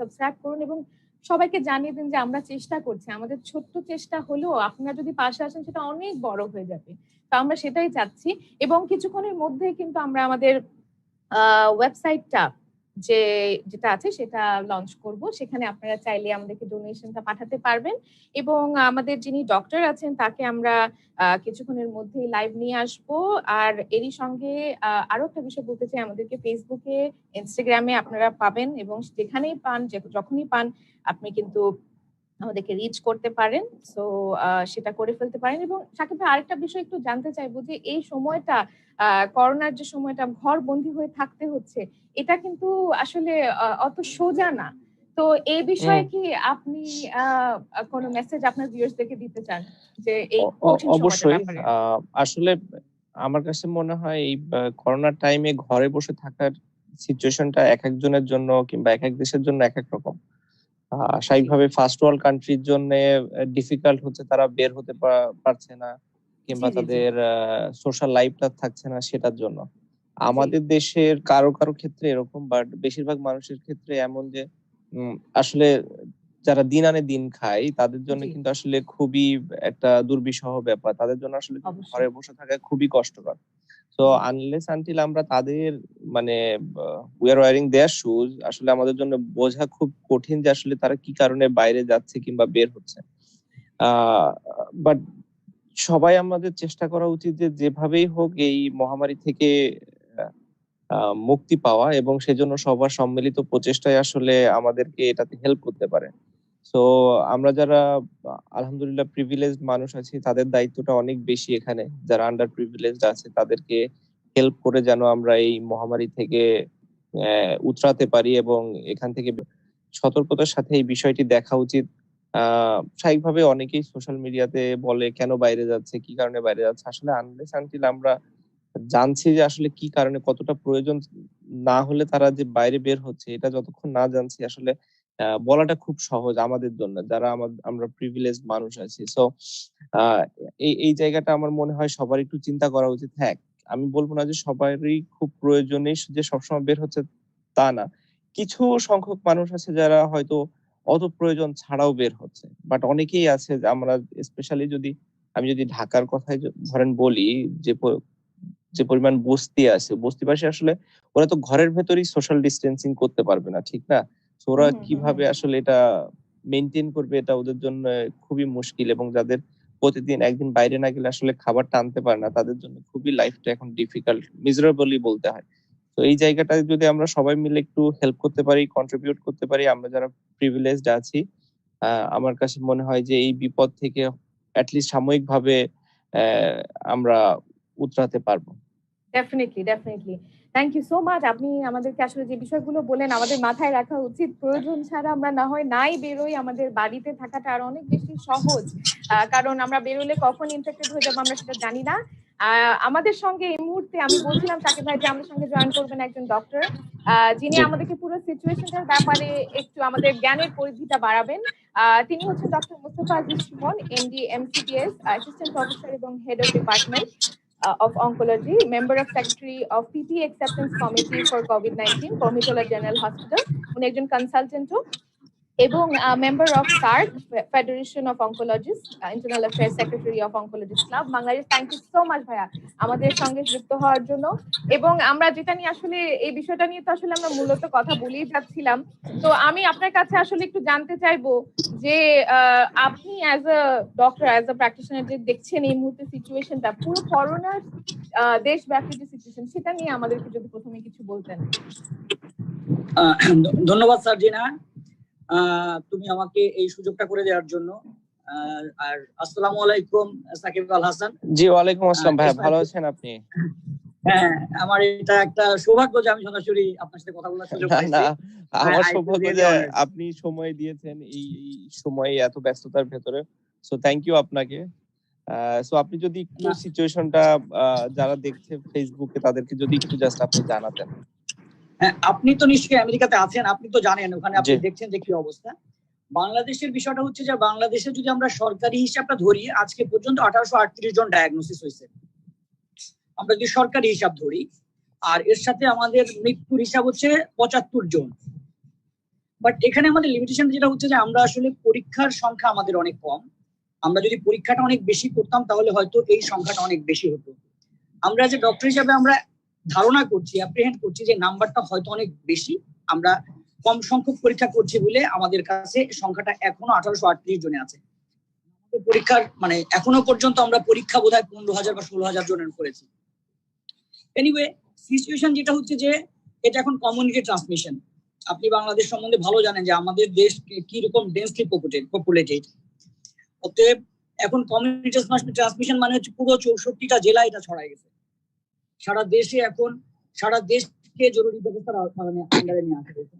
Subscribe করুন এবং সবাইকে জানিয়ে দিন যে আমরা চেষ্টা করছি। আমাদের ছোট্ট চেষ্টা হলেও আপনারা যদি পাশে আসেন সেটা অনেক বড় হয়ে যাবে। তো আমরা সেটাই চাচ্ছি এবং কিছুক্ষণের মধ্যেই কিন্তু আমরা আমাদের ওয়েবসাইটটা যেটা আছে সেটা লঞ্চ করব। সেখানে আপনারা চাইলে আমাদেরকে ডোনেশনটা পাঠাতে পারবেন এবং আমাদের যিনি ডক্টর আছেন তাকে আমরা কিছুক্ষণের মধ্যেই লাইভ নিয়ে আসবো। আর এরই সঙ্গে আরো একটা বিষয় বলতে চাই, আমাদেরকে ফেসবুকে, ইনস্টাগ্রামে আপনারা পাবেন এবং যেখানেই পান, যখনই পান আপনি কিন্তু আমাদেরকে রিচ করতে পারেন। সো সেটা করে ফেলতে পারেন। এবং সাকিব ভাই, আরেকটা বিষয় একটু জানতে চাইবো যে এই সময়টা করোনার যে সময়টা ঘরবন্দি হয়ে থাকতে হচ্ছে, এটা কিন্তু আসলে অত সোজা না। তো এই বিষয়ে কি আপনি কোনো মেসেজ আপনার ভিউয়ার্সদেরকে দিতে চান যে এই কঠিন সময়টার অবশ্যই। ব্যাপারে? আসলে আমার কাছে মনে হয় এই করোনার টাইমে ঘরে বসে থাকার সিচুয়েশনটা এক একজনের জন্য কিংবা এক এক দেশের জন্য এক এক রকম। স্বাভাবিকভাবে ফার্স্ট ওয়ার্ল্ড কান্ট্রির জন্য ডিফিকাল্ট হচ্ছে, তারা বের হতে পারছে না কিংবা তাদের সোশ্যাল লাইফটা থাকছে না সেটার জন্য। আমাদের দেশের কারো কারো ক্ষেত্রে এরকম, বাট বেশিরভাগ মানুষের ক্ষেত্রে এমন যে আসলে যারা দিন আনে দিন খায় তাদের জন্য কিন্তু আসলে খুবই একটা দুর্বিষহ ব্যাপার। তাদের জন্য আসলে ঘরে বসে থাকা খুবই কষ্টকর। তো আনলেস আনটিল আমরা তাদের মানে we are wearing their shoes, আসলে আমাদের জন্য বোঝা খুব কঠিন যে আসলে তারা কি কারণে বাইরে যাচ্ছে কিংবা বের হচ্ছে। বাট সবাই আমাদের চেষ্টা করা উচিত যে যেভাবেই হোক এই মহামারী থেকে মুক্তি পাওয়া, এবং সেজন্য সবার সম্মিলিত প্রচেষ্টায় আসলে আমাদেরকে এটাতে হেল্প করতে পারে। সো আমরা যারা আলহামদুলিল্লাহ প্রিভিলেজড মানুষ আছি তাদের দায়িত্বটা অনেক বেশি এখানে। যারা আন্ডার প্রিভিলেজড আছে তাদেরকে হেল্প করে যেন আমরা এই মহামারী থেকে উতরাতে পারি এবং এখান থেকে সতর্কতার সাথে এই বিষয়টি দেখা উচিত। স্বাভাবিকভাবে অনেকেই সোশ্যাল মিডিয়াতে বলে কেন বাইরে যাচ্ছে, কি কারণে বাইরে যাচ্ছে। আসলে আনলেস আনটিল আমরা জানছি যে আসলে কি কারণে কতটা প্রয়োজন না হলে তারা যে বাইরে বের হচ্ছে, এটা যতক্ষণ না জানছি আসলে বলাটা খুব সহজ আমাদের জন্য যারা আমরা প্রিভিলেজড মানুষ আছি। সো এই জায়গাটা আমার মনে হয় সবার একটু চিন্তা করা উচিত। হ্যাঁ, আমি বলবো না যে সবারই খুব প্রয়োজনে যে সবসময় বের হচ্ছে তা না। কিছু সংখ্যক মানুষ আছে যারা হয়তো অত প্রয়োজন ছাড়াও বের হচ্ছে, বাট অনেকেই আছে আমরা স্পেশালি আমি যদি ঢাকার কথাই ধরেন বলি, যে পরিমাণ বস্তি আছে, বস্তিবাসী আসলে ওরা তো ঘরের ভেতরেই সোশ্যাল ডিস্টেন্সিং করতে পারবে না, ঠিক না? ওরা কিভাবে আসলে এটা মেনটেন করবে, এটা ওদের জন্য খুবই মুশকিল। এবং যাদের প্রতিদিন একদিন বাইরে না গেলে আসলে খাবারটা আনতে পারে না, তাদের জন্য খুবই লাইফটা এখন ডিফিকাল্ট, মিজারেবলই বলতে হয়। তো এই জায়গাটায় যদি আমরা সবাই মিলে একটু হেল্প করতে পারি, কন্ট্রিবিউট করতে পারি, আমরা যারা প্রিভিলেজড আছি, আমার কাছে মনে হয় যে এই বিপদ থেকে অ্যাটলিস্ট সাময়িকভাবে আমরা উতরাতে পারবো। Definitely. Thank you so much. আপনি আমাদেরকে আসলে যে বিষয়গুলো বললেন আমাদের মাথায় রাখা উচিত। প্রয়োজন ছাড়া আমরা না হয় নাই বেরোই, আমাদের বাড়িতে থাকাটা আরো অনেক বেশি সহজ। কারণ আমরা বেরোলে কখন ইনফেক্টেড হয়ে যাবো আমরা সেটা জানি না। আমাদের সঙ্গে এই মুহূর্তে আমি বলছিলাম সাকিব ভাই যে আমাদের সঙ্গে জয়েন করবেন একজন ডক্টর, যিনি আমাদেরকে পুরো সিচুয়েশনটার ব্যাপারে একটু আমাদের জ্ঞানের পরিধিটা বাড়াবেন। তিনি হচ্ছেন doctor Mustafa Aziz Suman, MD MCTS, assistant professor এবং head of department of Oncology, member of Secretary of PPE Acceptance Committee for COVID-19, Kormitola General Hospital, উনি একজন কনসালটেন্টও এবং member of SAARC, federation of oncologist, internal affairs secretary of oncologist club Bangladesh. Thank you so much ভাইয়া আমাদের সঙ্গে যুক্ত হওয়ার জন্য। এবং আমরা যেটা নিয়ে আসলে এই বিষয়টা নিয়ে তো আসলে আমরা মূলত কথা বলেই যাচ্ছিলাম। তো আমি আপনার কাছে আসলে একটু জানতে চাইবো যে আপনি as a doctor, as a practitioner যে দেখছেন এই মুহূর্তে সিচুয়েশনটা, পুরো করোনার দেশব্যাপী যে সিচুয়েশন, সেটা নিয়ে আমাদেরকে যদি প্রথমে কিছু বলতেন। ধন্যবাদ সার্জিনা, তুমি আমাকে এই সুযোগটা করে দেওয়ার জন্য। আর আসসালামু আলাইকুম সাকিব আল হাসান। জি, ওয়ালাইকুম আসসালাম ভাই, ভালো আছেন আপনি? হ্যাঁ, আমার এটা একটা সৌভাগ্য যে আমি সরাসরি আপনার সাথে কথা বলার সুযোগ পাইছি। আমার সৌভাগ্য যে আপনি সময় দিয়েছেন এই সময়ে এত ব্যস্ততার ভেতরে। সো থ্যাংক ইউ আপনাকে। সো আপনি যদি একটু সিচুয়েশনটা যারা দেখছে ফেসবুকে তাদেরকে যদি একটু জাস্ট আপনি জানাতেন। হ্যাঁ, আপনি তো নিশ্চয়ই আমেরিকাতে আছেন, আপনি তো জানেন ওখানে আপনি দেখছেন যে কি অবস্থা। বাংলাদেশের বিষয়টা হচ্ছে যে বাংলাদেশে যদি আমরা সরকারি হিসাবটা ধরি, আজকে পর্যন্ত 1838 জন ডায়াগনোসিস হয়েছে, আমরা যদি সরকারি হিসাব ধরি। আর এর সাথে আমাদের মৃত্যুর হিসাব হচ্ছে 75 জন। বাট এখানে আমাদের লিমিটেশন যেটা হচ্ছে যে আমরা আসলে পরীক্ষার সংখ্যা আমাদের অনেক কম। আমরা যদি পরীক্ষাটা অনেক বেশি করতাম তাহলে হয়তো এই সংখ্যাটা অনেক বেশি হতো। আমরা যে ডক্টর হিসাবে আমরা ধারণা করছি, অ্যাপ্রিহেন্ড করছি যে নাম্বারটা হয়তো অনেক বেশি, আমরা কম সংখ্যক পরীক্ষা করছি বলে আমাদের কাছে সংখ্যাটা এখনো 1838 জনে আছে। পরীক্ষার মানে এখনো পর্যন্ত আমরা পরীক্ষা বোধহয় 15,000 বা 16,000 জনের করেছি। এনিওয়ে, সিচুয়েশন যেটা হচ্ছে যে এটা এখন কমিউনিটি ট্রান্সমিশন। আপনি বাংলাদেশ সম্বন্ধে ভালো জানেন যে আমাদের দেশ কি রকম ডেন্সলি পপুলেটেড। অতএব এখন কমিউনিটি ট্রান্সমিশন মানে হচ্ছে পুরো 64টা জেলায় এটা ছড়াই গেছে। সারা দেশে এখন সারা দেশকে জরুরি ব্যবস্থার আন্ডারে নিয়ে আসা হয়েছে।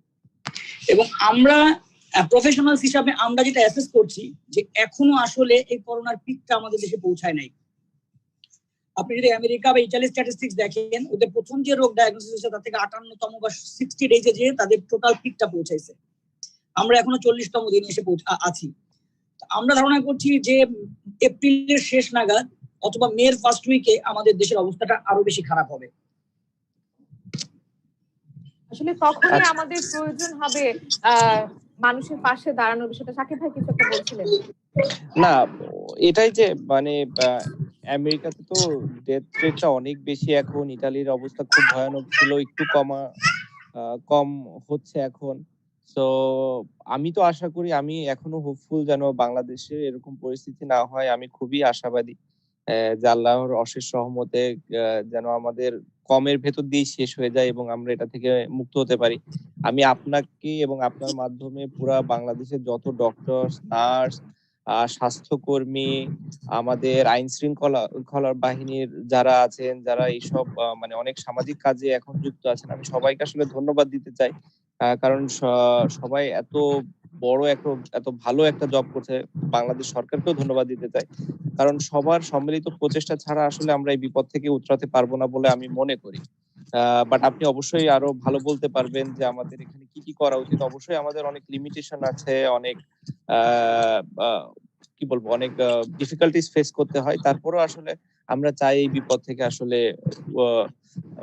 এবং আমরা প্রফেশনালস হিসাবে আমরা যেটা অ্যাসেস করছি যে এখনো আসলে এই করোনার পিকটা আমাদের দেশে পৌঁছায় নাই। আপনি যদি আমেরিকা বা ইটালি স্ট্যাটিস্টিক্স দেখেন, ওদের প্রথম যে রোগ ডায়াগনোসিস হয়েছে তার থেকে 58তম বা 60 ডেজে যে তাদের টোটাল পিকটা পৌঁছাইছে। আমরা এখনো 40তম দিনে এসে আছি। আমরা ধারণা করছি যে এপ্রিলের শেষ নাগাদ অথবা মের ফার্স্ট উইকে আমাদের দেশের অবস্থাটা আরো বেশি খারাপ হবে। আসলে তখনই আমাদের প্রয়োজন হবে মানুষের পাশে দাঁড়ানোর বিষয়টা। সাকিব ভাই কিছু একটা বলছিলেন। না, এটাই যে মানে আমেরিকাতে তো ডেথ রেটটা অনেক বেশি এখন, ইতালির অবস্থা খুব ভয়ানক ছিল, একটু কম হচ্ছে এখন। তো আমি তো আশা করি, আমি এখনো হোপফুল যেন বাংলাদেশে এরকম পরিস্থিতি না হয়। আমি খুবই আশাবাদী যে আল্লাহর অশেষ রহমতে যেন আমাদের কমের ভেতর দিয়ে শেষ হয়ে যায় এবং আমরা এটা থেকে মুক্ত হতে পারি। আমি আপনাকে এবং আপনার মাধ্যমে পুরা বাংলাদেশের যত ডক্টর, নার্স, স্বাস্থ্যকর্মী, আমাদের আইন শৃঙ্খলা বাহিনীর যারা আছেন, যারা এইসব মানে অনেক সামাজিক কাজে এখন যুক্ত আছেন, আমি সবাইকে আসলে ধন্যবাদ দিতে চাই। কারণ সবাই এত বড় এত ভালো একটা জব করছে। বাংলাদেশ সরকারকেও ধন্যবাদ দিতে চাই, কারণ সবার সম্মিলিত প্রচেষ্টা ছাড়া আসলে আমরা এই বিপদ থেকে উতরাতে পারবো না বলে আমি মনে করি। বাট আপনি অবশ্যই আরো ভালো বলতে পারবেন যে আমাদের এখানে কি কি করা উচিত। অবশ্যই আমাদের অনেক লিমিটেশন আছে, অনেক কি বলবো, অনেক ডিফিকাল্টিস ফেস করতে হয়। তারপরেও আসলে আমরা চাই এই বিপদ থেকে আসলে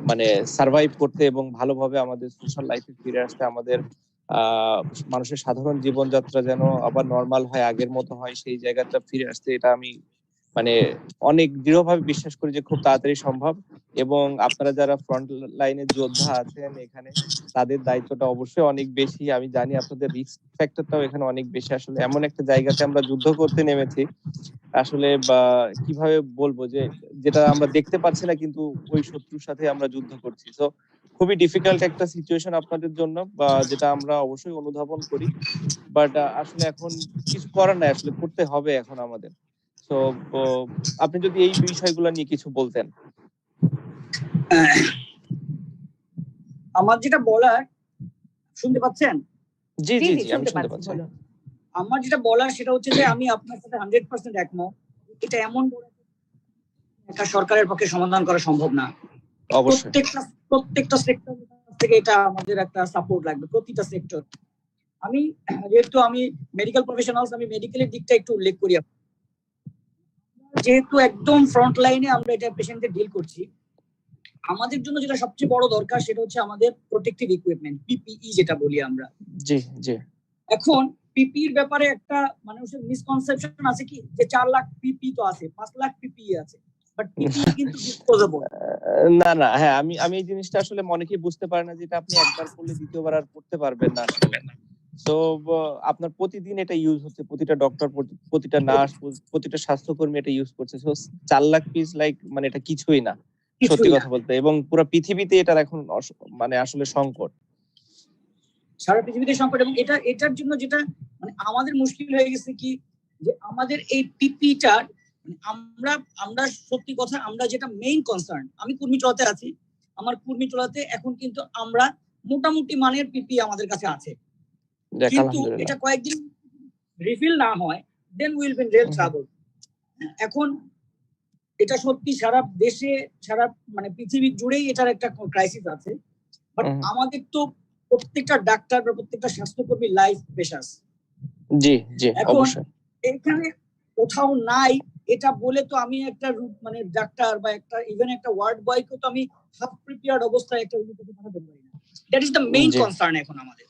মানে সার্ভাইভ করতে এবং ভালোভাবে আমাদের সোশ্যাল লাইফে ফিরে আসতে। আমাদের মানুষের সাধারণ জীবনযাত্রা যেন আবার নর্মাল হয়, আগের মতো হয়, সেই জায়গাটা ফিরে আসতে। এটা আমি মানে অনেক দৃঢ়ভাবে বিশ্বাস করি যে খুব তাড়াতাড়ি সম্ভব। এবং আপনারা যারা ফ্রন্ট লাইনের যোদ্ধা আছেন এখানে, তাদের দায়িত্বটা অবশ্যই অনেক বেশি। আমি জানি আপনাদের রিস্ক ফ্যাক্টরটাও এখানে অনেক বেশি। আসলে এমন একটা জায়গাতে আমরা যুদ্ধ করতে নেমেছি, আসলে বা কিভাবে বলবো, যে যেটা আমরা দেখতে পাচ্ছি না কিন্তু ওই শত্রুর সাথে আমরা যুদ্ধ করছি। তো খুবই ডিফিকাল্ট একটা সিচুয়েশন আপনাদের জন্য, বা যেটা আমরা অবশ্যই অনুধাবন করি। বাট আসলে এখন কিছু করার নাই, আসলে করতে হবে এখন আমাদের। তো আপনি যদি এই বিষয়গুলো নিয়ে কিছু বলতেন। আমার যেটা বলার, শুনতে পাচ্ছেন? জি জি জি, আমি শুনতে পাচ্ছি। আমার যেটা বলার সেটা হচ্ছে যে আমি আপনার সাথে 100% একমত। এটা এমন একটা সরকারের পক্ষে সমাধান করা সম্ভব না। প্রত্যেকটা সেক্টর থেকে এটা আমাদের একটা সাপোর্ট লাগবে, প্রতিটা সেক্টর। যেহেতু আমি মেডিকেল প্রফেশনালস, আমি মেডিকেলের দিকটা একটু উল্লেখ করি। যেহেতু একদম ফ্রন্ট লাইনে আমরা এটা পেশেন্টদের ডিল করছি, আমাদের জন্য যেটা সবচেয়ে বড় দরকার সেটা হচ্ছে আমাদের প্রোটেক্টিভ ইকুইপমেন্ট, পিপিই যেটা বলি আমরা। জি জি। এখন পিপির ব্যাপারে একটা মানুষের মিসকনসেপশন আছে কি, যে 4 লাখ পিপি তো আছে, 5 লাখ পিপি আছে, বাট পিপি কিন্তু ডিসপোজেবল না না। হ্যাঁ, আমি এই জিনিসটা আসলে অনেকেই বুঝতে পারে না, যেটা আপনি একবার করলে দ্বিতীয়বার আর করতে পারবেন না আসলে। তো আপনার প্রতিদিন এটা ইউজ হচ্ছে, প্রতিটা ডক্টর, প্রতিটা নার্স, প্রতিটা স্বাস্থ্যকর্মী এটা ইউজ করছে। সো 4 লাখ পিস মানে এটা কিছুই না সত্যি কথা বলতে। এবং পুরো পৃথিবীতে এটার এখন মানে আসলে সংকট, সারা পৃথিবীতে সংকট। এবং এটার জন্য যেটা মানে আমাদের মুশকিল হয়ে গেছে কি, যে আমাদের এই পিপিটার আমরা সত্যি কথা, আমরা যেটা মেইন কনসার্ন, আমি কুর্মিটোলাতে আছি, আমার কুর্মিটোলাতে এখন কিন্তু আমরা মোটামুটি মানের পিপি আমাদের কাছে আছে, কিন্তু এটা কয়েকদিন রিফিল না হয় then will be in real trouble. এখন এটা সত্যি সারা দেশে, সারা মানে পৃথিবী জুড়েই এটার একটা ক্রাইসিস আছে। বাট আমাদের তো প্রত্যেকটা ডাক্তার বা প্রত্যেকটা স্বাস্থ্যকর্মী লাইফ পেশাস। জি জি, অবশ্যই। এখানে কোথাও নাই এটা বলে তো আমি একটা মানে ডাক্তার বা একটা ইভেন একটা ওয়ার্ড বয়কে তো আমি হাফ প্রিপেয়ার্ড অবস্থায় একটা রোগীকে পাঠাতে পারি না। That is the main concern এখন আমাদের।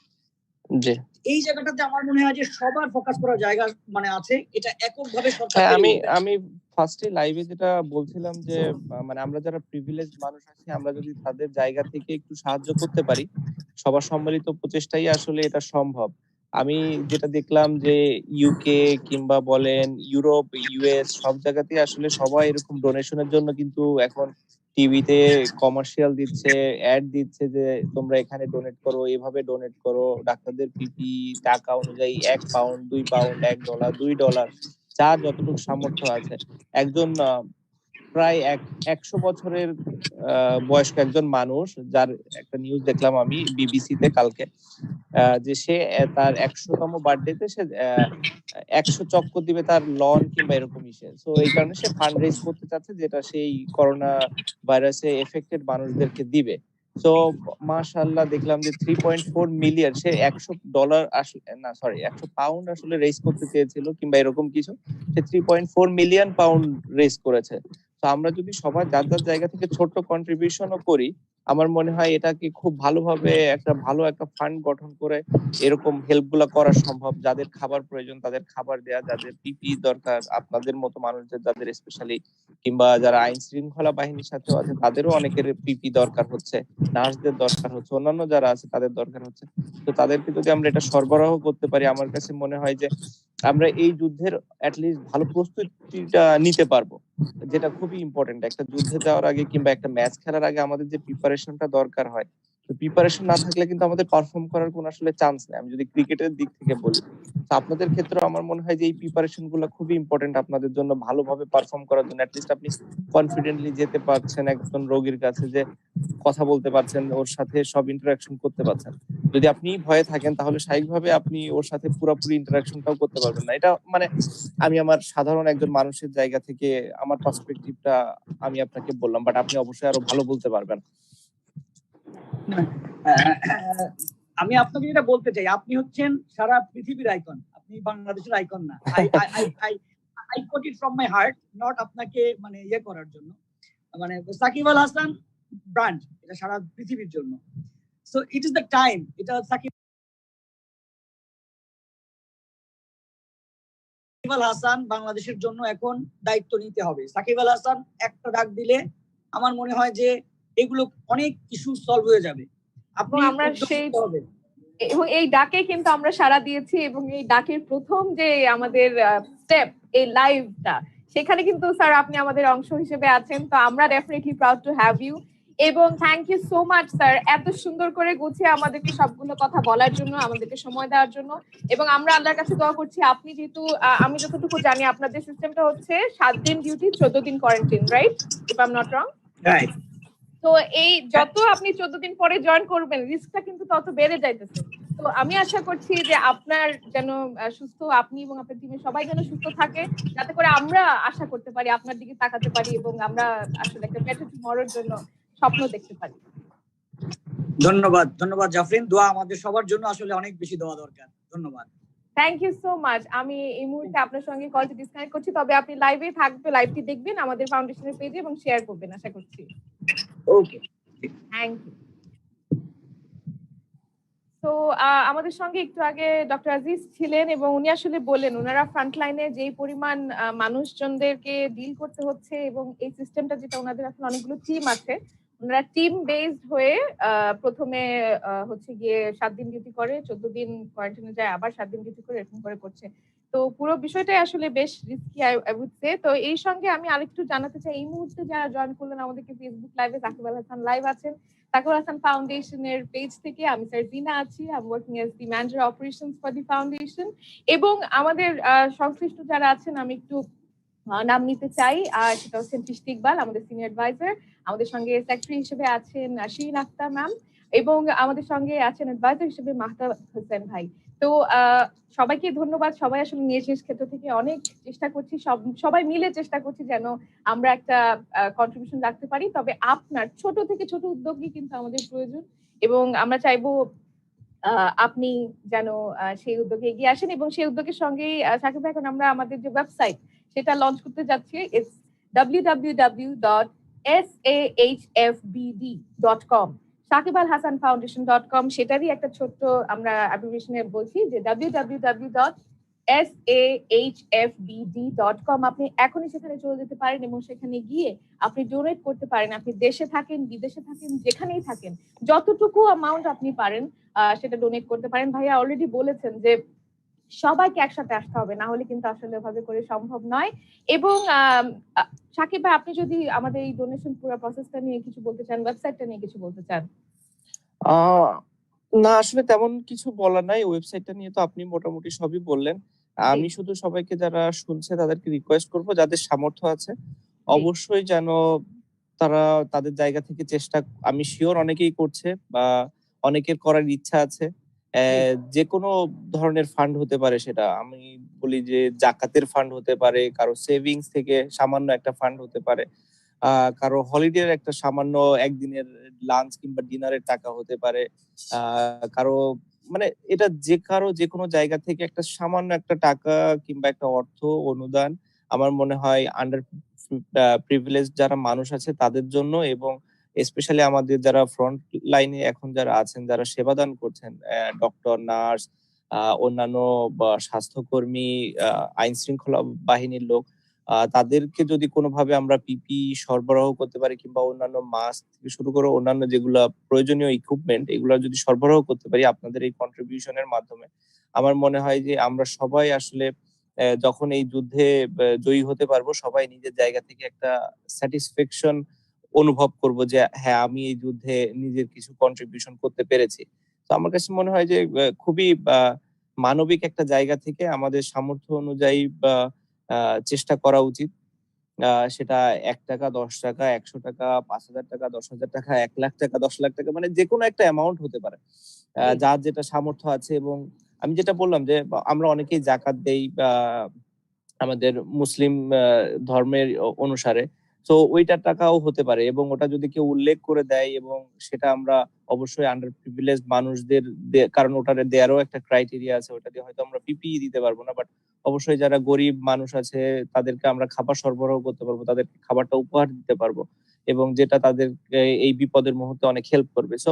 জি। এই জায়গাটাতে আমার মনে হয় যে সবার ফোকাস করার জায়গা মানে আছে, এটা এককভাবে সরকার হ্যাঁ, পেরে উঠবে না। আমি ফার্স্টে লাইভে যেটা বলছিলাম যে মানে আমরা যারা প্রিভিলেজ মানুষ আছি, আমরা যদি তাদের জায়গা থেকে একটু সাহায্য করতে পারি, সবার সম্মিলিত প্রচেষ্টাই আসলে এটা সম্ভব। আমি যেটা দেখলাম যে ইউকে কিংবা বলেন ইউরোপ, ইউএস সব জায়গাতেই আসলে সবাই এরকম ডোনেশনের জন্য কিন্তু এখন টিভিতে কমার্শিয়াল দিচ্ছে, অ্যাড দিচ্ছে যে তোমরা এখানে ডোনেট করো, এভাবে ডোনেট করো। ডাক্তারদের পিপি টাকা অনুযায়ী ১ পাউন্ড, ২ পাউন্ড, $১, $2 যার যতটুকু সামর্থ্য আছে। একজন প্রায় ১০০ বছরের বয়স্ক একজন মানুষ, যার একটা নিউজ দেখলাম আমি বিবিসিতে কালকে, যে সে তার ১০০তম বার্থডেতে সে ১০০ চক্কর দিবে তার লন কিংবা এরকম ইসে। সো এই কারণে সে ফান্ড রেইজ করতে চাচ্ছে, যেটা সেই করোনা ভাইরাসে এফেক্টেড মানুষদেরকে দিবে। সো মাশাআল্লাহ দেখলাম যে 3.4 মিলিয়ন, সে $100 আসলে না সরি ১০০ পাউন্ড আসলে রেইজ করতে চেয়েছিল কিংবা এরকম কিছু। সে 3.4 মিলিয়ন পাউন্ড রেইজ করেছে। তো আমরা যদি সবাই যার যার জায়গা থেকে ছোট্ট কন্ট্রিবিউশনও করি, আমার মনে হয় এটাকে খুব ভালোভাবে ভালো একটা ফান্ড গঠন করে এরকম হেল্প গুলা করা সম্ভব। যাদের খাবার প্রয়োজন তাদের খাবার দেয়া, যাদের পিপি দরকার আপনাদের মতো মানুষদের, যাদের স্পেশালি কিংবা যারা আইন শৃঙ্খলা বাহিনীর সাথেও আছে তাদেরও অনেকের পিপি দরকার হচ্ছে, নার্সদের দরকার হচ্ছে, অন্যান্য যারা আছে তাদের দরকার হচ্ছে। তো তাদেরকে যদি আমরা এটা সরবরাহ করতে পারি, আমার কাছে মনে হয় যে আমরা এই যুদ্ধের এটলিস্ট ভালো প্রস্তুতিটা নিতে পারবো, যেটা খুবই ইম্পর্টেন্ট। একটা যুদ্ধে যাওয়ার আগে কিংবা একটা ম্যাচ খেলার আগে আমাদের যে প্রিপারেশনটা দরকার হয়, তো প্রিপারেশন না থাকলে কিন্তু আমাদের পারফর্ম করার কোনো আসলে চান্স নেই। আমি যদি ক্রিকেটের দিক থেকে বলি, তো আপনাদের ক্ষেত্রেও আমার মনে হয় যে এই প্রিপারেশন গুলো খুবই ইম্পর্টেন্ট আপনাদের জন্য, ভালোভাবে পারফর্ম করার জন্য। এটলিস্ট আপনি কনফিডেন্টলি যেতে পারছেন একজন রোগীর কাছে, যে কথা বলতে পারছেন, ওর সাথে সব ইন্টারাকশন করতে পারছেন। যদি আপনি ভয়ে থাকেন তাহলে স্বাভাবিকভাবে আপনি ওর সাথে পুরোপুরি ইন্টারাকশনটাও করতে পারবেন না। এটা মানে আমি আমার সাধারণ একজন মানুষের জায়গা থেকে আমার পার্সপেক্টিভটা আমি আপনাকে বললাম, বাট আপনি অবশ্যই আরো ভালো বলতে পারবেন। আমি আপনাকে যেটা বলতে চাই, আপনি হচ্ছেন সারা পৃথিবীর আইকন, আপনি বাংলাদেশের আইকন না। I quote it from my heart, not আপনাকে মানে ইয়ে করার জন্য। মানে সাকিব আল হাসান ব্র্যান্ড, এটা সারা পৃথিবীর জন্য। So it is the time, এটা সাকিব আল হাসান বাংলাদেশের জন্য এখন দায়িত্ব নিতে হবে। সাকিব আল হাসান একটা ডাক দিলে আমার মনে হয় যে এগুলো অনেক ইস্যু সলভ হয়ে যাবে। আপনি আমরা সেই এবং এই ডাকে কিন্তু আমরা সাড়া দিয়েছি, এবং এই ডাকের প্রথম যে আমাদের স্টেপ এই লাইভটা, সেখানে কিন্তু স্যার আপনি আমাদের অংশ হিসেবে আছেন। তো আমরা definitely proud to have you, এবং thank you so much sir এত সুন্দর করে গুছিয়ে আমাদেরকে সবগুলো কথা বলার জন্য, আমাদেরকে সময় দেওয়ার জন্য। এবং আমরা আল্লাহর কাছে দোয়া করছি, আপনি যেহেতু আমি যতটুকু জানি আপনাদের সিস্টেমটা হচ্ছে 7 দিন ডিউটি 14 দিন quarantine, right? If I am not wrong. Right. তো এই যত আপনি 14 দিন পরে জয়েন করবেন, রিস্কটা কিন্তু তত বেড়ে যাইতেছে। তো আমি আশা করছি যে আপনার যেন সুস্থ, আপনি এবং আপনার টিমের সবাই যেন সুস্থ থাকে, যাতে করে আমরা আশা করতে পারি, আপনার দিকে তাকাতে পারি, এবং আমরা আসলে একটা বেটার টুমরোর জন্য স্বপ্ন দেখতে পারি। ধন্যবাদ, ধন্যবাদ জাফরিন। দোয়া আমাদের সবার জন্য আসলে অনেক বেশি দোয়া দরকার। ধন্যবাদ। Thank you so much. আমি এই মুহূর্তে আপনার সঙ্গে কলটি ডিসকানেক্ট করছি, তবে আপনি লাইভে থাকবে, লাইভটি দেখবেন আমাদের ফাউন্ডেশনের পেজে এবং শেয়ার করবেন আশা করছি। ওকে, থ্যাংক ইউ। তো আমাদের সঙ্গে একটু আগে ডক্টর আজিজ ছিলেন, এবং উনি আসলে বললেন ওনারা ফ্রন্টলাইনে যেই পরিমাণ মানুষজনদেরকে ডিল করতে হচ্ছে, এবং এই সিস্টেমটা যেটা ওনাদের আসলে অনেকগুলো টিম আছে, ওনারা টিম বেসড হয়ে প্রথমে হচ্ছে গিয়ে 7 দিন ডিউটি করে, 14 দিন কোয়ারেন্টাইনে যায়, আবার 7 দিন ডিউটি করে, এরকম করে করছে। তো পুরো বিষয়টাই আসলে বেশ রিস্কি আই উড সে। তো এই সঙ্গে আমি আরেকটু জানাতে চাই, এই মুহূর্তে যারা জয়েন করলেন আমাদেরকে ফেসবুক লাইভে, সাকিব আল হাসান লাইভ আছেন, সাকিব আল হাসান ফাউন্ডেশনের পেজ থেকে আমি সারজিনা আছি, I am working as the manager operations for the foundation. এবং আমাদের সংশ্লিষ্ট যারা আছেন আমি একটু নাম নিতে চাই, সেটা হচ্ছে তৃষ্টি ইকবাল, আমাদের সিনিয়র অ্যাডভাইজার। আমাদের সঙ্গে সেক্রেটারি হিসেবে আছেন শিরিন আক্তার ম্যাম, এবং আমাদের সঙ্গে আছেন অ্যাডভাইজার হিসেবে মাহতাব হোসেন ভাই। তো সবাইকে ধন্যবাদ। সবাই আসলে নিজ নিজ ক্ষেত্র থেকে অনেক চেষ্টা করছি, সবাই মিলে চেষ্টা করছি যেন আমরা একটা কন্ট্রিবিউশন রাখতে পারি। তবে আপনার ছোট থেকে ছোট উদ্যোগই কিন্তু আমাদের প্রয়োজন, এবং আমরা চাইবো আপনি যেন সেই উদ্যোগে এগিয়ে আসেন, এবং সেই উদ্যোগের সঙ্গেই সাকিব ভাই, এখন আমরা আমাদের যে ওয়েবসাইট সেটা লঞ্চ করতে যাচ্ছি। It's www.sahfbd.com। shakibalhasanfoundation.com, সেটারই একটা ছোট্ট আমরা অ্যাব্রিভিয়েশনে বলছি যে www.sahfbd.com। আপনি এখনই সেখানে চলে যেতে পারেন এবং সেখানে গিয়ে আপনি ডোনেট করতে পারেন। আপনি দেশে থাকেন, বিদেশে থাকেন, যেখানেই থাকেন, যতটুকু অ্যামাউন্ট আপনি পারেন সেটা ডোনেট করতে পারেন। ভাইয়া অলরেডি বলেছেন যে সবাইকে একসাথে আসতে হবে, না হলে কিন্তু আসলে ওভাবে করে সম্ভব নয়। এবং সাকিব ভাই, আপনি যদি আমাদের এই ডোনেশন পুরো প্রসেসটা নিয়ে কিছু বলতে চান, ওয়েবসাইটটা নিয়ে কিছু বলতে চান। না, আসলে তেমন কিছু বলার নাই। ওয়েবসাইটটা নিয়ে তো আপনি মোটামুটি সবই বললেন। আমি শুধু সবাইকে যারা শুনছে তাদেরকে রিকোয়েস্ট করব, যাদের সামর্থ্য আছে অবশ্যই যেন তারা তাদের জায়গা থেকে চেষ্টা, আমি শিওর অনেকেই করছে বা অনেকের করার ইচ্ছা আছে। যে কোনো ধরনের ফান্ড হতে পারে, সেটা আমি বলি যে জাকাতের ফান্ড হতে পারে, কারো সেভিংস থেকে সামান্য একটা ফান্ড হতে পারে, কারো হলিডের একটা সামান্য একদিনের লাঞ্চ কিংবা ডিনারের টাকা হতে পারে, কারো মানে এটা যে কোনো জায়গা থেকে একটা সামান্য একটা টাকা কিংবা একটা অর্থ অনুদান আমার মনে হয় আন্ডার প্রিভিলেজ যারা মানুষ আছে তাদের জন্য, এবং স্পেশালি আমাদের যারা ফ্রন্ট লাইনে এখন যারা আছেন, যারা সেবাদান করছেন, ডক্টর, নার্স, অন্যান্য স্বাস্থ্যকর্মী, আইন শৃঙ্খলা বাহিনীর লোক, তাদেরকে যদি কোনোভাবে আমরা পিপি সরবরাহ করতে পারি কিংবা অন্যান্য মাস্ক থেকে শুরু করে অন্যান্য যেগুলা প্রয়োজনীয় ইকুইপমেন্ট, এগুলা যদি সরবরাহ করতে পারি আপনাদের এই কন্ট্রিবিউশনের মাধ্যমে, আমার মনে হয় যে আমরা সবাই আসলে যখন এই যুদ্ধে জয়ী হতে পারবো, সবাই নিজের জায়গা থেকে একটা স্যাটিসফ্যাকশন অনুভব করব যে হ্যাঁ, আমি এই যুদ্ধে নিজের কিছু কন্ট্রিবিউশন করতে পেরেছি। তো আমার কাছে মনে হয় যে খুবই মানবিক একটা জায়গা থেকে আমাদের সামর্থ্য অনুযায়ী চেষ্টা করা উচিত। সেটা ৳১, ৳১০, ৳১০০, ৳৫,০০০, ৳১০,০০০, ৳১,০০,০০০, ৳১০,০০,০০০, মানে যেকোনো একটা অ্যামাউন্ট হতে পারে। যার যেটা সামর্থ্য আছে, এবং আমি যেটা বললাম যে আমরা অনেকেই যাকাত দেই আমাদের মুসলিম ধর্মের অনুসারে। সো ওইটার টাকাও হতে পারে, এবং ওটা যদি কেউ উল্লেখ করে দেয়, এবং সেটা আমরা অবশ্যই আন্ডার প্রিভিলেজ মানুষদের, কারণ ওটার দেয়ারও একটা ক্রাইটেরিয়া আছে। ওটা দিয়ে হয়তো আমরা পিপিই দিতে পারবো না, বাট অবশ্যই যারা গরিব মানুষ আছে তাদেরকে আমরা খাবার সরবরাহ করতে পারবো, তাদেরকে খাবারটা উপহার দিতে পারবো, এবং যেটা তাদের এই বিপদের মুহূর্তে অনেক হেল্প করবে। সো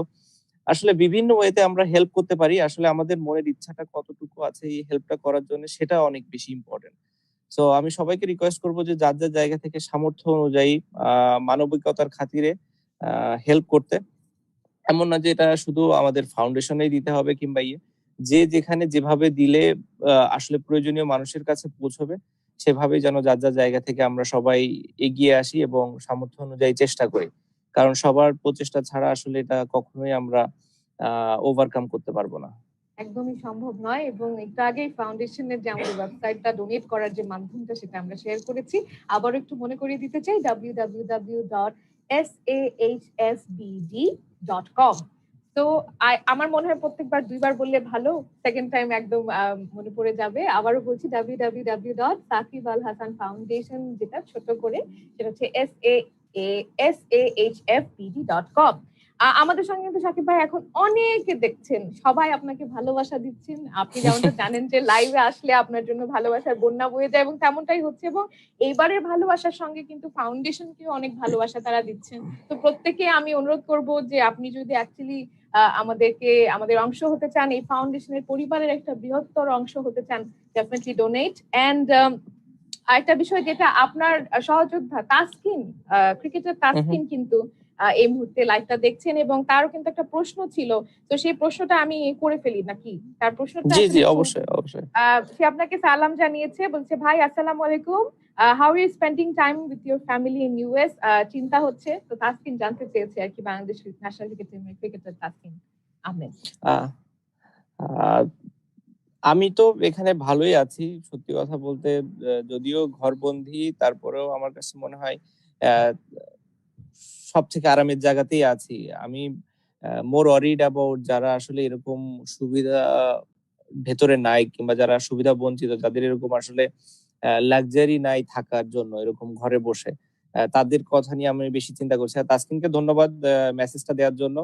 আসলে বিভিন্ন ওয়েতে আমরা হেল্প করতে পারি। আসলে আমাদের মনের ইচ্ছাটা কতটুকু আছে এই হেল্পটা করার জন্য, সেটা অনেক বেশি ইম্পর্টেন্ট। সো আমি সবাইকে রিকোয়েস্ট করব যে যার যার জায়গা থেকে সামর্থ্য অনুযায়ী মানবিকতার খাতিরে হেল্প করতে। এমন না যে এটা শুধু আমাদের ফাউন্ডেশনেই দিতে হবে কিংবা যে যেখানে যেভাবে দিলে আসলে প্রয়োজনীয় মানুষের কাছে পৌঁছবে, সেভাবেই যেন যার যার জায়গা থেকে আমরা সবাই এগিয়ে আসি এবং সামর্থ্য অনুযায়ী চেষ্টা করি। কারণ সবার প্রচেষ্টা ছাড়া আসলে এটা কখনোই আমরা ওভারকাম করতে পারবো না। একদমই সম্ভব নয়। এবং একটু আগেই ফাউন্ডেশনের যে আমাদের ওয়েবসাইটটা, ডোনেট করার যে মাধ্যমটা, সেটা আমরা শেয়ার করেছি। আবারও একটু মনে করিয়ে দিতে চাই, www.sahfbd.com। তো আমার মনে হয় প্রত্যেকবার ২ বার বললে ভালো, সেকেন্ড টাইম একদম মনে পড়ে যাবে। আবারও বলছি, www.sakibalhasanfoundation, যেটা ছোট করে, সেটা হচ্ছে sahfbd.com। আমাদের সঙ্গে কিন্তু সাকিব ভাই এখন অনেকে দেখছেন, সবাই আপনাকে ভালোবাসা দিচ্ছেন। আপনি যেমনটা জানেন যে লাইভে আসলে আপনার জন্য ভালোবাসার বন্যা বয়ে যায়, এবং তেমনটাই হচ্ছে। এবং এইবারের ভালোবাসার সঙ্গে কিন্তু ফাউন্ডেশনকেও অনেক ভালোবাসা তারা দিচ্ছেন। তো প্রত্যেকে আমি অনুরোধ করব যে আপনি যদি অ্যাকচুয়ালি আমাদের অংশ হতে চান, এই ফাউন্ডেশনের পরিবারের একটা বৃহত্তর অংশ হতে চান, ডেফিনেটলি ডোনেট। এন্ড আরেকটা বিষয়, যেটা আপনার সহযোদ্ধা তাসকিন, ক্রিকেটার তাসকিন কিন্তু এই মুহূর্তে লাইভটা দেখছেন, এবং তারও কিন্তু একটা প্রশ্ন ছিল। তো সেই প্রশ্নটা আমি করে ফেলি নাকি? তার প্রশ্নটা জি, অবশ্যই। সে আপনাকে সালাম জানিয়েছে, বলছে, ভাই আসসালামু আলাইকুম, how are you spending time with your family in US? চিন্তা হচ্ছে। তো তাসকিন জানতে চেয়েছে আর কি, বাংলাদেশ ন্যাশনাল ক্রিকেট টিমের ক্রিকেটার তাসকিন আহমেদ। আমি তো এখানে ভালোই আছি, সত্যি কথা বলতে। যদিও ঘরবন্দি, তারপরেও আমার কাছে মনে হয় সব থেকে আরামের জায়গাতেই আছি আমি। মোর ওয়ারিড অ্যাবাউট যারা আসলে এরকম সুবিধা ভেতরে নাই, কিংবা যারা সুবিধা বঞ্চিত, যাদের এরকম আসলে লাক্সারি নাই থাকার জন্য এরকম ঘরে বসে, তাদের কথা নিয়ে আমি বেশি চিন্তা করছি। আর তাসকিনকে ধন্যবাদ মেসেজটা দেওয়ার জন্য।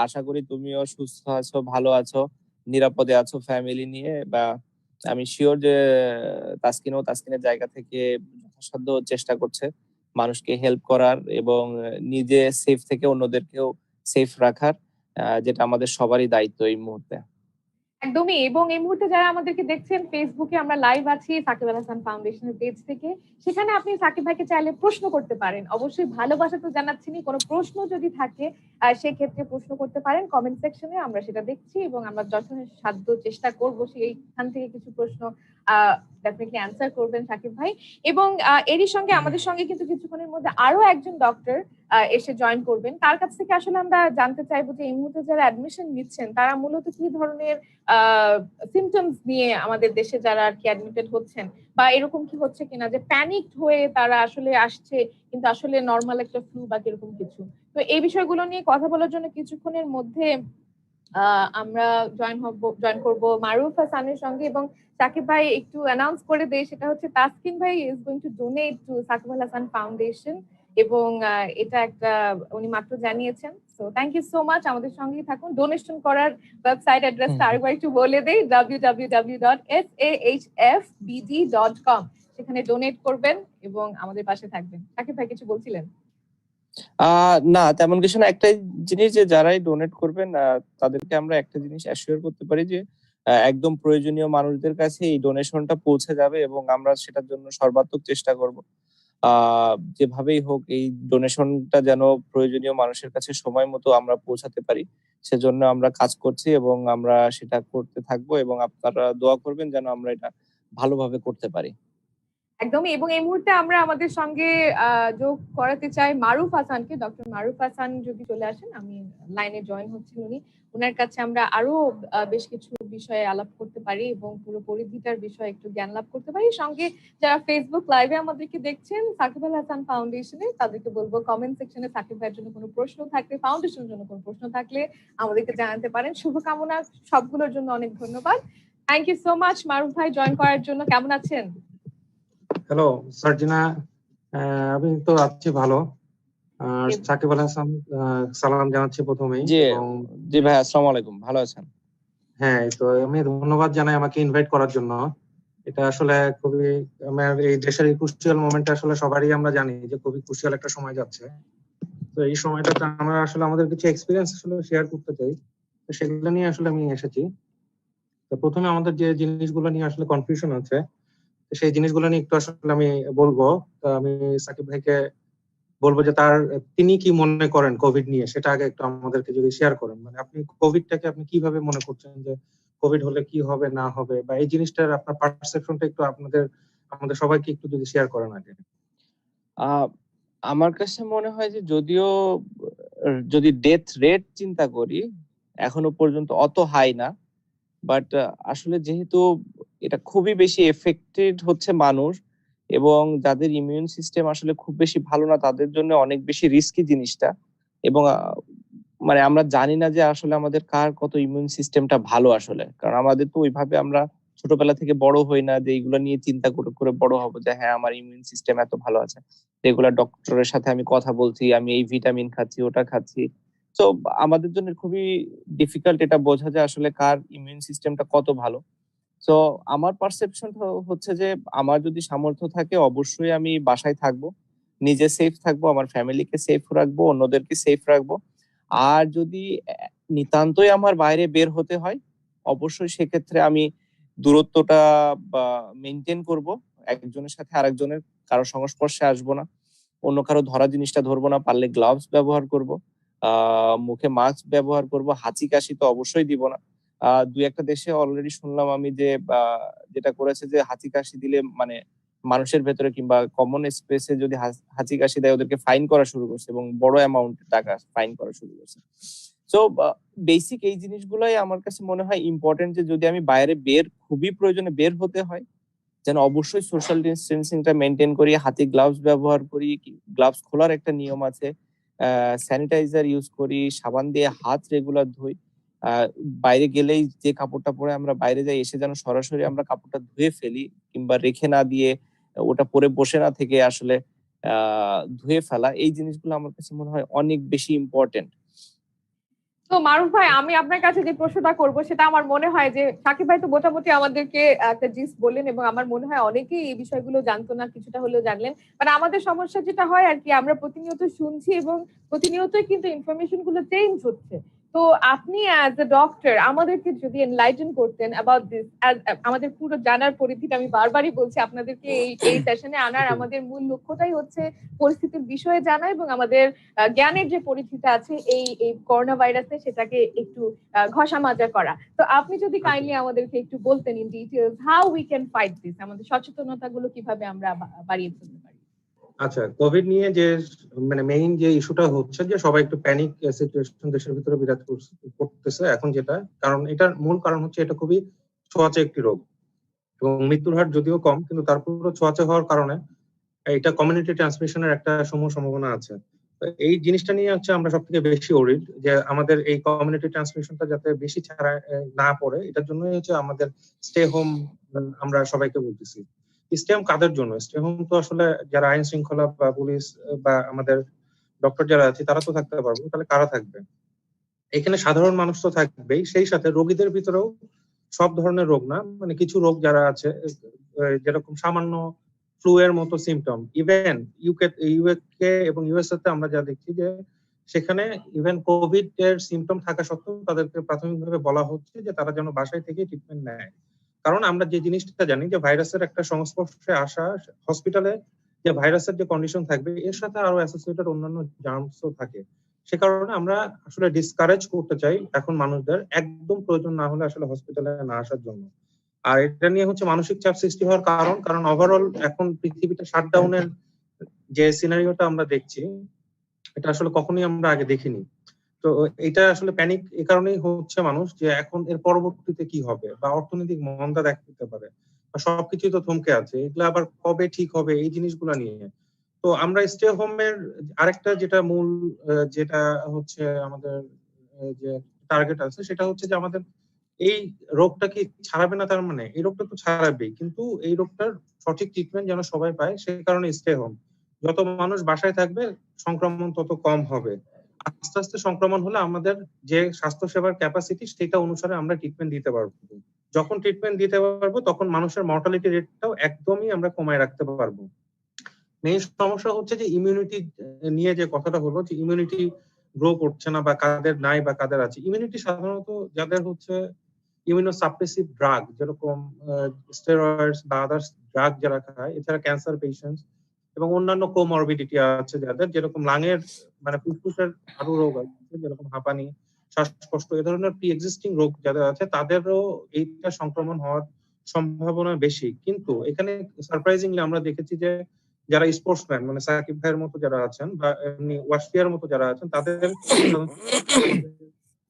আশা করি তুমিও সুস্থ আছো, ভালো আছো, নিরাপদে আছো ফ্যামিলি নিয়ে। বা আমি শিওর যে তাসকিনের জায়গা থেকে যথাসাধ্য চেষ্টা করছে মানুষকে হেল্প করার, এবং নিজে সেফ থেকে অন্যদেরকেও সেফ রাখার, যেটা আমাদের সবারই দায়িত্ব এই মুহূর্তে। একদমই। এবং এই মুহূর্তে যারা আমাদেরকে দেখছেন ফেসবুকে আমরা লাইভ আছি সাকিব আল হাসান ফাউন্ডেশনের পেজ থেকে। সেখানে আপনি সাকিব ভাইকে চাইলে প্রশ্ন করতে পারেন। অবশ্যই ভালোবাসা তো জানাচ্ছেনই, কোনো প্রশ্ন যদি থাকে সেক্ষেত্রে প্রশ্ন করতে পারেন কমেন্ট সেকশনে, আমরা সেটা দেখছি এবং আমরা যথাসাধ্য চেষ্টা করব সেইখান থেকে কিছু প্রশ্ন ডেফিনেটলি অ্যান্সার করবেন সাকিব ভাই। এবং এরই সঙ্গে আমাদের সঙ্গে কিন্তু কিছুক্ষণের মধ্যে আরো একজন ডক্টর এসে জয়েন করবেন। তার কাছ থেকে আসলে আমরা জানতে চাইবো যে এই মুহূর্তে যারা অ্যাডমিশন নিচ্ছেন তারা মূলত কি ধরনের সিমটমস নিয়ে আমাদের দেশে যারা আর কি অ্যাডমিটেড হচ্ছেন, বা এরকম কি হচ্ছে কিনা যে প্যানিকড হয়ে তারা আসলে আসছে কিন্তু আসলে নর্মাল একটা ফ্লু বা এরকম কিছু। তো এই বিষয়গুলো নিয়ে কথা বলার জন্য কিছুক্ষণের মধ্যে আমরা জয়েন করব মারুফ হাসানের সঙ্গে। এবং সাকিব ভাই একটু অ্যানাউন্স করে দেয়, সেটা হচ্ছে তাসকিন ভাই is going to donate to Shakib Al Hasan Foundation, এবং এটা একটা উনি মাত্র জানিয়েছেন। So thank you so much, আমাদের সঙ্গেই থাকুন। ডোনেশন করার ওয়েবসাইট অ্যাড্রেসটা আরেকবার একটু বলে দেই, www.sahfbd.com। সেখানে ডোনেট করবেন এবং আমাদের পাশে থাকবেন। সাকিব ভাই কিছু বলছিলেন? না, তেমন কিছু না। একটাই জিনিস, যে যারাই ডোনেট করবেন তাদেরকে আমরা একটা জিনিস অ্যাসিওর করতে পারি যে একদম প্রয়োজনীয় মানুষদের কাছে এই ডোনেশনটা পৌঁছে যাবে, এবং আমরা সেটার জন্য সর্বাত্মক চেষ্টা করব। যেভাবেই হোক এই ডোনেশনটা যেন প্রয়োজনীয় মানুষের কাছে সময় মতো আমরা পৌঁছাতে পারি, সেজন্য আমরা কাজ করছি এবং আমরা সেটা করতে থাকবো, এবং আপনারা দোয়া করবেন যেন আমরা এটা ভালোভাবে করতে পারি। একদমই। এবং এই মুহূর্তে আমরা আমাদের সঙ্গে যোগ করাতে চাই মারুফ হাসানকে। ডক্টর মারুফ হাসান যদি চলে আসেন, আমি লাইনে জয়েন হচ্ছেন উনি। উনার কাছে আমরা আরো বেশ কিছু বিষয়ে আলাপ করতে পারি এবং পুরো পরিধিটার বিষয়ে একটু জ্ঞান লাভ করতে পারি। সঙ্গে যারা ফেসবুক লাইভে আমাদেরকে দেখছেন সাকিব আল হাসান ফাউন্ডেশনে, তাদেরকে বলবো কমেন্ট সেকশনে সাকিব ভাইয়ের জন্য কোনো প্রশ্ন থাকলে, ফাউন্ডেশনের জন্য কোনো প্রশ্ন থাকলে আমাদেরকে জানাতে পারেন। শুভকামনা সবগুলোর জন্য অনেক ধন্যবাদ। থ্যাংক ইউ সো মাচ মারুফ ভাই জয়েন করার জন্য। কেমন আছেন? হ্যালো সার্জিনা, আমি তো আছি ভালো। সাকিব আল হাসান সালাম জানাচ্ছি প্রথমেই। জি ভাই, আসসালামু আলাইকুম। ভালো আছেন? হ্যাঁ, তো আমি ধন্যবাদ জানাই আমাকে ইনভাইট করার জন্য। এটা আসলে খুবই, আমার এই দেশের এই ক্রুশিয়াল মোমেন্টে আসলে সবারই আমরা জানি যে খুবই ক্রুশিয়াল একটা সময় যাচ্ছে। তো এই সময়টাতে আমরা আসলে আমাদের কিছু এক্সপিরিয়েন্স আসলে শেয়ার করতে চাই, তো সেগুলো নিয়ে আসলে আমি এসেছি। তো প্রথমে আমাদের যে জিনিসগুলো নিয়ে আসলে কনফিউশন আছে, সেই জিনিসগুলো নিয়ে একটু আসলে আমি বলবো। তো আমি সাকিব ভাইকে বলবো যে তিনি কি মনে করেন কোভিড নিয়ে, সেটা আগে একটু আমাদেরকে যদি শেয়ার করেন। মানে আপনি কোভিডটাকে আপনি কিভাবে মনে করছেন, যে কোভিড হলে কি হবে না হবে, বা এই জিনিসটার আপনার পারসেপশনটা একটু আমাদের সবাইকে একটু যদি শেয়ার করেন আগে। আমার কাছে মনে হয় যে যদিও যদি ডেথ রেট চিন্তা করি এখনো পর্যন্ত অত হাই না, বাট আসলে যেহেতু এটা খুবই বেশি এফেক্টেড হচ্ছে মানুষ, এবং যাদের ইমিউন সিস্টেম আসলে খুব বেশি ভালো না তাদের জন্য অনেক বেশি রিস্কি জিনিসটা। এবং মানে আমরা জানি না যে আসলে আমাদের কার কত ইমিউন সিস্টেমটা ভালো আসলে, কারণ আমাদের তো ওইভাবে আমরা ছোটবেলা থেকে বড় হই না যে এইগুলো নিয়ে চিন্তা করে করে বড় হবো যে হ্যাঁ আমার ইমিউন সিস্টেম এত ভালো আছে। রেগুলার ডক্টরের সাথে আমি কথা বলছি, আমি এই ভিটামিন খাচ্ছি, ওটা খাচ্ছি। তো আমাদের জন্য খুবই ডিফিকাল্ট এটা বোঝা যে আসলে কার ইমিউন সিস্টেমটা কত ভালো। তো আমার পারসেপশন হচ্ছে যে আমার যদি সামর্থ্য থাকে অবশ্যই আমি বাসায় থাকবো, নিজে সেফ থাকবো, আমার ফ্যামিলিকে সেফ রাখবো, অন্যদেরকে সেফ রাখবো। আর যদি নিতান্তই আমার বাইরে বের হতে হয়, অবশ্যই সেক্ষেত্রে আমি দূরত্বটা মেনটেন করব, একজনের সাথে আরেকজনের কারো সংস্পর্শে আসবো না, অন্য কারো ধরা জিনিসটা ধরবো না, পারলে গ্লাভস ব্যবহার করব, মুখে মাস্ক ব্যবহার করব, হাঁচি কাশি তো অবশ্যই দিব না। দুই একটা দেশে অলরেডি শুনলাম আমি যে যেটা করেছে যে হাঁচি কাশি দিলে মানে মানুষের ভেতরে কিংবা কমন স্পেসে যদি হাঁচি কাশি দেয় ওদেরকে ফাইন করা শুরু করছে, এবং বড় অ্যামাউন্ট টাকা ফাইন করা শুরু করছে। তো বেসিক এই জিনিসগুলাই আমার কাছে মনে হয় ইম্পর্টেন্ট, যে যদি আমি বাইরে খুবই প্রয়োজনে বের হতে হয় যেন অবশ্যই সোশ্যাল ডিস্টেন্সিংটা মেনটেন করি, হাতে গ্লাভস ব্যবহার করি, গ্লাভস খোলার একটা নিয়ম আছে, স্যানিটাইজার ইউজ করি, সাবান দিয়ে হাত রেগুলার ধুই। বাইরে গেলেই যে কাপড়টা পরে আমরা বাইরে যাই এসে যেন সরাসরি আমরা কাপড়টা ধুয়ে ফেলি, কিংবা রেখে না দিয়ে ওটা পরে বসে না থেকে আসলে ধুয়ে ফেলা, এই জিনিসগুলো আমার কাছে মনে হয় অনেক বেশি ইম্পর্টেন্ট। তো মারুফ ভাই, আমি আপনার কাছে যে প্রশ্নটা করব সেটা আমার মনে হয় যে সাকিব ভাই তো মোটামুটি আমাদেরকে একটা জিস্ট বললেন, এবং আমার মনে হয় অনেকেই এই বিষয়গুলো জানতো না, কিছুটা হলেও জানলেন। মানে আমাদের সমস্যা যেটা হয় আর কি, আমরা প্রতিনিয়ত শুনছি এবং প্রতিনিয়তই কিন্তু ইনফরমেশন গুলো চেঞ্জ হচ্ছে। তো আপনি অ্যাজ এ ডক্টর আমাদেরকে যদি এনলাইটেন করতেন অ্যাবাউট দিস, আমাদের পুরো জানার পরিধিটা, আমি বারবারই বলছি আপনাদেরকে এই সেশনে আনার আমাদের মূল লক্ষ্যটাই হচ্ছে পরিস্থিতির বিষয়ে জানা এবং আমাদের জ্ঞানের যে পরিধিটা আছে এই এই করোনা ভাইরাসে সেটাকে একটু ঘষা মাজা করা। তো আপনি যদি কাইন্ডলি আমাদেরকে একটু বলতেন in details how we can fight this, আমাদের সচেতনতা গুলো কিভাবে আমরা বাড়িয়ে তুলতে পারি। আচ্ছা, কোভিড নিয়ে যে মানে মেইন যে ইস্যুটা হচ্ছে যে সবাই একটু প্যানিক সিচুয়েশন দেশের ভিতরে বিরাজ করতেছে এখন, যেটা কারণ এটার মূল কারণ হচ্ছে এটা খুবই ছোঁয়াচে একটি রোগ এবং মৃত্যুর হার যদিও কম, কিন্তু তারপরও ছোঁয়াচে হওয়ার কারণে এটা কমিউনিটি ট্রান্সমিশনের একটা সম্ভাবনা আছে। এই জিনিসটা নিয়ে হচ্ছে আমরা সব থেকে বেশি ওরিড যে আমাদের এই কমিউনিটি ট্রান্সমিশনটা যাতে বেশি ছাড়া না পড়ে, এটার জন্যই হচ্ছে আমাদের স্টে হোম আমরা সবাইকে বলতেছি। স্টে হোম কাদের জন্য? স্টে হোম তো আসলে যারা আইন শৃঙ্খলা বা পুলিশ বা আমাদের ডক্টর যারা আছে তারা তো থাকতে পারবো, তাহলে কারা থাকবে? এখানে সাধারণ মানুষ তো থাকবেই, সেই সাথে রোগীদের ভিতরেও সব ধরনের রোগ না, মানে কিছু রোগ যারা আছে যেরকম সামান্য ফ্লু এর মতো সিমটম, ইভেন ইউকে এবং ইউএসএ তে আমরা যা দেখছি যে সেখানে ইভেন কোভিড এর সিমটম থাকা সত্ত্বেও তাদেরকে প্রাথমিকভাবে বলা হচ্ছে যে তারা যেন বাসায় থেকে ট্রিটমেন্ট নেয়। কারণ আমরা যে জিনিসটা জানি যে ভাইরাসের একটা সংস্পর্শে আসা, হসপিটালে যে ভাইরাসের যে কন্ডিশন থাকবে এর সাথে আরো অ্যাসোসিয়েটেড অন্যান্য জার্মসও থাকে। সে কারণে আমরা আসলে ডিসকারেজ করতে চাই এখন মানুষদের একদম প্রয়োজন না হলে আসলে হসপিটালে না আসার জন্য। আর এটা নিয়ে হচ্ছে মানসিক চাপ সৃষ্টি হওয়ার কারণ ওভারঅল এখন পৃথিবীতে শাটডাউনের যে সিনারিওটা আমরা দেখছি এটা আসলে কখনোই আমরা আগে দেখিনি। তো এটা আসলে প্যানিক এই কারণেই হচ্ছে মানুষ, যে এখন এর পরবর্তীতে কি হবে, বা অর্থনৈতিক মন্দা দেখা দিতে পারে, বা সবকিছুই তো থমকে আছে, এগুলো আবার কবে ঠিক হবে এই জিনিসগুলো নিয়ে। তো আমরা স্টে হোমের আরেকটা যেটা মূল যেটা হচ্ছে আমাদের যে টার্গেট আছে সেটা হচ্ছে যে আমাদের এই রোগটা কি ছাড়াবে না, তার মানে এই রোগটা তো ছাড়াবেই, কিন্তু এই রোগটার সঠিক ট্রিটমেন্ট যেন সবাই পায়, সেই কারণে স্টে হোম। যত মানুষ বাসায় থাকবে সংক্রমণ তত কম হবে। আস্তে আস্তে সংক্রমণ হলে আমাদের যে স্বাস্থ্য সেবার ক্যাপাসিটি সেটা অনুসারে আমরা ট্রিটমেন্ট দিতে পারবো। যখন ট্রিটমেন্ট দিতে পারবো তখন মানুষের মর্টালিটি রেটটাও একদমই আমরা কমায় রাখতে পারবো। মেইন সমস্যা হচ্ছে যে ইমিউনিটি নিয়ে যে কথাটা হলো, যে ইমিউনিটি গ্রো করছে না, বা কাদের নাই বা কাদের আছে। ইমিউনিটি সাধারণত যাদের হচ্ছে ইমিউনোসাপ্রেসিভ ড্রাগ, যেরকম স্টেরয়েডস বা আদার্স ড্রাগ যারা খায়, এছাড়া ক্যান্সার পেশেন্টস এবং অন্যান্য কোমরবিডিটি আছে যাদের, যেরকম লাঙের মানে ফুসফুসের আরো রোগ আছে, যেরকম হাঁপানি, শ্বাসকষ্ট, এ ধরনের প্রি এক্সিস্টিং রোগ যাদের আছে তাদেরও এইটা সংক্রমণ হওয়ার সম্ভাবনা বেশি। কিন্তু এখানে সারপ্রাইজিংলি আমরা দেখেছি যে যারা স্পোর্টসম্যান, মানে সাকিব ভাইয়ের মতো যারা আছেন বা এমনি ওয়াশফিয়ার মতো যারা আছেন, তাদের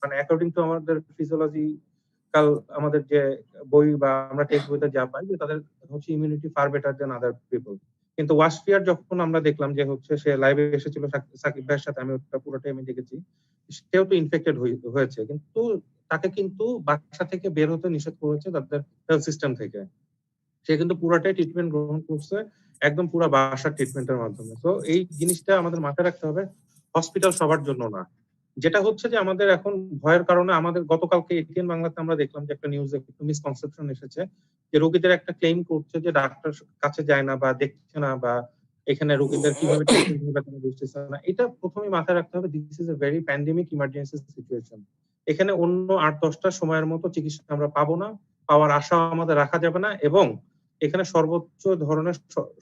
মানে অ্যাকর্ডিং টু আমাদের ফিজিওলজিক্যাল আমাদের যে বই বা আমরা টেক্সট বইতে যা পাই, যে তাদের হচ্ছে ইমিউনিটি ফার বেটার দেন আদার পিপল। কিন্তু ওয়াশফিয়ার যখন আমরা দেখলাম যে হচ্ছে সে লাইভে এসেছিল সাকিব ভাইয়ের সাথে, আমি ওটা পুরোটাই আমি দেখেছি, সেও তো ইনফেক্টেড হয়েছে, কিন্তু তাকে কিন্তু বাসা থেকে বের হতে নিষেধ করেছে তাদের হেলথ সিস্টেম থেকে। সে কিন্তু পুরাটাই ট্রিটমেন্ট গ্রহণ করছে একদম পুরো বাসার ট্রিটমেন্টের মাধ্যমে। তো এই জিনিসটা আমাদের মাথায় রাখতে হবে, হসপিটাল সবার জন্য না। যেটা হচ্ছে যে আমাদের এখন ভয়ের কারণে আমাদের গতকালকে এটিএন বাংলাতে আমরা দেখলাম যে একটা নিউজে একটু মিসকনসেপশন এসেছে, যে রোগীদের একটা ক্লেম করছে যে ডাক্তার কাছে যায় না বা দেখছে না, বা এখানে রোগীদের কিভাবে ট্রিটমেন্ট হবে তারা বুঝতেছে না। এটা প্রথমেই মাথায় রাখতে হবে, this is a very pandemic emergency situation. এখানে অন্য ৮-১০টা সময়ের মতো চিকিৎসা আমরা পাবো না, পাওয়ার আশা আমাদের রাখা যাবে না, এবং এখানে সর্বোচ্চ ধরনের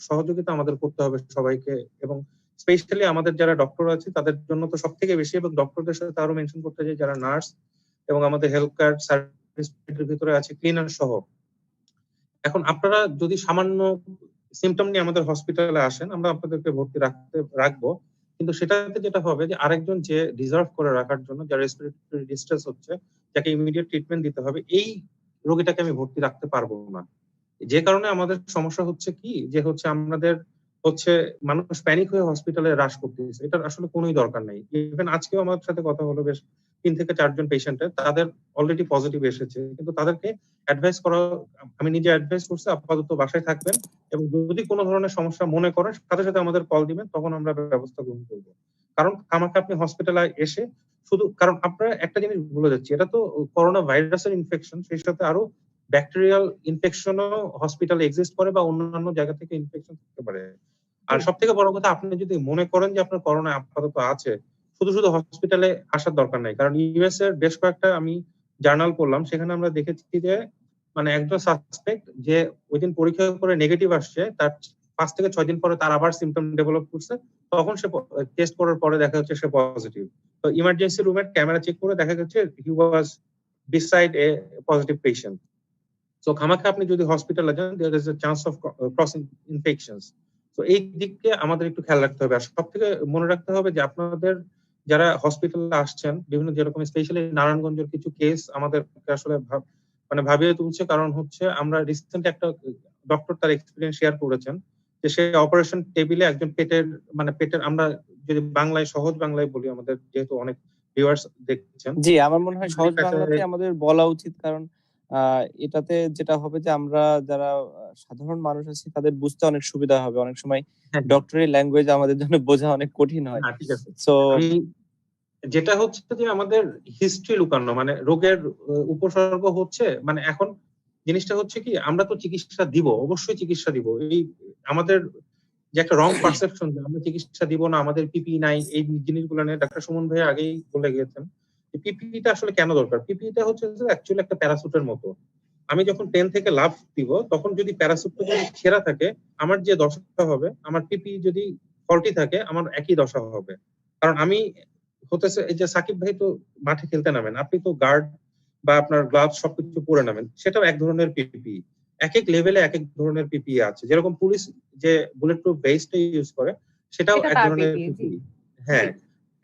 সহযোগিতা আমাদের করতে হবে সবাইকে। এবং স্পেশালি আমাদের যারা ডক্টর আছে তাদের জন্য তো সব থেকে বেশি, এবং ডক্টরদের সাথে আরো মেনশন করতে চাই যারা নার্স এবং আমাদের হেলথ কেয়ার সার্ভিসের ভিতরে আছে ক্লিনার সহ। এখন আপনারা যদি সামান্য সিমটম নিয়ে আমাদের হসপিটালে আসেন, আমরা আপনাদেরকে ভর্তি রাখবো, কিন্তু সেটাতে যেটা হবে যে আরেকজন যে ডিজার্ভ করে রাখার জন্য, যার রেসপিরেটরি ডিস্ট্রেস হচ্ছে, যাকে ইমিডিয়েট ট্রিটমেন্ট দিতে হবে, এই রোগীটাকে আমি ভর্তি রাখতে পারবো না। যে কারণে আমাদের সমস্যা হচ্ছে কি, যে হচ্ছে আমাদের হচ্ছে মানুষ প্যানিক হয়ে হসপিটালে রাশ করতেছে, এটার আসলে কোনোই দরকার নেই। ইভেন আজকেও আমার সাথে কথা হলো বেশ ৩ থেকে ৪ জন পেশেন্টের, তাদের অলরেডি পজিটিভ এসেছে, কিন্তু তাদেরকে অ্যাডভাইস করা, আমি নিজে অ্যাডভাইস করছি আপাতত বাসায় থাকবেন, এবং যদি কোনো ধরনের সমস্যা মনে করেন সাথে সাথে আমাদের কল দিবেন, তখন আমরা ব্যবস্থা গ্রহণ করবো। কারণ আমাকে আপনি হসপিটালে এসে শুধু কারণ আপনারা একটা জিনিস ভুলে যাচ্ছি, এটা তো করোনা ভাইরাসের ইনফেকশন, সেই সাথে আরো ব্যাকটেরিয়াল ইনফেকশনও হসপিটালে এক্সিস্ট করে বা অন্যান্য জায়গা থেকে ইনফেকশন থাকতে পারে। আর সব থেকে বড় কথা, আপনি যদি মনে করেন যে আপনার করোনা আপাতত আছে, শুধু শুধু হসপিটালে আসার দরকার নাই। কারণ ইউএস এর বেশ কয়েকটা আমি জার্নাল পড়লাম, সেখানে আমরা দেখেছি যে মানে একজন সাসপেক্ট যে ওই দিন পরীক্ষা করে নেগেটিভ আসছে, তার 5 থেকে 6 দিন পরে তার আবার সিমটম ডেভেলপ করছে, তখন সে টেস্ট করার পরে দেখা যাচ্ছে সে পজিটিভ। তো ইমার্জেন্সি রুমের ক্যামেরা চেক করে দেখা যাচ্ছে he was beside a positive patient. So খামাখা আপনি যদি হসপিটালে যান, there is a chance of crossing infections. তো এই দিককে আমাদের একটু খেয়াল রাখতে হবে। আর সব থেকে মনে রাখতে হবে যে আপনাদের যারা হসপিটালে আসছেন, বিভিন্ন যেরকম স্পেশালি নারায়ণগঞ্জের কিছু কেস আমাদেরকে আসলে মানে ভাবিয়ে তুলছে। কারণ হচ্ছে আমরা রিসেন্ট একটা ডক্টর তার এক্সপিরিয়েন্স শেয়ার করেছেন যে সে অপারেশন টেবিলে একজন পেটের আমরা যদি বাংলায় সহজ বাংলায় বলি, আমাদের যেহেতু অনেক ভিউয়ার্স দেখছেন। জি, আমার মনে হয় সহজ বাংলাতে আমাদের বলা উচিত, কারণ এটাতে যেটা হবে যে আমরা যারা সাধারণ মানুষ আছি তাদের বুঝতে অনেক সুবিধা হবে। অনেক সময় ডক্টরি ল্যাঙ্গুয়েজ আমাদের জন্য বোঝা অনেক কঠিন হয়। ঠিক আছে। সো যেটা হচ্ছে যে আমাদের হিস্ট্রি লুকানো, মানে রোগের উপসর্গ হচ্ছে, মানে এখন জিনিসটা হচ্ছে কি, আমরা তো চিকিৎসা দিব, অবশ্যই চিকিৎসা দিব। এই আমাদের যে একটা রং পারসেপশন যে আমরা চিকিৎসা দিব না, আমাদের পিপি নাই, এই জিনিসগুলো নিয়ে ডাক্তার সুমন ভাই আগেই বলে গিয়েছেন। পিপিটা আসলে কেন দরকার? পিপিটা হচ্ছে অ্যাকচুয়ালি একটা প্যারাসুটের মতো। আমি যখন প্লেন থেকে লাফ দিব, তখন যদি প্যারাসুটটা যদি ছেঁড়া থাকে, আমার যে দশা হবে, আমার পিপি যদি ফল্টি থাকে, আমার একই দশা হবে। কারণ আমি হতেছে, এই যে সাকিব ভাই তো মাঠে খেলতে নামেন, আপনি তো গার্ড বা আপনার গ্লাভস সবকিছু পরে নামেন, সেটাও এক ধরনের পিপি। এক এক লেভেলে এক এক ধরনের পিপি আছে। যেরকম পুলিশ যে বুলেট প্রুফ ভেস্টটা ইউজ করে, সেটাও এক ধরনের পিপি। হ্যাঁ,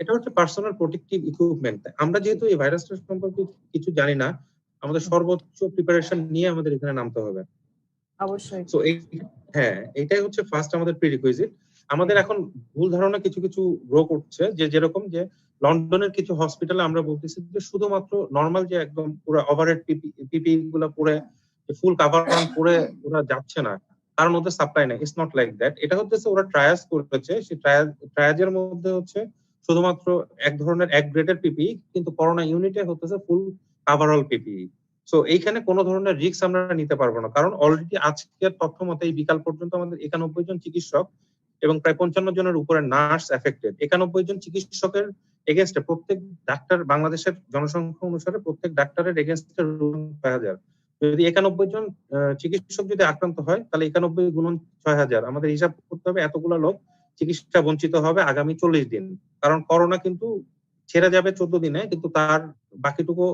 এটা হচ্ছে পার্সোনাল প্রোটেক্টিভ ইকুইপমেন্ট। আমরা যেহেতু এই ভাইরাসটা সম্পর্কে কিছু জানি না, আমাদের সর্বোচ্চ প্রিপারেশন নিয়ে আমাদের এখানে নামতে হবে অবশ্যই। সো হ্যাঁ, এটাই হচ্ছে ফার্স্ট আমাদের প্রিরিকুইজিট। আমাদের এখন ভুল ধারণা কিছু কিছু গ্রো করছে, যে যেরকম যে লন্ডনের কিছু হসপিটালে আমরা বলতেছি যে শুধুমাত্র নর্মাল যে একদম পুরো ওভারহেড পিপি গুলো পরে ফুল কাভার অন পরে ওরা যাচ্ছে না, কারণ ওদের সাপ্লাই নাই। It's not like that. এটা হচ্ছে ওরা ট্রায়াস করেছে, সেই ট্রায়াজের মধ্যে হচ্ছে শুধুমাত্র এক ধরনের এক গ্রেডের পিপি, কিন্তু করোনা ইউনিটে হচ্ছে ফুল কাভারঅল পিপি। সো এইখানে কোনো ধরনের রিস্ক আমরা নিতে পারবো না, কারণ অলরেডি আজকের তথ্য মতে এই বিকাল পর্যন্ত আমাদের 91 জন চিকিৎসক এবং প্রায় 55 জনের উপরে নার্স এফেক্টেড। 91 জন চিকিৎসকের এগেনস্টে প্রত্যেক ডাক্তার, বাংলাদেশের জনসংখ্যা অনুসারে প্রত্যেক ডাক্তারের এগেনস্টে 6,000। যদি 91 জন চিকিৎসক যদি আক্রান্ত হয়, তাহলে 91 গুণন 6,000, আমাদের হিসাব করতে হবে এতগুলো লোক চিকিৎসা বঞ্চিত হবে আগামী 40 দিন। কারণ করোনা কিন্তু ছেড়ে যাবে 14 দিনে, কিন্তু তার বাকিটুকু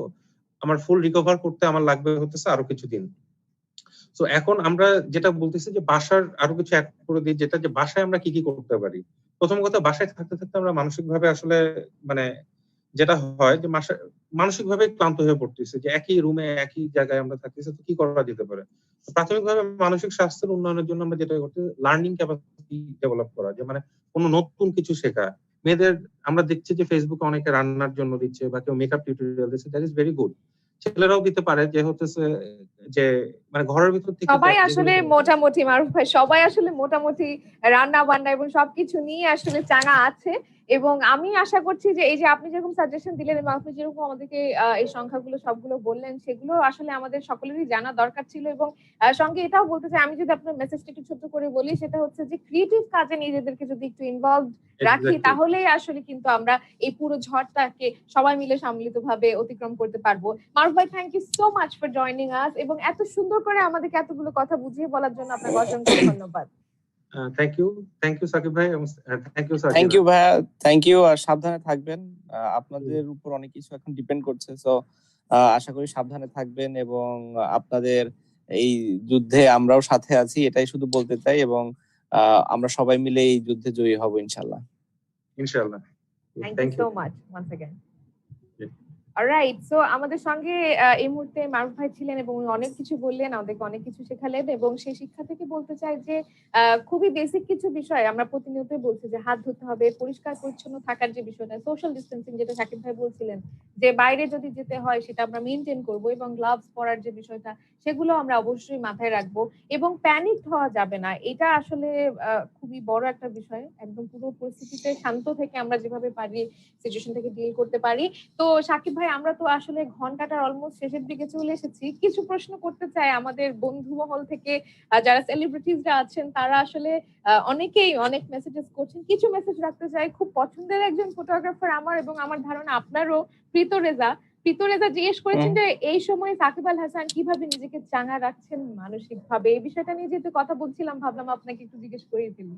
আমার ফুল রিকভার করতে আমার লাগবে হতেছে আরো কিছুদিন। তো এখন আমরা যেটা বলতেছি যে বাসার আরো কিছু অ্যাড করে দিই, যেটা যে বাসায় আমরা কি কি করতে পারি। প্রথম কথা, বাসায় থাকতে থাকতে আমরা মানসিক ভাবে আসলে মানে যেটা হয় যে মানসিক ভাবে ক্লান্ত হয়ে পড়তেছে, যে একই রুমে একই জায়গায় আমরা থাকতেছি। তো কি করা যেতে পারে? প্রাথমিকভাবে মানসিক স্বাস্থ্যের উন্নয়নের জন্য আমরা যেটা করতে, লার্নিং ক্যাপাসিটি ডেভেলপ করা, যে মানে কোনো নতুন কিছু শেখা। মেয়েদের আমরা দেখছি যে ফেসবুকে অনেকে রান্নার জন্য দিচ্ছে বা কেউ মেকআপ টিউটোরিয়াল দিচ্ছে, দ্যাট ইজ ভেরি গুড। ছেলেরাও দিতে পারে, যে হতেছে যে মানে ঘরের ভিতর থেকে সবাই আসলে মোটামুটি মারুফ ভাই, সবাই আসলে মোটামুটি রান্না বান্না এবং সবকিছু নিয়ে আসলে চাঙা আছে। এবং আমি আশা করছি যে এই যে আপনি যেরকম সাজেশন দিলেন এবং আপনি যেরকম আমাদেরকে এই সংখ্যাগুলো সবগুলো বললেন, সেগুলো আসলে আমাদের সকলেরই জানা দরকার ছিল। এবং সঙ্গে এটাও বলতে চাই, আমি যদি আপনার মেসেজটা একটু ছোট করে বলি, সেটা হচ্ছে যে ক্রিয়েটিভ কাজে নিজেদেরকে যদি একটু ইনভলভ রাখি, তাহলেই আসলে কিন্তু আমরা এই পুরো ঝড়টাকে সবাই মিলে সম্মিলিতভাবে অতিক্রম করতে পারবো। মারুফ ভাই, thank you so much for joining us এবং এত সুন্দর করে আমাদেরকে এতগুলো কথা বুঝিয়ে বলার জন্য আপনাকে অসংখ্য ধন্যবাদ। থ্যাংক ইউ সাকিব ভাই, থ্যাংক ইউ থ্যাংক ইউ ভাইয়া, থ্যাংক ইউ। আর সাবধানে থাকবেন, আপনাদের উপর অনেক কিছু এখন ডিপেন্ড করছে। সো আশা করি সাবধানে থাকবেন এবং আপনাদের এই যুদ্ধে আমরাও সাথে আছি, এটাই শুধু বলতে চাই। এবং আমরা সবাই মিলে এই যুদ্ধে জয়ী হব ইনশাআল্লাহ। ইনশাআল্লাহ। Thank you so much once again. Alright, so আমাদের সঙ্গে এই মুহূর্তে মারুফ ভাই ছিলেন এবং উনি অনেক কিছু বললেন, আমাদেরকে অনেক কিছু শেখালেন এবং সেই শিক্ষা থেকে বলতে চাই যে খুবই বেসিক কিছু বিষয় আমরা প্রতিনিয়তই বলছি যে হাত ধুতে হবে, পরিষ্কার পরিচ্ছন্ন থাকার যে বিষয়টা, সোশ্যাল ডিস্টেন্সিং যেটা সাকিব ভাই বলছিলেন যে বাইরে যদি যেতে হয় সেটা আমরা মেনটেন করব এবং গ্লাভস পরার যে বিষয়টা সেগুলো আমরা অবশ্যই মাথায় রাখবো এবং প্যানিক হওয়া যাবে না। এটা আসলে খুবই বড় একটা বিষয়। একদম পুরো পরিস্থিতিতে শান্ত থেকে আমরা যেভাবে পারি সিচুয়েশন থেকে ডিল করতে পারি। তো সাকিব ভাই, আমরা তো আসলে ঘন্টাটার অলমোস্ট শেষের দিকে চলে এসেছি। কিছু প্রশ্ন করতে চাই আমাদের বন্ধু মহল থেকে, যারা সেলিব্রিটিজরা আছেন তারা আসলে অনেকেই অনেক মেসেজেস করছেন। কিছু মেসেজ রাখতে চাই। খুব পছন্দের একজন ফটোগ্রাফার আমার এবং আমার ধারণা আপনারও, প্রীত রেজা। প্রীত রেজা জিজ্ঞেস করেছেন যে এই সময় সাকিব আল হাসান কিভাবে নিজেকে চাঙ্গা রাখছেন মানসিক ভাবে। এই বিষয়টা নিয়ে যেহেতু কথা বলছিলাম, ভাবলাম আপনাকে একটু জিজ্ঞেস করেই ফেলি।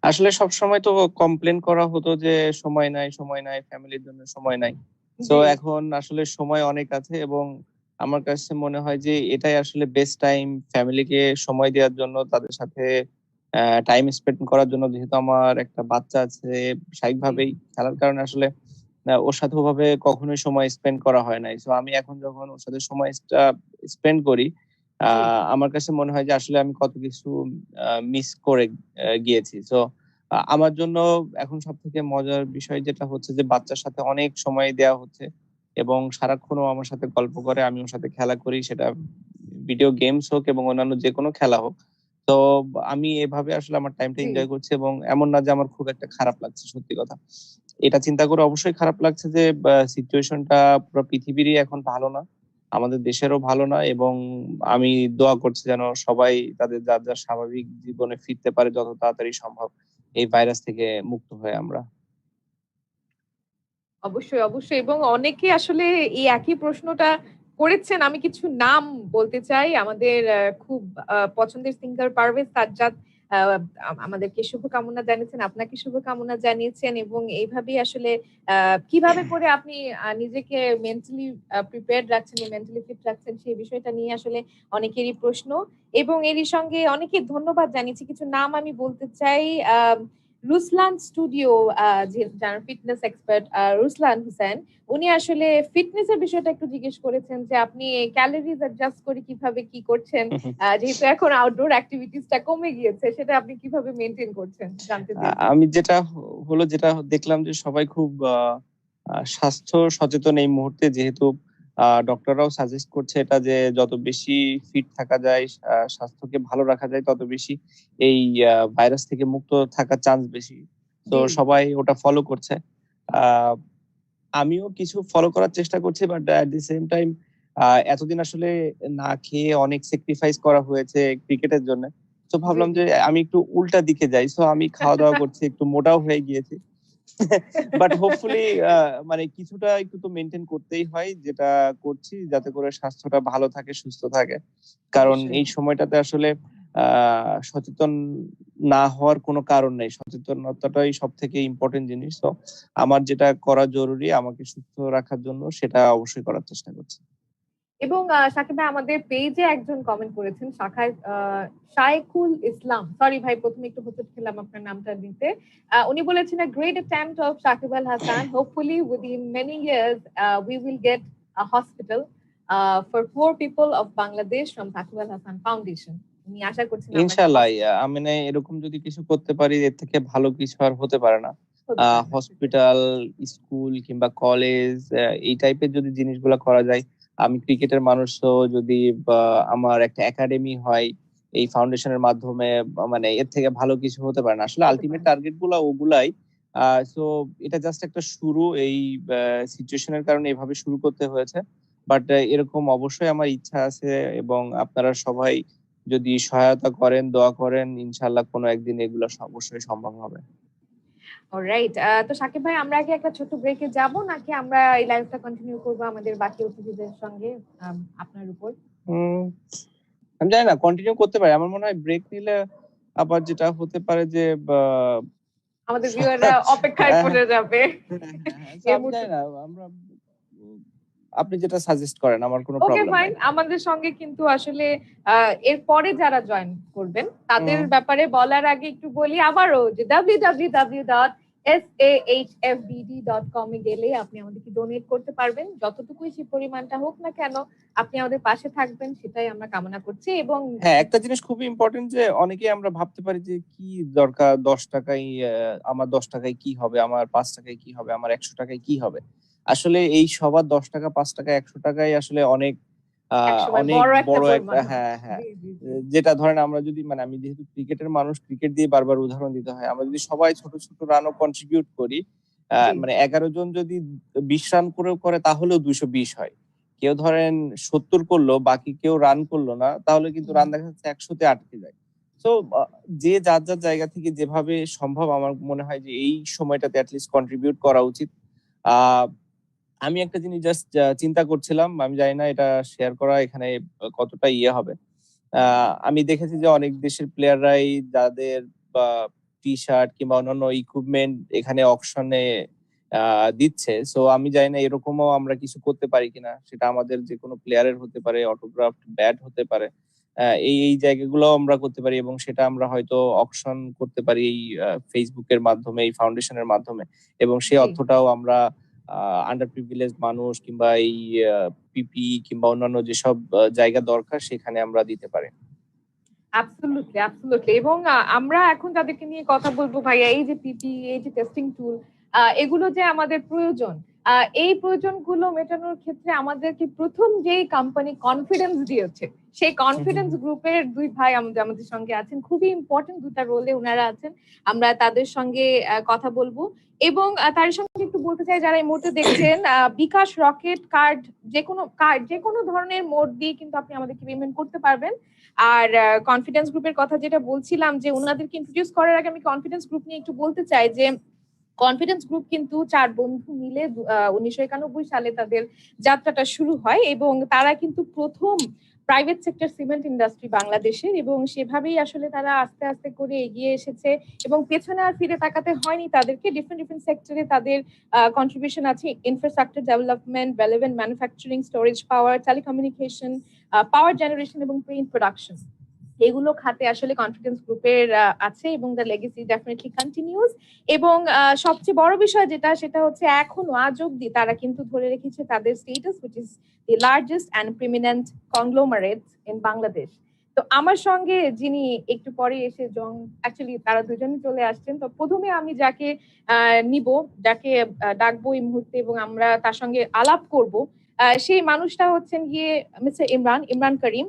আসলে সবসময় তো কমপ্লেন করা হতো যে সময় নাই, সময় নাই, ফ্যামিলির জন্য সময় নাই। তো জি। এখন আসলে সময় অনেক আছে এবং আমার কাছে মনে হয় যে এটাই আসলে বেস্ট টাইম ফ্যামিলিকে সময় দেওয়ার জন্য, তাদের সাথে টাইম স্পেন্ড করার জন্য। যেহেতু আমার একটা বাচ্চা আছে, স্বাভাবিকভাবেই খেলার কারণে আসলে ওর সাথে ওভাবে কখনোই সময় স্পেন্ড করা হয় নাই। তো আমি এখন যখন ওর সাথে সময় স্পেন্ড করি, জি। আমার কাছে মনে হয় যে আসলে আমি কত কিছু মিস করে গিয়েছি। তো আমার জন্য এখন সবথেকে মজার বিষয় যেটা হচ্ছে যে বাচ্চার সাথে অনেক সময় দেওয়া হচ্ছে এবং সারাক্ষণ ও আমার সাথে গল্প করে, আমি ওর সাথে খেলা করি, সেটা ভিডিও গেমস হোক এবং অন্যান্য যে কোনো খেলা হোক। তো আমি এভাবে আসলে আমার টাইমটা জি। এনজয় করছি এবং এমন না যে আমার খুব একটা খারাপ লাগছে, সত্যি কথা। এটা চিন্তা করে অবশ্যই খারাপ লাগছে যে সিচুয়েশনটা পুরো পৃথিবীরই এখন ভালো না, আমাদের দেশেরও ভালো না এবং আমি দোয়া করছি যেন সবাই তাদের যার যার স্বাভাবিক জীবনে ফিরতে পারে যত তাড়াতাড়ি সম্ভব, এই ভাইরাস থেকে মুক্ত হয়ে আমরা। অবশ্যই, অবশ্যই এবং অনেকে আসলে এই একই প্রশ্নটা করেছেন। আমি কিছু নাম বলতে চাই। আমাদের খুব পছন্দের সিঙ্গার পারভেজ সাজ্জাদ আ আমাদেরকে শুভকামনা জানিয়েছেন, আপনাকে শুভকামনা জানিয়েছেন এবং এইভাবেই আসলে আ কিভাবে করে আপনি নিজেকে মেন্টালি প্রিপেয়ার্ড রাখছেন, মেন্টালি ফিট রাখছেন সেই বিষয়টা নিয়ে আসলে অনেকেরই প্রশ্ন এবং এরই সঙ্গে অনেকে ধন্যবাদ জানিয়েছে। কিছু নাম আমি বলতে চাই। আ রুসলান স্টুডিও, যারা ফিটনেস এক্সপার্ট, রুসলান হোসেন, উনি আসলে ফিটনেস এর বিষয়টা একটু জিজ্ঞেস করেছেন যে আপনি ক্যালোরিজ অ্যাডজাস্ট করে কিভাবে কি করছেন, যেহেতু এখন আউটডোর অ্যাক্টিভিটিসটা কমে গিয়েছে, সেটা আপনি কিভাবে মেইনটেইন করছেন জানতে চেয়েছেন। আমি যেটা হলো যেটা দেখলাম যে সবাই খুব স্বাস্থ্য সচেতন এই মুহূর্তে, যেহেতু ডক্টররাও সাজেস্ট করছে এটা যে যত বেশি ফিট থাকা যায়, স্বাস্থ্যকে ভালো রাখা যায়, তত বেশি এই ভাইরাস থেকে মুক্ত থাকার চান্স বেশি। তো জি। সবাই ওটা ফলো করছে। আহ আমিও কিছু ফলো করার চেষ্টা করছি, but at the same time এতদিন আসলে না খেয়ে অনেক স্যাক্রিফাইস করা হয়েছে ক্রিকেটের জন্য। তো জি, ভাবলাম জি। যে আমি একটু উল্টা দিকে যাই। সো আমি খাওয়া-দাওয়া করছি, একটু মোটাও হয়ে গিয়েছি। বাট হোপফুলি মানে কিছুটা একটু তো মেইনটেইন করতেই হয়, যেটা করছি যাতে করে স্বাস্থ্যটা ভালো থাকে, সুস্থ থাকে। কারণ অবশ্যই। এই সময়টাতে আসলে সচেতন না হওয়ার কোনো কারণ নেই। সচেতনতাটাই সবথেকে ইম্পোর্টেন্ট জিনিস। তো আমার যেটা করা জরুরি আমাকে সুস্থ রাখার জন্য, সেটা অবশ্যই করার চেষ্টা করছি। এবং সাকিব ভাই, আমাদের পেজে একজন কমেন্ট করেছেন, শায়খুল ইসলাম। সরি ভাই, প্রথমে একটু হোঁচট খেলাম আপনার নামটা দিতে। উনি বলেছেন, "A great attempt of Shakib Al Hasan. Hopefully within many years we will get a hospital for poor people of Bangladesh from Shakib Al Hasan Foundation." উনি আশা করছেন আমরা একটা ইনশাআল্লাহ hospital আমি না এরকম যদি কিছু করতে পারি, এর থেকে ভালো কিছু আর হতে পারে না। হতে পারে না। সেটাই। হসপিটাল, স্কুল কিংবা কলেজ, এই টাইপের যদি জিনিসগুলা করা যায়, আমি ক্রিকেটের মানুষও যদি বা আমার একটা একাডেমি হয় এই ফাউন্ডেশনের মাধ্যমে, মানে এর থেকে ভালো কিছু হতে পারে না। আসলে হতে আল্টিমেট পারে। টার্গেট গুলা ওগুলাই। সো এটা জাস্ট একটা শুরু। এই সিচুয়েশনের কারণে এভাবে শুরু করতে হয়েছে। বাট এরকম অবশ্যই আমার ইচ্ছা আছে এবং আপনারা সবাই যদি সহায়তা করেন, দোয়া করেন, ইনশাআল্লাহ কোনো একদিন এগুলা অবশ্যই সম্ভব হবে। অলরাইট। তো সাকিব ভাই, আমরা কি একটা ছোট ব্রেকে যাব নাকি আমরা এই লাইভটা কন্টিনিউ করব আমাদের বাকি অতিথিদের সঙ্গে, আপনার উপর? উম আমি জানি না, কন্টিনিউ করতে পারি। আমার মনে হয় ব্রেক নিলে আবার যেটা হতে পারে যে আমাদের ভিউয়াররা অপেক্ষায় হ্যাঁ, পড়ে যাবে। হ্যাঁ। So এই আমি মুহূর্তে জানি না, আমরা উম আপনি যেটা সাজেস্ট করেন আমার কোনো ওকে প্রবলেম ফাইন। নাই। আমাদের সঙ্গে কিন্তু আসলে এর পরে যারা জয়েন করবেন তাদের হুম, ব্যাপারে বলার আগে একটু বলি আবারও যে www. sahfbd.com এ গেলে আপনি আমাদেরকে ডোনেট করতে পারবেন, যতটুকুই সে পরিমাণটা হোক না কেন আপনি আমাদের পাশে থাকবেন, সেটাই আমরা কামনা করছি। এবং হ্যাঁ, একটা জিনিস খুবই ইম্পর্টেন্ট যে অনেকেই আমরা ভাবতে পারি যে কি দরকার 10 টাকায়, আমার 10 টাকায় কি হবে, আমার 5 টাকায় কি হবে, আমার 100 টাকায় কি হবে। আসলে এই সবার 10 টাকা 5 টাকা 100 টাকায় আসলে অনেক একসময় অনেক বড় একটা বড় পরিমাণ একটা, হবে। হ্যাঁ হ্যাঁ, জি, জি, জি। যেটা ধরেন আমরা যদি আমি যেহেতু ক্রিকেটের মানুষ, ক্রিকেট দিয়ে বারবার উদাহরণ দিতে হয়, আমরা যদি সবাই ছোট ছোট রানও কন্ট্রিবিউট করি, জি। 11 জন যদি 20 রান করেও করে তাহলেও 220 হয়। কেউ ধরেন 70 করলো, বাকি কেউ রান করলো না, তাহলে কিন্তু রান দেখা যাচ্ছে 100-তে আটকে যায়। সো যে যার যার জায়গা থেকে যেভাবে সম্ভব আমার মনে হয় যে এই সময়টাতে অ্যাটলিস্ট কন্ট্রিবিউট করা উচিত। আহ আমি একটা জিনিস জাস্ট চিন্তা করছিলাম, আমি জানি না এটা শেয়ার করা এখানে কতটা ইয়ে হবে। আমি দেখেছি যে অনেক দেশের প্লেয়াররাই যাদের বা টি-শার্ট কিংবা অন্যান্য ইকুইপমেন্ট এখানে অকশনে দিচ্ছে। সো আমি জানি না এরকমও আমরা কিছু করতে পারি কিনা। সেটা আমাদের যেকোনো প্লেয়ারের হতে পারে, অটোগ্রাফড ব্যাট হতে পারে। এই জায়গাগুলো আমরা করতে পারি এবং সেটা আমরা হয়তো অকশন করতে পারি এই Facebook এর মাধ্যমে, এই ফাউন্ডেশনের মাধ্যমে, এবং সেই জি। অর্থটাও আমরা আন্ডার প্রিভিলেজ মানুষ কিংবা এই পিপি কিংবা অন্যান্য যেসব জায়গা দরকার সেখানে আমরা দিতে পারি। Absolutely, absolutely. এবং আমরা এখন যাদেরকে নিয়ে কথা বলবো ভাইয়া, এই যে পিপি, এই যে টেস্টিং টুল, এগুলো যে আমাদের প্রয়োজন, এই প্রয়োজনগুলো মেটানোর ক্ষেত্রে আমাদেরকে প্রথম যেই কোম্পানি কনফিডেন্স দিয়েছে, সেই কনফিডেন্স গ্রুপের 2 ভাই আমাদের সঙ্গে আছেন। খুবই ইম্পর্টেন্ট 2টা রোলে উনারা আছেন। আমরা তাদের সঙ্গে কথা বলবো। এবং তার সঙ্গে একটু বলতে চাই, যারা এই মুহূর্তে দেখছেন, বিকাশ, রকেট কার্ড, যেকোনো ধরনের মোড দিয়ে কিন্তু আপনি আমাদেরকে পেমেন্ট করতে পারবেন। আর কনফিডেন্স গ্রুপের কথা যেটা বলছিলাম, যে উনাদেরকে ইন্ট্রোডিউস করার আগে আমি কনফিডেন্স গ্রুপ নিয়ে একটু বলতে চাই যে কনফিডেন্স গ্রুপ কিন্তু 4 বন্ধু মিলে 1991 সালে তাদের যাত্রাটা শুরু হয়, এবং তারা কিন্তু প্রথম প্রাইভেট সেক্টর সিমেন্ট ইন্ডাস্ট্রি বাংলাদেশের, এবং সেভাবেই আসলে তারা আস্তে আস্তে করে এগিয়ে এসেছে, এবং পেছনে আর ফিরে তাকাতে হয়নি তাদেরকে। ডিফারেন্ট সেক্টরে তাদের কন্ট্রিবিউশন আছে: infrastructure development, relevant manufacturing, storage power, telecommunication, power generation এবং প্রিন্ট প্রোডাকশন। এগুলো খাতে আসলে কনফিডেন্স গ্রুপের আছে, এবং দ্য লেগেসি ডেফিনেটলি কন্টিনিউস। এবং সবচেয়ে বড় বিষয় যেটা, সেটা হচ্ছে এখনো আজ অব্দি তারা কিন্তু ধরে রেখেছে তাদের status, which is the largest and preeminent conglomerate in Bangladesh. তো আমার সঙ্গে যিনি একটু পরে এসে অ্যাকচুয়ালি তারা দুজনই চলে আসছেন, তো প্রথমে আমি যাকে যাকে ডাকবো এই মুহূর্তে এবং আমরা তার সঙ্গে আলাপ করব, সেই মানুষটা হচ্ছেন গিয়ে মিস্টার ইমরান করিম।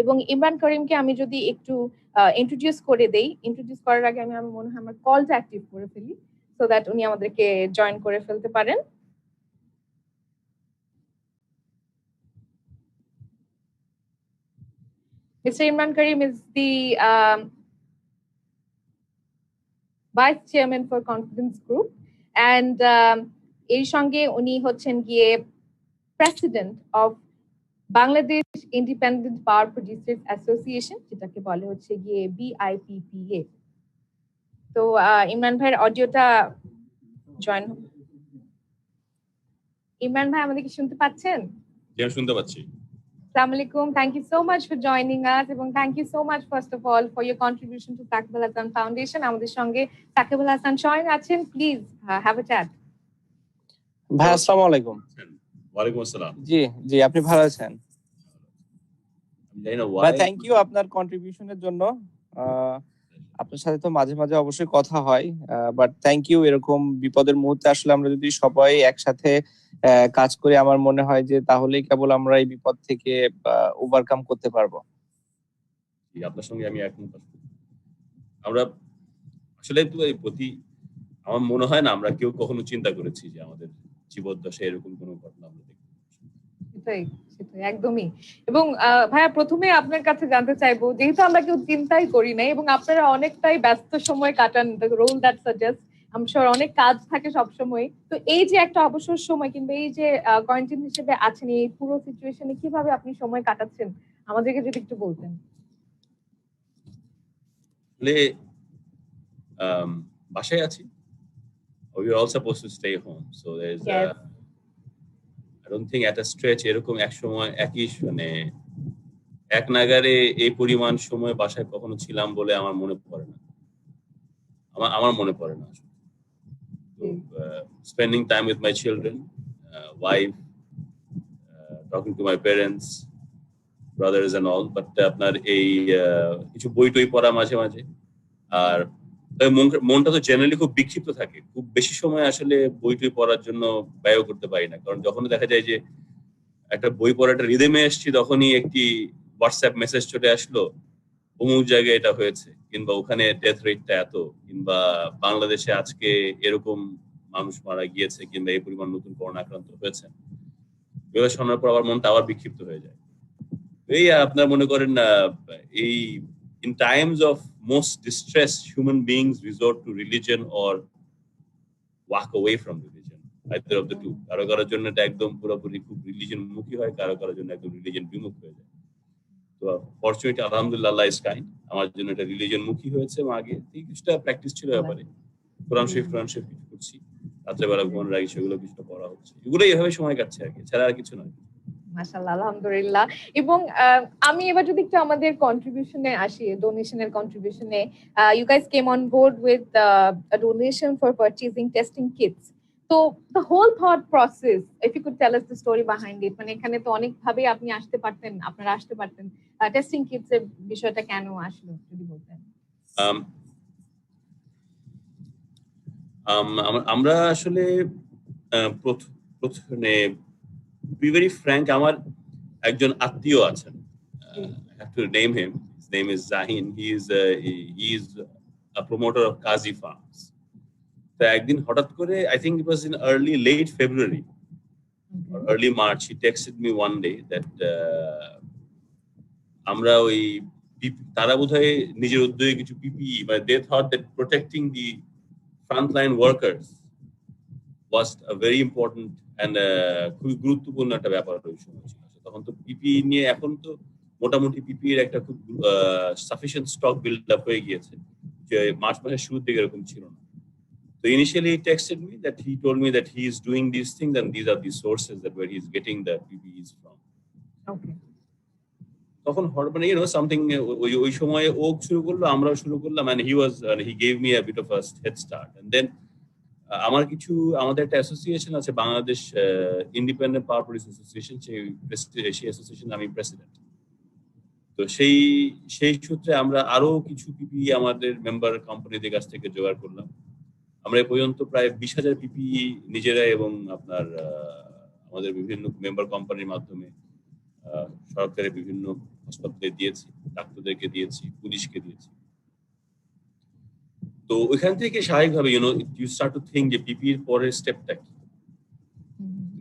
এবং ইমরান করিমকে আমি যদি একটু ইন্ট্রোডিউস করে দেই, ইন্ট্রোডিউস করার আগে আমি আমার মনে হয় আমার কলটা অ্যাক্টিভ করে ফেলি, সো দ্যাট উনি আমাদেরকে জয়েন করে ফেলতে পারেন। Mr. Imran Karim is the Vice Chairman for Confidence Group, and এর সঙ্গে উনি হচ্ছেন গিয়ে President of Bangladesh independent power producers association, যেটাকে বলে হচ্ছে গিয়ে BIPPA। তো ইমরান ভাইয়ের অডিওটা জয়েন। ইমরান ভাই, আমাদের কি শুনতে পাচ্ছেন? জি, আমি শুনতে পাচ্ছি। আসসালামু আলাইকুম, thank you so much for joining us, এবং thank you so much first of all for your contribution to Shakib Al Hasan foundation. আমাদের সঙ্গে সাকিব আল হাসান স্বয়ং আছেন, প্লিজ হ্যাভ আ চ্যাট। ভাই আসসালামু আলাইকুম। ওয়ালাইকুম আসসালাম। জি জি, আপনি ভালো আছেন? আমি জানি না ভাই, থ্যাংক ইউ আপনার কন্ট্রিবিউশনের জন্য। আপনার সাথে তো মাঝে মাঝে অবশ্যই কথা হয়, বাট থ্যাংক ইউ। এরকম বিপদের মুহূর্তে আসলে আমরা যদি সবাই একসাথে কাজ করি, আমার মনে হয় যে তাহলেই কেবল আমরা এই বিপদ থেকে ওভারকাম করতে পারবো। আপনার সঙ্গে আমি একমত। আমরা আসলে তো এই আমার মনে হয় না আমরা কেউ কখনো চিন্তা করেছি যে আমাদের জীবদ্দশায় এরকম কোনো ঘটনা আমরা দেখব। সেটাই একদমই। এবং ভাইয়া, প্রথমে আপনার কাছে জানতে চাইবো, যেহেতু আমরা কেউ চিন্তাই করি নাই এবং আপনারা অনেকটাই ব্যস্ত সময় কাটান, the role that suggest, I am sure অনেক কাজ থাকে সব সময়, তো এই যে একটা অবসর সময় কিংবা এই যে কোয়ারেন্টাইন হিসেবে আছেন, এই পুরো সিচুয়েশনে কিভাবে আপনি সময় কাটাচ্ছেন আমাদেরকে যদি একটু বলতেন। বাসায় আছি। We are all supposed to stay home, so there is Yes. I don't think at a stretch এরকম এক সময় একই এক নাগারে এই পরিমাণ সময় বাসায় কখনো ছিলাম বলে আমার মনে পড়ে না। So, spending time with my children, wife, talking to my parents, brothers and all, but আপনার এই কিছু বই টই পড়া মাঝে মাঝে। আর মনটা তো জেনারেলি খুব বিক্ষিপ্ত থাকে, খুব বেশি সময় আসলে বই টই পড়ার জন্য ব্যয় করতে পারি না, কারণ যখন দেখা যায় যে একটা বই পড়াটা রিদমে এসছি, তখনই একটি হোয়াটসঅ্যাপ মেসেজ চলে আসলো, অমুক জায়গায় এটা হয়েছে, কিংবা ওখানে ডেথ রেটটা এত, কিংবা বাংলাদেশে আজকে এরকম মানুষ মারা গিয়েছে, কিংবা এই পরিমাণ নতুন করোনা আক্রান্ত হয়েছে। এগুলো শোনার পর আমার মনটা আবার বিক্ষিপ্ত হয়ে যায়। এই আপনার মনে করেন এই in times of most distress, human beings resort to religion or walk away from religion, either of the two. কারো কারোর জন্য এটা একদম পুরোপুরি খুব রিলিজিয়ন মুখী হয়, কারো কারোর জন্য একদম রিলিজিয়ন বিমুখ হয়ে যায়। তো ফরচুনেটলি আলহামদুলিল্লাহ, আল্লাহ ইজ কাইন্ড, আমার জন্য এটা রিলিজিয়ন মুখী হয়েছে। এবং আগে কিছুটা প্র্যাকটিস ছিল ব্যাপারে, কোরআন শরীফ কিছু করছি, রাত্রেবেলা ঘুমানোর আগে সেগুলো কিছুটা পড়া হচ্ছে, এগুলো এইভাবে সময় কাটছে আর কি, ছাড়া আর কিছু নয়। মাশাআল্লাহ, আলহামদুলিল্লাহ। এবং আমি এবার যদি একটু আমাদের কন্ট্রিবিউশনে আসি, ডোনেশনের কন্ট্রিবিউশনে, you guys came on board with a donation for purchasing testing kits. So the whole thought process, if you could tell us the story behind it, মানে এখানে তো অনেক ভাবে আপনি আসতে পারতেন, আপনারা আসতে পারতেন, টেস্টিং কিটস এর বিষয়টা কেন আসলো যদি বলতেন। আমরা আসলে প্রথমে be very frank, আমার একজন আত্মীয় আছেন, I have to name him. His name is Zahin. He is a promoter of Kazi Farms. তো একদিন হঠাৎ করে, I think it was in late February or early March, he texted me one day that আমরা ওই তারা বোধহয় নিজের উদ্যোগে কিছু PPE, মানে they thought that protecting the frontline workers was a very important and খুবই গুরুত্বপূর্ণ একটা ব্যাপার ওই সময় ছিল। তখন তো পিপিই নিয়ে, এখন তো মোটামুটি পিপিই এর একটা খুব সাফিসিয়েন্ট স্টক বিল্ড আপ হয়ে গিয়েছে, যে মার্চ মাসের শুরুর দিকে এরকম ছিল না। তো initially he texted me that he told me that he is doing these things and these are the sources that where he is getting the PPEs from. Okay. তখন মানে something ওই সময়ে ও শুরু করলো, আমরাও শুরু করলাম, and he gave me a bit of a head start. And then আমাদের একটা অ্যাসোসিয়েশন আছে, বাংলাদেশ ইন্ডিপেন্ডেন্ট পাওয়ার প্রডিউস অ্যাসোসিয়েশন, সেই অ্যাসোসিয়েশন আমি প্রেসিডেন্ট। তো সেই সূত্রে আমরা আরো কিছু পিপিই আমাদের মেম্বার কোম্পানিদের কাছ থেকে জোগাড় করলাম। আমরা এ পর্যন্ত প্রায় 20,000 পিপিই নিজেরাই এবং আপনার আমাদের বিভিন্ন মেম্বার কোম্পানির মাধ্যমে সরকারের বিভিন্ন হাসপাতালে দিয়েছি, ডাক্তারদেরকে দিয়েছি, পুলিশকে দিয়েছি। তো ওইখান থেকে স্বাভাবিকভাবে you start to think যে পিপির পরের স্টেপটা কি।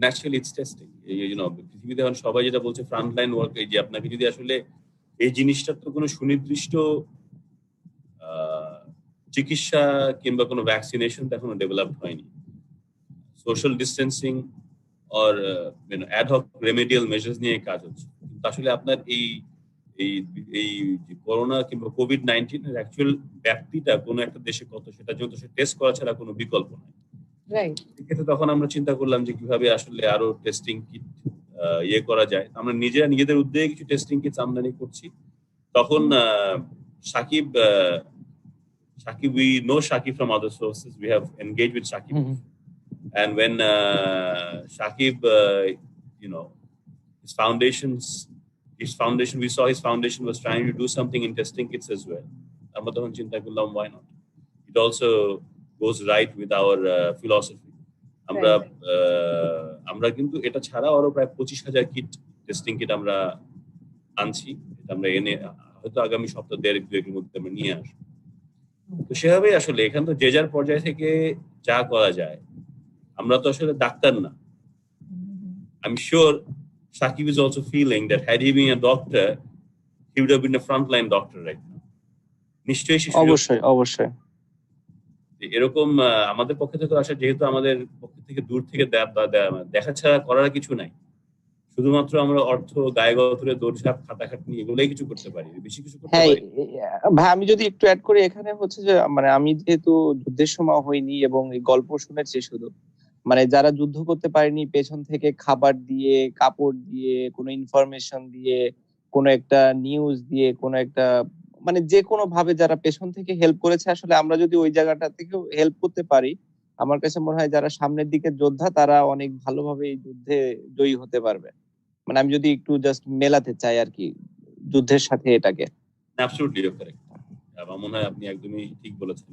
Naturally it's testing. পৃথিবীতে এখন সবাই যেটা বলছে ফ্রন্টলাইন ওয়ার্ক, এই যে আপনাকে যদি আসলে এই জিনিসটার তো কোনো সুনির্দিষ্ট চিকিৎসা কিংবা কোনো ভ্যাকসিনেশন এখনো ডেভেলপ হয়নি। Social distancing or ad hoc remedial measures নিয়ে কাজ হচ্ছে। আসলে আপনার এই করোনা কিংবা কোভিড-19 এর অ্যাকচুয়াল ব্যাপ্তিটা কোনো একটা দেশে কত, সেটা জন্য সে টেস্ট করা ছাড়া কোনো বিকল্প নাই। রাইট। এক্ষেত্রে তখন আমরা চিন্তা করলাম যে কিভাবে আসলে আরো টেস্টিং কিট করা যায়। আমরা নিজেদের উদ্যোগে কিছু টেস্টিং কিট আমদানি করছি। তখন Shakib, we know Shakib from other sources. We have engaged with Shakib, and when Shakib, his foundation, we saw his foundation was trying to do something in testing kits as well. আমরা তখন চিন্তা করলাম, why not? It also goes right with our philosophy. আমরা কিন্তু এটা ছাড়া আরো প্রায় 25,000 কিট, টেস্টিং কিট আমরা আনছি। এটা আমরা এনে হয়তো আগামী সপ্তাহ দুয়েকের মধ্যে আমরা নিয়ে আসবো। তো সেভাবেই আসলে এখান তো যে যার পর্যায় থেকে যা করা যায়। আমরা তো আসলে ডাক্তার না। I'm sure Shakib is also feeling that had he been a doctor, he would have been a frontline doctor right now. নিশ্চয়ই অবশ্যই এরকম আমাদের পক্ষে থেকে আসা, যেহেতু আমাদের পক্ষ থেকে দূর থেকে দেখা ছাড়া করার কিছু নাই। শুধুমাত্র আমরা অর্থ, গায়ে গতরে দৌড়ঝাঁপ, খাটাখাটনি এগুলোই কিছু করতে পারি, বেশি কিছু করতে পারি। ভাই আমি যদি একটু অ্যাড করি, এখানে হচ্ছে যে মানে আমি যেহেতু যুদ্ধের সময় হইনি এবং এই গল্প শুনেছি শুধু, মানে যারা যুদ্ধ করতে পারেনি পেছন থেকে খাবার দিয়ে, কাপড় দিয়ে, কোনো ইনফরমেশন দিয়ে, কোনো একটা নিউজ দিয়ে, কোনো একটা মানে যে কোনো ভাবে যারা পেছন থেকে হেল্প করেছে, আসলে আমরা যদি ওই জায়গাটা থেকে হেল্প করতে পারি আমার কাছে মনে হয় যারা সামনের দিকের যোদ্ধা তারা অনেক ভালোভাবে এই যুদ্ধে জয়ী হতে পারবে। মানে আমি যদি একটু জাস্ট মেলাতে চাই আর কি যুদ্ধের সাথে এটাকে। Absolutely you correct. আমার মনে হয় আপনি একদমই ঠিক বলেছেন।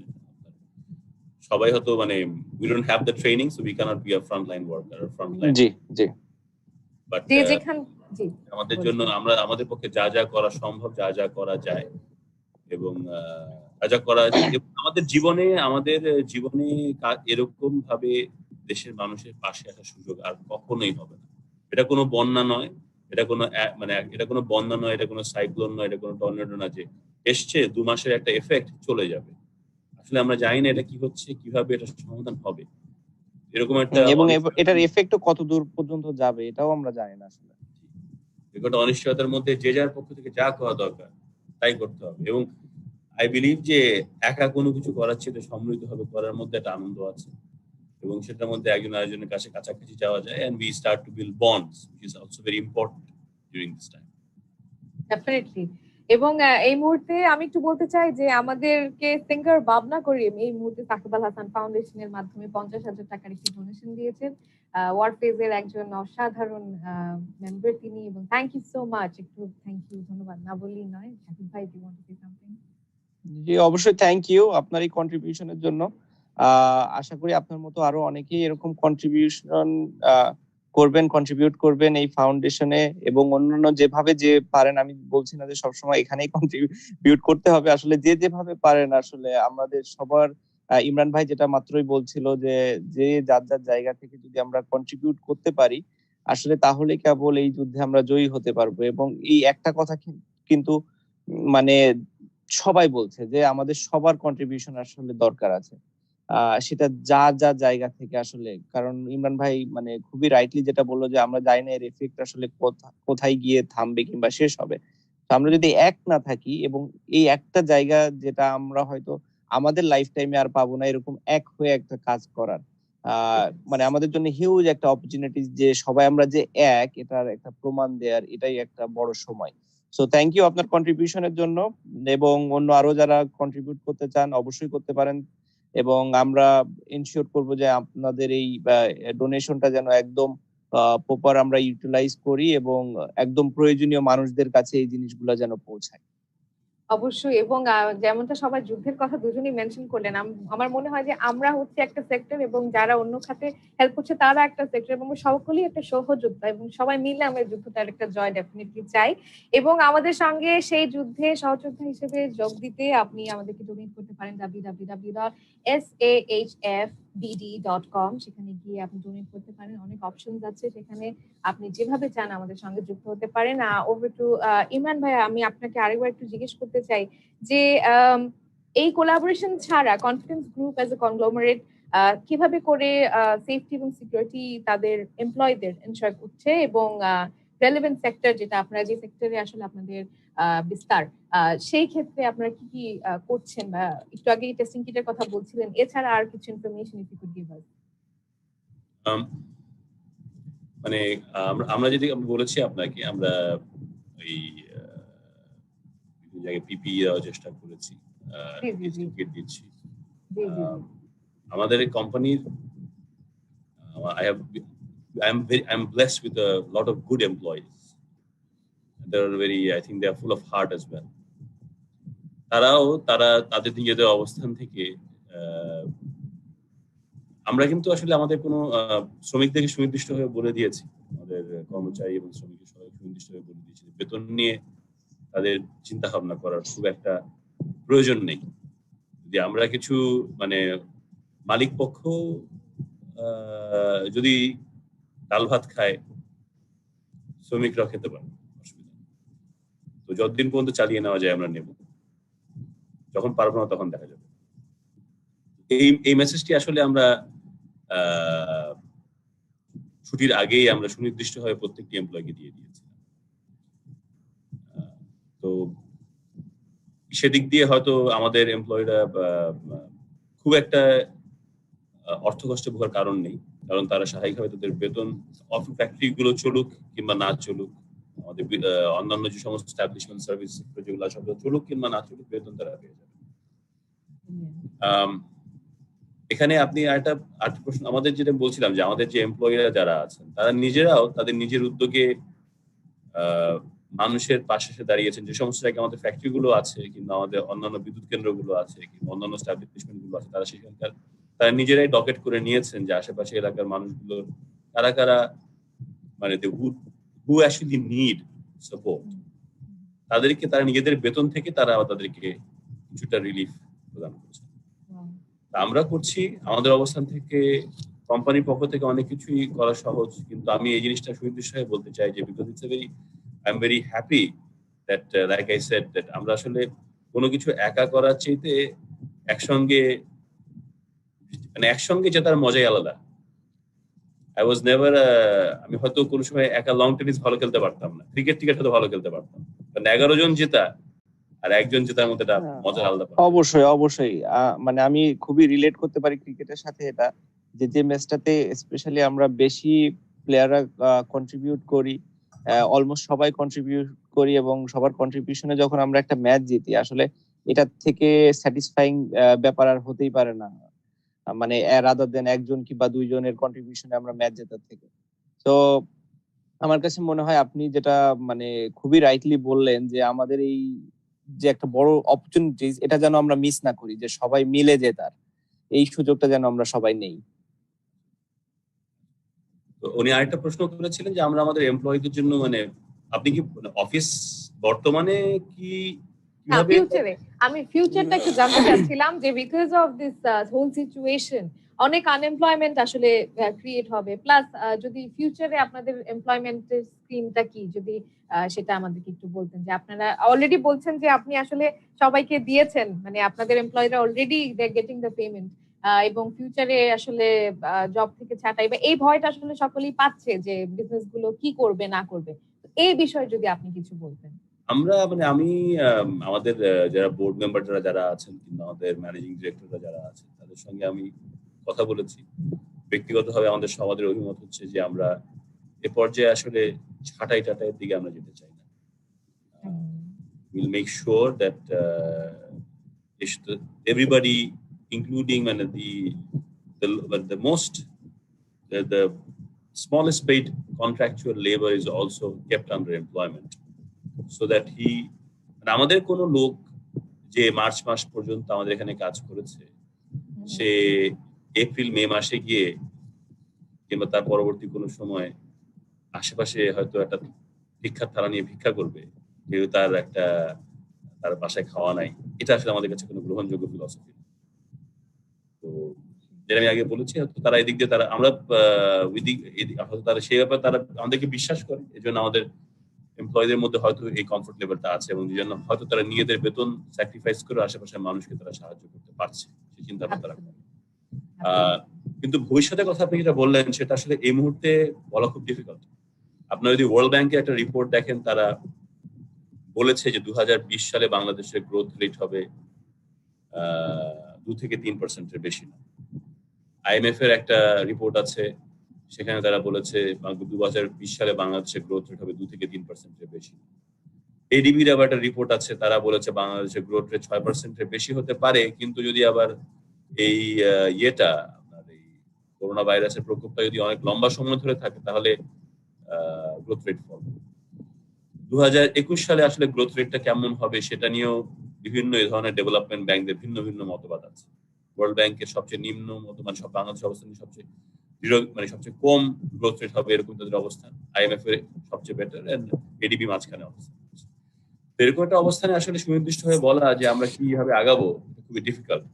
সবাই হয়তো মানে we don't have the training so we cannot be a frontline worker or frontline. G G. But যে যেখান জি আমাদের জন্য আমাদের পক্ষে যা যা করা সম্ভব, যা যা করা যায় এবং যা যা করা আমাদের জীবনে এরকম ভাবে দেশের মানুষের পাশে আসার সুযোগ আর কখনোই হবে না। এটা কোনো বন্যা নয়, এটা কোনো বন্যা নয়, এটা কোনো সাইক্লোন নয়, এটা কোনো টর্নেডো না যে এসছে 2 মাসের একটা এফেক্ট চলে যাবে। আসলে আমরা জানি না এটা কি হচ্ছে, কিভাবে এটা সমাধান হবে। এরকম একটা এবং এটার এফেক্টও কত দূর পর্যন্ত যাবে এটাও আমরা জানি না আসলে। একটা অনিশ্চয়তার মধ্যে যে যার পক্ষ থেকে যা করা দরকার তাই করতে হবে। এবং আই বিলিভ যে একা কোনো কিছু করার চেয়ে সম্মিলিতভাবে করার মধ্যে একটা আনন্দ আছে এবং সেটার মধ্যে একজন আরেকজনের কাছে কাছাকাছি যাওয়া যায় and we start to build bonds which is also very important during this time. Definitely. এবং এই মুহূর্তে আমি একটু বলতে চাই যে আমাদেরকে সিঙ্গার ভাবনা করিম এই মুহূর্তে সাকিব আল হাসান ফাউন্ডেশনের মাধ্যমে 50,000 টাকার একটি ডোনেশন দিয়েছেন। ওয়ারফেজের একজন অসাধারণ মেম্বার তিনি এবং থ্যাংক ইউ সো মাচ। একটু থ্যাংক ইউ ধন্যবাদ না বললেই নয়। সাকিব ভাই do want to say something? জি অবশ্যই থ্যাংক ইউ আপনার এই কন্ট্রিবিউশনের জন্য। আশা করি আপনার মতো আরো অনেকেই এরকম কন্ট্রিবিউট করবেন এই ফাউন্ডেশনে এবং অন্যান্য যেভাবে যে পারেন। আমি বলছি না যে সবসময় এখানেই কন্ট্রিবিউট করতে হবে, আসলে যে যেভাবে পারেন আসলে আমাদের সবার ইমরান ভাই যেটা মাত্রই বলছিল যে যার যার জায়গা থেকে যদি আমরা কন্ট্রিবিউট করতে পারি আসলে তাহলে কেবল এই যুদ্ধে আমরা জয়ী হতে পারবো। এবং এই একটা কথা কিন্তু মানে সবাই বলছে যে আমাদের সবার কন্ট্রিবিউশন আসলে দরকার আছে, সেটা যা জায়গা থেকে আসলে। কারণ ইমরান ভাই মানে খুবই রাইটলি যেটা বললো যে আমরা জানি না এর এফেক্ট আসলে কোথায় গিয়ে থামবে কিংবা শেষ হবে। তো আমরা যদি এক না থাকি এবং এই একটা জায়গা যেটা আমরা হয়তো আমাদের লাইফ টাইমে আর পাবো না এরকম এক হয়ে একটা কাজ করার, মানে আমাদের জন্য হিউজ একটা অপরচুনিটি যে সবাই আমরা যে এক এটার একটা প্রমাণ দেওয়ার এটাই একটা বড় সময়। সো থ্যাংক ইউ আপনার কন্ট্রিবিউশনের জন্য এবং অন্য আরো যারা কন্ট্রিবিউট করতে চান অবশ্যই করতে পারেন এবং আমরা ইনশিওর করব যে আপনাদের এই ডোনেশনটা যেন একদম প্রপার আমরা ইউটিলাইজ করি এবং একদম প্রয়োজনীয় মানুষদের কাছে এই জিনিসগুলো যেন পৌঁছায়। অবশ্যই। এবং যেমনটা সবাই যুদ্ধের কথা দুজনেই মেনশন করলেন, আমার মনে হয় যে আমরা হচ্ছে একটা সেক্টর এবং যারা অন্য খাতে হেল্প করছে তারা একটা সেক্টর এবং সকলেই একটা সহযোদ্ধা এবং সবাই মিলে আমরা যুদ্ধটার একটা জয় ডেফিনেটলি চাই। এবং আমাদের সঙ্গে সেই যুদ্ধে সহযোদ্ধা হিসেবে যোগ দিতে আপনি আমাদেরকে ডোনেট করতে পারেন www.sahfbd.com। সেখানে গিয়ে আপনি ডোনেট করতে পারেন, অনেক অপশনস আছে সেখানে, আপনি যেভাবে চান আমাদের সঙ্গে যুক্ত হতে পারেন। ওভার টু ইমরান ভাই, আমি আপনাকে আরেকবার একটু জিজ্ঞেস করতে চাই যে এই কোলাবোরেশন ছাড়া confidence group as a conglomerate কিভাবে করে সেফটি এবং সিকিউরিটি তাদের এমপ্লয়ীদের এনশিওর করছে এবং রেলেভেন্ট সেক্টর যেটা আপনারা যে সেক্টরে আসলে আপনাদের বিস্তার, সেই ক্ষেত্রে আপনারা কি কি করছেন বা একটু আগে টেস্টিং কিটের কথা বলছিলেন, এছাড়া আর কিছু information if you could give us. মানে আমরা যদি আমি বলেছি আপনাকে আমরা এই জায়গায় পিপিই দেওয়ার চেষ্টা করেছি, দিচ্ছি। আমাদের কোম্পানির I'm blessed with a lot of good employees. I think they are full of heart as well. তারা তাদের নিজেদের অবস্থান থেকে আমরা কিন্তু আসলে আমাদের কোনো শ্রমিকদেরকে সুনির্দিষ্টভাবে বলে দিয়েছি, আমাদের কর্মচারী এবং শ্রমিকদের সবাই সুনির্দিষ্টভাবে বলে দিয়েছি বেতন নিয়ে তাদের চিন্তা ভাবনা করার খুব একটা প্রয়োজন নেই। যদি আমরা কিছু মানে মালিক পক্ষ যদি ডাল ভাত খায় শ্রমিকরা খেতে পারে, অসুবিধা নেই। তো যতদিন পর্যন্ত চালিয়ে নেওয়া যায় আমরা নেব, যখন পারবো না তখন দেখা যাবে। এই মেসেজটি আসলে আমরা ছুটির আগেই আমরা সুনির্দিষ্টভাবে প্রত্যেকটি এমপ্লয়িকে দিয়ে দিয়েছি। তো সেদিক দিয়ে হয়তো আমাদের এমপ্লয়িরা খুব একটা অর্থকষ্টে ভোগার কারণ নেই, কারণ তারা স্বাভাবিকভাবে তাদের বেতন ফ্যাক্টরি গুলো চলুক কিংবা না চলুক, আমাদের অন্যান্য যে সমস্ত এস্টাবলিশমেন্ট সার্ভিস সেক্টর যেগুলো সব চলুক কিংবা না চলুক, বেতন তারা পেয়ে যাবে। এখানে আপনি আরেকটা প্রশ্ন আমাদের যেটা বলছিলাম যে আমাদের যে এমপ্লয়িরা যারা আছেন তারা নিজেরাও তাদের নিজের উদ্যোগে মানুষের পাশে এসে দাঁড়িয়েছেন। যে সমস্ত জায়গায় আমাদের ফ্যাক্টরি গুলো আছে কিংবা আমাদের অন্যান্য বিদ্যুৎ কেন্দ্রগুলো আছে কিংবা অন্যান্য স্টাবলিশমেন্ট গুলো আছে, তারা সেখানকার তারা নিজেরাই ডকেট করে নিয়েছেন যে আশেপাশে এলাকার মানুষগুলো কারা কারা মানে হু অ্যাকচুয়ালি নিড সাপোর্ট, তাদেরকে তারা নিজেদের বেতন থেকে তারা তাদেরকে কিছুটা রিলিফ প্রদান করছে। আমরা করছি আমাদের অবস্থান থেকে, কোম্পানির পক্ষ থেকে অনেক কিছুই করা সহজ, কিন্তু আমি এই জিনিসটা সুনির্দিষ্ট হয়ে বলতে চাই যে because it's I am very happy that like I said that আমরা আসলে কোনো কিছু একা করার চাইতে একসঙ্গে জেতার মজাই আলাদা। আই ওয়াজ নেভার আমি হয়তো কোনো সময় একা লং টেনিস ভালো খেলতে পারতাম না, ক্রিকেট হয়তো ভালো খেলতে পারতাম, কারণ 11 জন জেতা আর একজন জেতার মধ্যে একটা মজা আলাদা। অবশ্যই মানে আমি খুবই রিলেট করতে পারি ক্রিকেটের সাথে এটা, যে ম্যাচটাতে স্পেশালি আমরা বেশি প্লেয়াররা কন্ট্রিবিউট করি, অলমোস্ট সবাই কন্ট্রিবিউট করি এবং সবার কন্ট্রিবিউশনে যখন আমরা একটা ম্যাচ জিতি, আসলে এটা থেকে স্যাটিসফাইং ব্যাপার আর হতেই পারে না, মানে রাদার দেন একজন কিংবা দুইজনের কন্ট্রিবিউশনে আমরা ম্যাচ জেতার থেকে। তো আমার কাছে মনে হয় আপনি যেটা মানে খুবই রাইটলি বললেন যে আমাদের এই যে একটা বড় অপরচুনিটি, এটা যেন আমরা মিস না করি, যে সবাই মিলে জেতার এই সুযোগটা যেন আমরা সবাই নেই। উনি আরেকটা প্রশ্ন করেছিলেন যে আমরা আমাদের এমপ্লয়ীদের জন্য মানে আপনি কি অফিস বর্তমানে কি ফিউচারে, আমি ফিউচারটা একটু জানতে চাচ্ছিলাম যে because of this whole situation অনেক আনএমপ্লয়মেন্ট আসলে ক্রিয়েট হবে, প্লাস যদি ফিউচারে আপনাদের এমপ্লয়মেন্টের স্কিমটা কি, যদি সেটা আমাদেরকে একটু বলতেন। যে আপনারা অলরেডি বলছেন যে আপনি আসলে সবাইকে দিয়েছেন, মানে আপনাদের এমপ্লয়িরা already they are getting the payment, এবং ফিউচারে আসলে জব থেকে ছাঁটাই বা এই ভয়টা আসলে সকলেই পাচ্ছে যে বিজনেস গুলো কি করবে না করবে, এই বিষয়ে যদি আপনি কিছু বলতেন। আমরা মানে আমি আমাদের যারা বোর্ড মেম্বার যারা আছেন কিংবা আমাদের ম্যানেজিং ডিরেক্টররা যারা আছেন তাদের সঙ্গে আমি কথা বলেছি। ব্যক্তিগতভাবে আমাদের সমাজের অভিমত হচ্ছে যে আমরা এ পর্যায়ে আসলে ছাঁটাইয়ের দিকে আমরা যেতে চাই না। We'll make sure that everybody, including the smallest paid contractual labor is also kept under employment, so that আমাদের কোনো লোক যে মার্চ মাস পর্যন্ত আমাদের এখানে কাজ করেছে, সে এপ্রিল মে মাসে গিয়ে কিংবা তার পরবর্তী কোনো সময় আশেপাশে হয়তো একটা ভিক্ষার থালা নিয়ে ভিক্ষা করবে, যেহেতু তার বাসায় খাওয়া নাই, এটা আসলে আমাদের কাছে কোনো গ্রহণযোগ্য ফিলসফি। তো যেটা আমি আগে বলেছি, তারা এদিক দিয়ে আমরা তারা সেই ব্যাপারে তারা আমাদেরকে বিশ্বাস করে, এই জন্য আমাদের এমপ্লয়ীদের মধ্যে হয়তো এই কমফোর্ট লেভেলটা আছে এবং এই জন্য হয়তো তারা নিজেদের বেতন স্যাক্রিফাইস করে আশেপাশের মানুষকে তারা সাহায্য করতে পারছে, সেই চিন্তা তারা করে। কিন্তু ভবিষ্যতের কথা আপনি যেটা বললেন সেটা আসলে এই মুহূর্তে বলা খুব ডিফিকাল্ট। আপনারা যদি ওয়ার্ল্ড ব্যাংকের একটা রিপোর্ট দেখেন, তারা বলেছে যে 2020 সালে বাংলাদেশের গ্রোথ রেট হবে 2 থেকে 3% বেশি না। IMF এর একটা রিপোর্ট আছে, সেখানে তারা বলেছে 2020 সালে বাংলাদেশের গ্রোথ রেট হবে 2 থেকে 3% বেশি। ADB-র আবার একটা রিপোর্ট আছে, তারা বলেছে বাংলাদেশের গ্রোথ রেট 6% বেশি হতে পারে, কিন্তু যদি আবার এই আপনার এই করোনা ভাইরাসের প্রকোপটা যদি অনেক লম্বা সময় ধরে থাকে তাহলে গ্রোথ রেট কমবে। 2021 সালে আসলে গ্রোথ রেটটা কেমন হবে সেটা নিয়েও বিভিন্ন এই ধরনের ডেভেলপমেন্ট ব্যাংকদের ভিন্ন ভিন্ন মতবাদ আছে। ওয়ার্ল্ড ব্যাংকের সবচেয়ে নিম্ন মতবাদ বাংলাদেশের অবস্থান সবচেয়ে সবচেয়ে কম গ্রোথ রেট হবে এরকম তাদের অবস্থান, IMF এর সবচেয়ে বেটার, এন্ড ADB মাঝখানে অবস্থান। এরকম একটা অবস্থানে আসলে সুনির্দিষ্ট হয়ে বলা যে আমরা কিভাবে আগাবো খুবই ডিফিকাল্ট।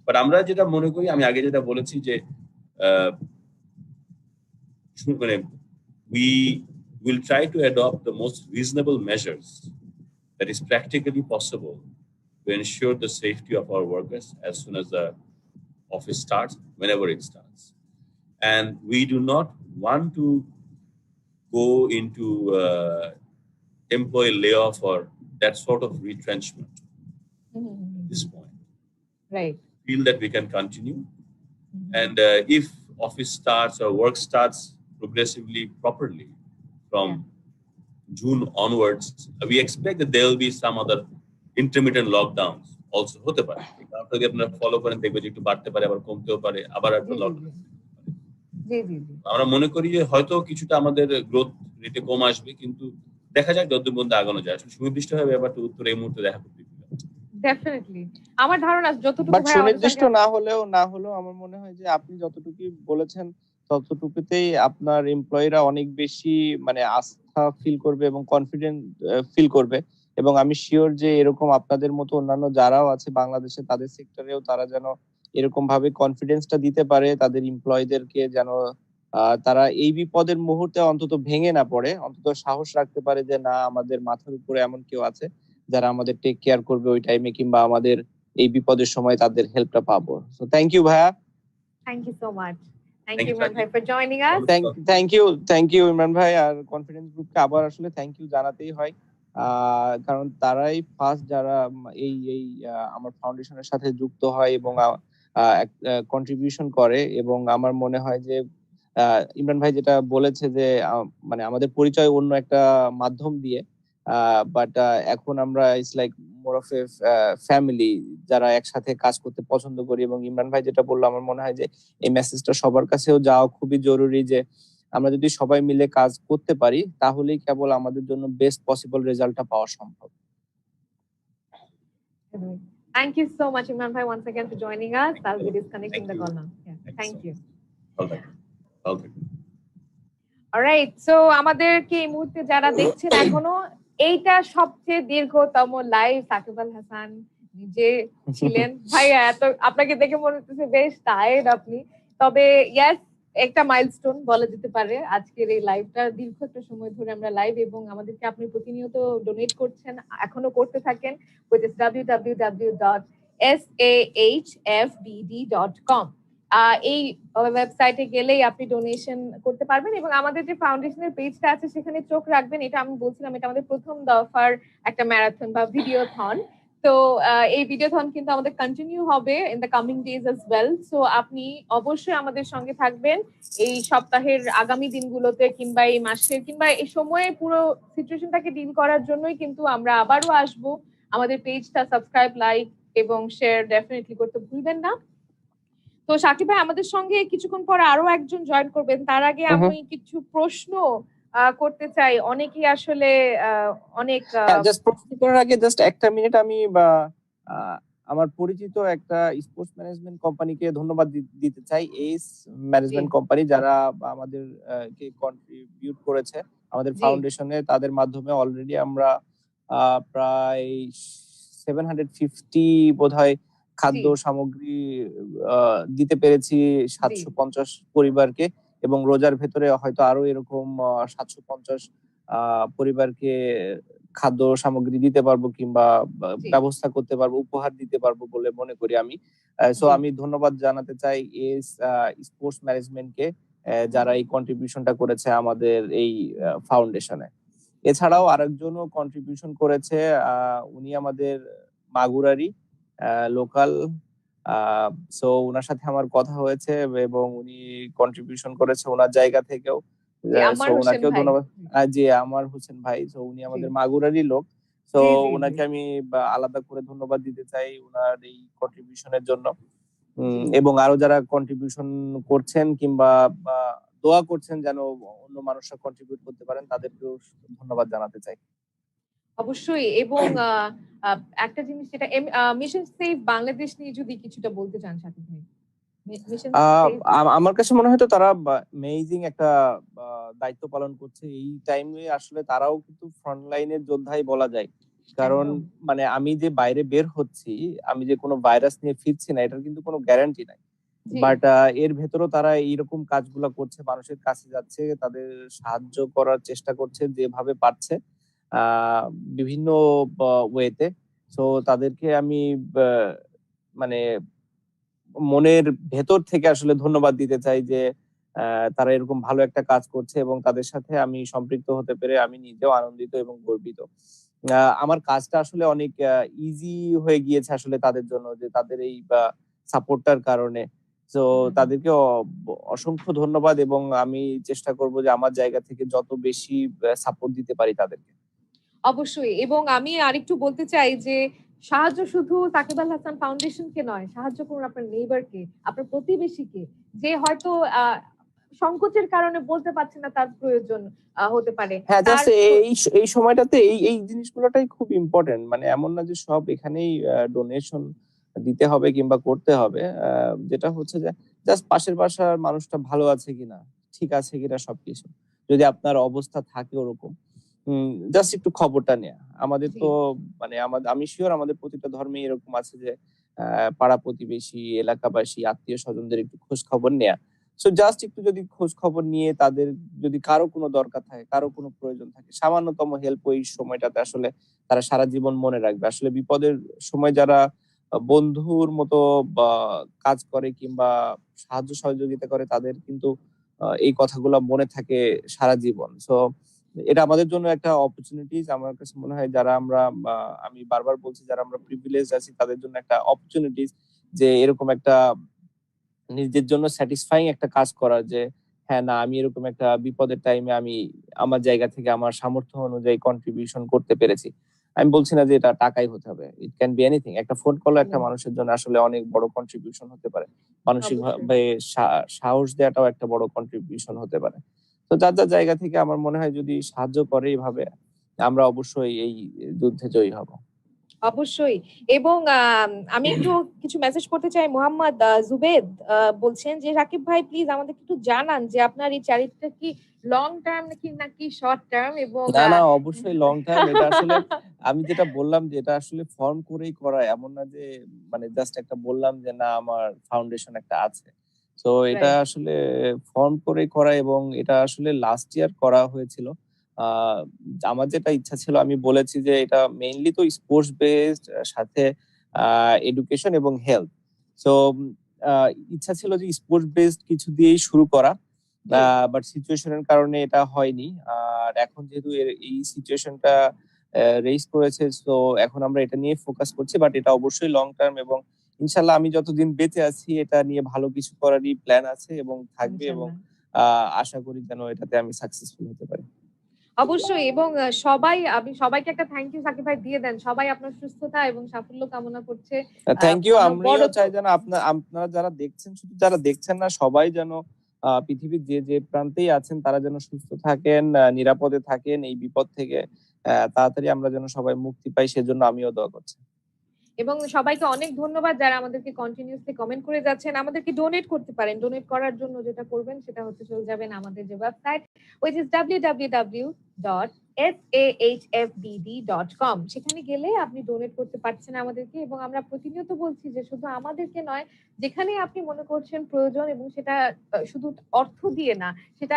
বাট আমরা যেটা মনে করি, আমি আগে যেটা বলেছি যে মানে we will try to adopt the most reasonable measures that is practically possible to ensure the safety of our workers as soon as the office starts, whenever it starts. And we do not want to go into employee layoff or that sort of retrenchment at this point. Right. Feel that we can continue. And if office starts or work starts progressively properly from June onwards, we expect that there will be some other intermittent lockdowns also হতে পারে। গ্রাফটা যদি আপনারা follow করেন দেখবেন যে একটু বাড়তে পারে, আবার কমতেও পারে, আবার একটা জি জি জি। আমরা মনে করি যে হয়তো কিছুটা আমাদের গ্রোথ রেটে কম আসবে, কিন্তু দেখা যাক যতদূর পর্যন্ত আগানো যায়। আসলে সুনির্দিষ্টভাবে ব্যাপারটা উত্তর এই মুহূর্তে দেখা করতে ডেফিনেটলি আমার ধারণা যতটুকু বাট ভাই আমাদের সুনির্দিষ্ট সঙ্গে না হলেও আমার মনে হয় যে আপনি যতটুকু বলেছেন ততটুকুতেই আপনার এমপ্লয়িরা অনেক বেশি মানে আস্থা ফিল করবে এবং কনফিডেন্ট ফিল করবে, এবং আমি শিওর যে এরকম আপনাদের মতো অন্যান্য যারাও আছে বাংলাদেশে তাদের সেক্টরেও তারা যেন এরকম ভাবে কনফিডেন্সটা দিতে পারে তাদের এমপ্লয়ীদেরকে, যেন তারা এই বিপদের মুহূর্তে অন্তত ভেঙে না পড়ে, অন্তত সাহস রাখতে পারে যে না, আমাদের মাথার উপরে এমন কেউ আছে যারা আমাদের টেক কেয়ার করবে ওই টাইমে, কিংবা আমাদের এই বিপদের সময় তাদের হেল্পটা পাবো। সো থ্যাংক ইউ ভাইয়া। Thank you so much. Thank Thank you you, Imran ভাই for joining us. Thank you Imran ভাই আর কনফিডেন্স গ্রুপকে আবার আসলে থ্যাংক ইউ জানাতেই হয়, কারণ তারাই ফার্স্ট যারা এই আমার ফাউন্ডেশনের সাথে যুক্ত হয় এবং কন্ট্রিবিউশন করে। এবং আমার মনে হয় যে ইমরান ভাই যেটা বলেছে যে মানে আমাদের পরিচয় অন্য একটা মাধ্যম দিয়ে, বাট এখন আমরা it's like more of A family যারা একসাথে কাজ করতে পছন্দ করি। এবং ইমরান ভাই যেটা বললো আমার মনে হয় যে এই মেসেজটা সবার কাছেও যাওয়া খুবই জরুরি, যে আমরা যদি সবাই মিলে কাজ করতে পারি তাহলেই কেবল আমাদের জন্য বেস্ট পসিবল রেজাল্টটা পাওয়া সম্ভব। Thank you so much, Imran bhai, once again for joining us. I'll be disconnecting the call now. Yeah, thank you. Alright, so আমাদেরকে এই মুহূর্তে যারা দেখছেন এখনো, এইটা সবচেয়ে দীর্ঘতম লাইভ সাকিব আল হাসান নিজে ছিলেন। ভাইয়া এত আপনাকে দেখে মনে হচ্ছে বেশ টায়ার্ড আপনি, তবে ইয়াস একটা মাইলস্টোন বলা যেতে পারে আজকের এই লাইভটা। দীর্ঘ একটা সময় ধরে আমরা লাইভ, এবং আমাদেরকে আপনি প্রতিনিয়ত ডোনেট করছেন, এখনো করতে থাকেন, which is www.sahfbd.com। এই ওয়েবসাইটে গেলেই আপনি ডোনেশন করতে পারবেন, এবং আমাদের যে ফাউন্ডেশনের পেজটা আছে সেখানে চোখ রাখবেন। এটা আমি বলছিলাম, এটা আমাদের প্রথম দফার একটা ম্যারাথন বা ভিডিওথন। তো এই ভিডিওথন কিন্তু আমাদের কন্টিনিউ হবে in the coming days as well. So আপনি অবশ্যই আমাদের সঙ্গে থাকবেন এই সপ্তাহের আগামী দিনগুলোতে, কিংবা এই মাসের, কিংবা এই সময়ে পুরো সিচুয়েশনটাকে ডিল করার জন্যই কিন্তু আমরা আবারও আসবো। আমাদের পেজটা সাবস্ক্রাইব, লাইক এবং শেয়ার ডেফিনেটলি করতে ভুলবেন না। তো সাকিব ভাই আমাদের সঙ্গে কিছুক্ষণ পর আরো একজন জয়েন করবেন, তার আগে আমি কিছু প্রশ্ন করতে চাই। অনেকেই আসলে অনেক জাস্ট প্রশ্ন করার আগে জাস্ট একটা মিনিট আমি আমার পরিচিত একটা স্পোর্টস ম্যানেজমেন্ট কোম্পানিকে ধন্যবাদ দিতে চাই, এইস ম্যানেজমেন্ট কোম্পানি, যারা আমাদের কে কন্ট্রিবিউট করেছে আমাদের ফাউন্ডেশনে। তাদের মাধ্যমে অলরেডি আমরা প্রায় 750 বোধহয় খাদ্য সামগ্রী দিতে পেরেছি 750 পরিবারকে, এবং রোজার ভেতরে হয়তো আরো এরকম 750 পরিবারকে খাদ্য সামগ্রী দিতে পারবো, কিংবা ব্যবস্থা করতে পারবো, উপহার দিতে পারবো বলে মনে করি আমি। সো আমি ধন্যবাদ জানাতে চাই এস স্পোর্টস ম্যানেজমেন্টকে, যারা এই কন্ট্রিবিউশনটা করেছে আমাদের এই ফাউন্ডেশনে। এছাড়াও আরেকজনও কন্ট্রিবিউশন করেছে, উনি আমাদের মাগুরারি লোকাল। সো ওনার সাথে আমার কথা হয়েছে এবং উনি কন্ট্রিবিউশন করেছে ওনার জায়গা থেকেও। ওনাকেও ধন্যবাদ। জি, আমার হোসেন ভাই। সো উনি আমাদের মাগুরারি লোক। সো ওনাকে আমি আলাদা করে ধন্যবাদ দিতে চাই ওনার এই কন্ট্রিবিউশনের জন্য। এবং আরো যারা কন্ট্রিবিউশন করছেন কিংবা দোয়া করছেন যেন অন্য মানুষরা কন্ট্রিবিউট করতে পারেন, তাদেরকেও ধন্যবাদ জানাতে চাই। অবশ্যই। এবং একটা জিনিস যেটা মিশন সেভ বাংলাদেশ নিয়ে যদি কিছুটা বলতে চান সাকিব ভাই। আমার কাছে মনে হয় তো তারা অ্যামেজিং একটা দায়িত্ব পালন করছে এই টাইমে। আসলে তারাও কিন্তু ফ্রন্ট লাইনের যোদ্ধাই বলা যায়, কারণ মানে আমি যে বাইরে বের হচ্ছি, আমি যে কোনো ভাইরাস নিয়ে ফিরছি না, এটার কিন্তু কোনো গ্যারান্টি নাই। বাট এর ভেতরও তারা এইরকম কাজগুলো করছে, মানুষের কাছে যাচ্ছে, তাদের সাহায্য করার চেষ্টা করছে যেভাবে পারছে বিভিন্ন ওয়েতে। সো তাদেরকে আমি মানে মনের ভেতর থেকে আসলে ধন্যবাদ দিতে চাই যে তারা এরকম ভালো একটা কাজ করছে, এবং তাদের সাথে আমি সম্পৃক্ত হতে পেরে আমি নিজেও আনন্দিত এবং গর্বিত। আমার কাজটা আসলে অনেক ইজি হয়ে গিয়েছে আসলে তাদের জন্য, যে তাদের এই সাপোর্টটার কারণে। তো তাদেরকে অসংখ্য ধন্যবাদ, এবং আমি চেষ্টা করব যে আমার জায়গা থেকে যত বেশি সাপোর্ট দিতে পারি তাদেরকে। অবশ্যই। এবং আমি আরেকটু বলতে চাই যে সাহায্য শুধু সাকিব আল হাসান ফাউন্ডেশনকে নয়, সাহায্য করুন আপনার নেইবারকে, আপনার প্রতিবেশীকে, যে হয়তো সংকোচের কারণে বলতে পারছে না তার প্রয়োজন হতে পারে। হ্যাঁ, জাস্ট এই সময়টাতে এই জিনিসগুলোটাই খুব ইম্পর্টেন্ট। মানে এমন না যে সব এখানেই ডোনেশন দিতে হবে কিংবা করতে হবে। যেটা হচ্ছে যে জাস্ট পাশের বাসার মানুষটা ভালো আছে কিনা, ঠিক আছে কিনা সবকিছু। যদি আপনার অবস্থা থাকে ওরকম, জাস্ট একটু খবরটা নেয়া। আমাদের তো মানে আমি শিওর আমাদের প্রতিটা ধর্মে এরকম আছে যে পাড়া প্রতিবেশী, এলাকাবাসী, আত্মীয়-স্বজনদের একটু খোঁজ খবর নেয়া। সো জাস্ট একটু যদি খোঁজ খবর নিয়ে তাদের যদি কারো কোনো দরকার থাকে, কারো কোনো প্রয়োজন থাকে, সামান্যতম হেল্প ওই সময়টাতে আসলে তারা সারা জীবন মনে রাখবে। আসলে বিপদের সময় যারা বন্ধুর মতো বা কাজ করে কিংবা সাহায্য সহযোগিতা করে তাদের কিন্তু এই কথাগুলো মনে থাকে সারা জীবন। সো এটা আমাদের জন্য একটা অপরচুনিটিস। আমার কাছে মনে হয় যারা আমি বারবার বলছি যারা আমরা প্রিভিলেজড আছি তাদের জন্য একটা অপরচুনিটিস যে এরকম একটা নিজের জন্য স্যাটিসফাইং একটা কাজ করা যে হ্যাঁ, না আমি এরকম একটা বিপদের টাইমে আমি আমার জায়গা থেকে আমার সামর্থ্য অনুযায়ী কন্ট্রিবিউশন করতে পেরেছি। আমি বলছি না যে এটা টাকাই হতে হবে। It can be anything. একটা ফোন কল একটা মানুষের জন্য আসলে অনেক বড় কন্ট্রিবিউশন হতে পারে। মানসিকভাবে সাহস দেওয়াটাও একটা বড় কন্ট্রিবিউশন হতে পারে। তো যার জায়গা থেকে আমার মনে হয় যদি সাহায্য করে এইভাবে আমরা অবশ্যই এই যুদ্ধে জয়ী হব। অবশ্যই। এবং আমি একটু কিছু মেসেজ করতে চাই। মোহাম্মদ জুবেদ বলছেন যে রাকিব ভাই প্লিজ আমাদেরকে একটু জানান যে আপনার এই চ্যারিটিটা কি লং টার্ম নাকি শর্ট টার্ম, এবং না অবশ্যই লং টার্ম। এটা আসলে আমি যেটা বললাম যে এটা আসলে ফর্ম করেই করা, এমন না যে মানে জাস্ট একটা বললাম যে না আমার ফাউন্ডেশন একটা আছে। তো এটা আসলে ফর্ম করেই করা এবং এটা আসলে লাস্ট ইয়ার করা হয়েছিল। আমার যেটা ইচ্ছা ছিল আমি বলেছি যে এটা মেইনলি তো স্পোর্টস বেসড, সাথে এডুকেশন এবং হেলথ। সো ইচ্ছা ছিল যে স্পোর্টস বেসড কিছু দিয়েই শুরু করা, বাট সিচুয়েশনের কারণে এটা হয়নি। আর এখন যেহেতু এই সিচুয়েশনটা রেইজ করেছে, তো এখন আমরা এটা নিয়ে ফোকাস করছি। বাট এটা অবশ্যই লং টার্ম এবং ইনশাল্লাহ আমি যতদিন বেঁচে আছি এটা নিয়ে ভালো কিছু করারই প্ল্যান আছে এবং থাকবে, এবং আশা করি যেন এটাতে আমি সাকসেসফুল হতে পারি। অবশ্যই। এবং আমি সবাইকে একটা থ্যাংক ইউ সাকিব ভাই দিয়ে দেন। সবাই আপনার সুস্থতা এবং সাফল্য কামনা করছে। Thank you. আমিও চাই যেন আপনারা যারা দেখছেন, শুধু যারা দেখছেন না, সবাই যেন পৃথিবীর যে প্রান্তেই আছেন তারা যেন সুস্থ থাকেন, নিরাপদে থাকেন, এই বিপদ থেকে তাড়াতাড়ি আমরা যেন সবাই মুক্তি পাই, সেজন্য আমিও দোয়া করছি। এবং সবাইকে অনেক ধন্যবাদ যারা আমাদেরকে কন্টিনিউয়াসলি কমেন্ট করে যাচ্ছেন। আমাদেরকে ডোনেট করতে পারেন। ডোনেট করার জন্য যেটা করবেন সেটা হচ্ছে চলে যাবেন আমাদের যে ওয়েবসাইট, which is www.sahfbd.com। সেখানে গেলে আপনি ডোনেট করতে পারছেন আমাদেরকে, এবং আমরা প্রতিনিয়ত বলছি যে শুধু আমাদেরকে নয়, যেখানে আপনি মনে করছেন প্রয়োজন, এবং সেটা শুধু অর্থ দিয়ে না, সেটা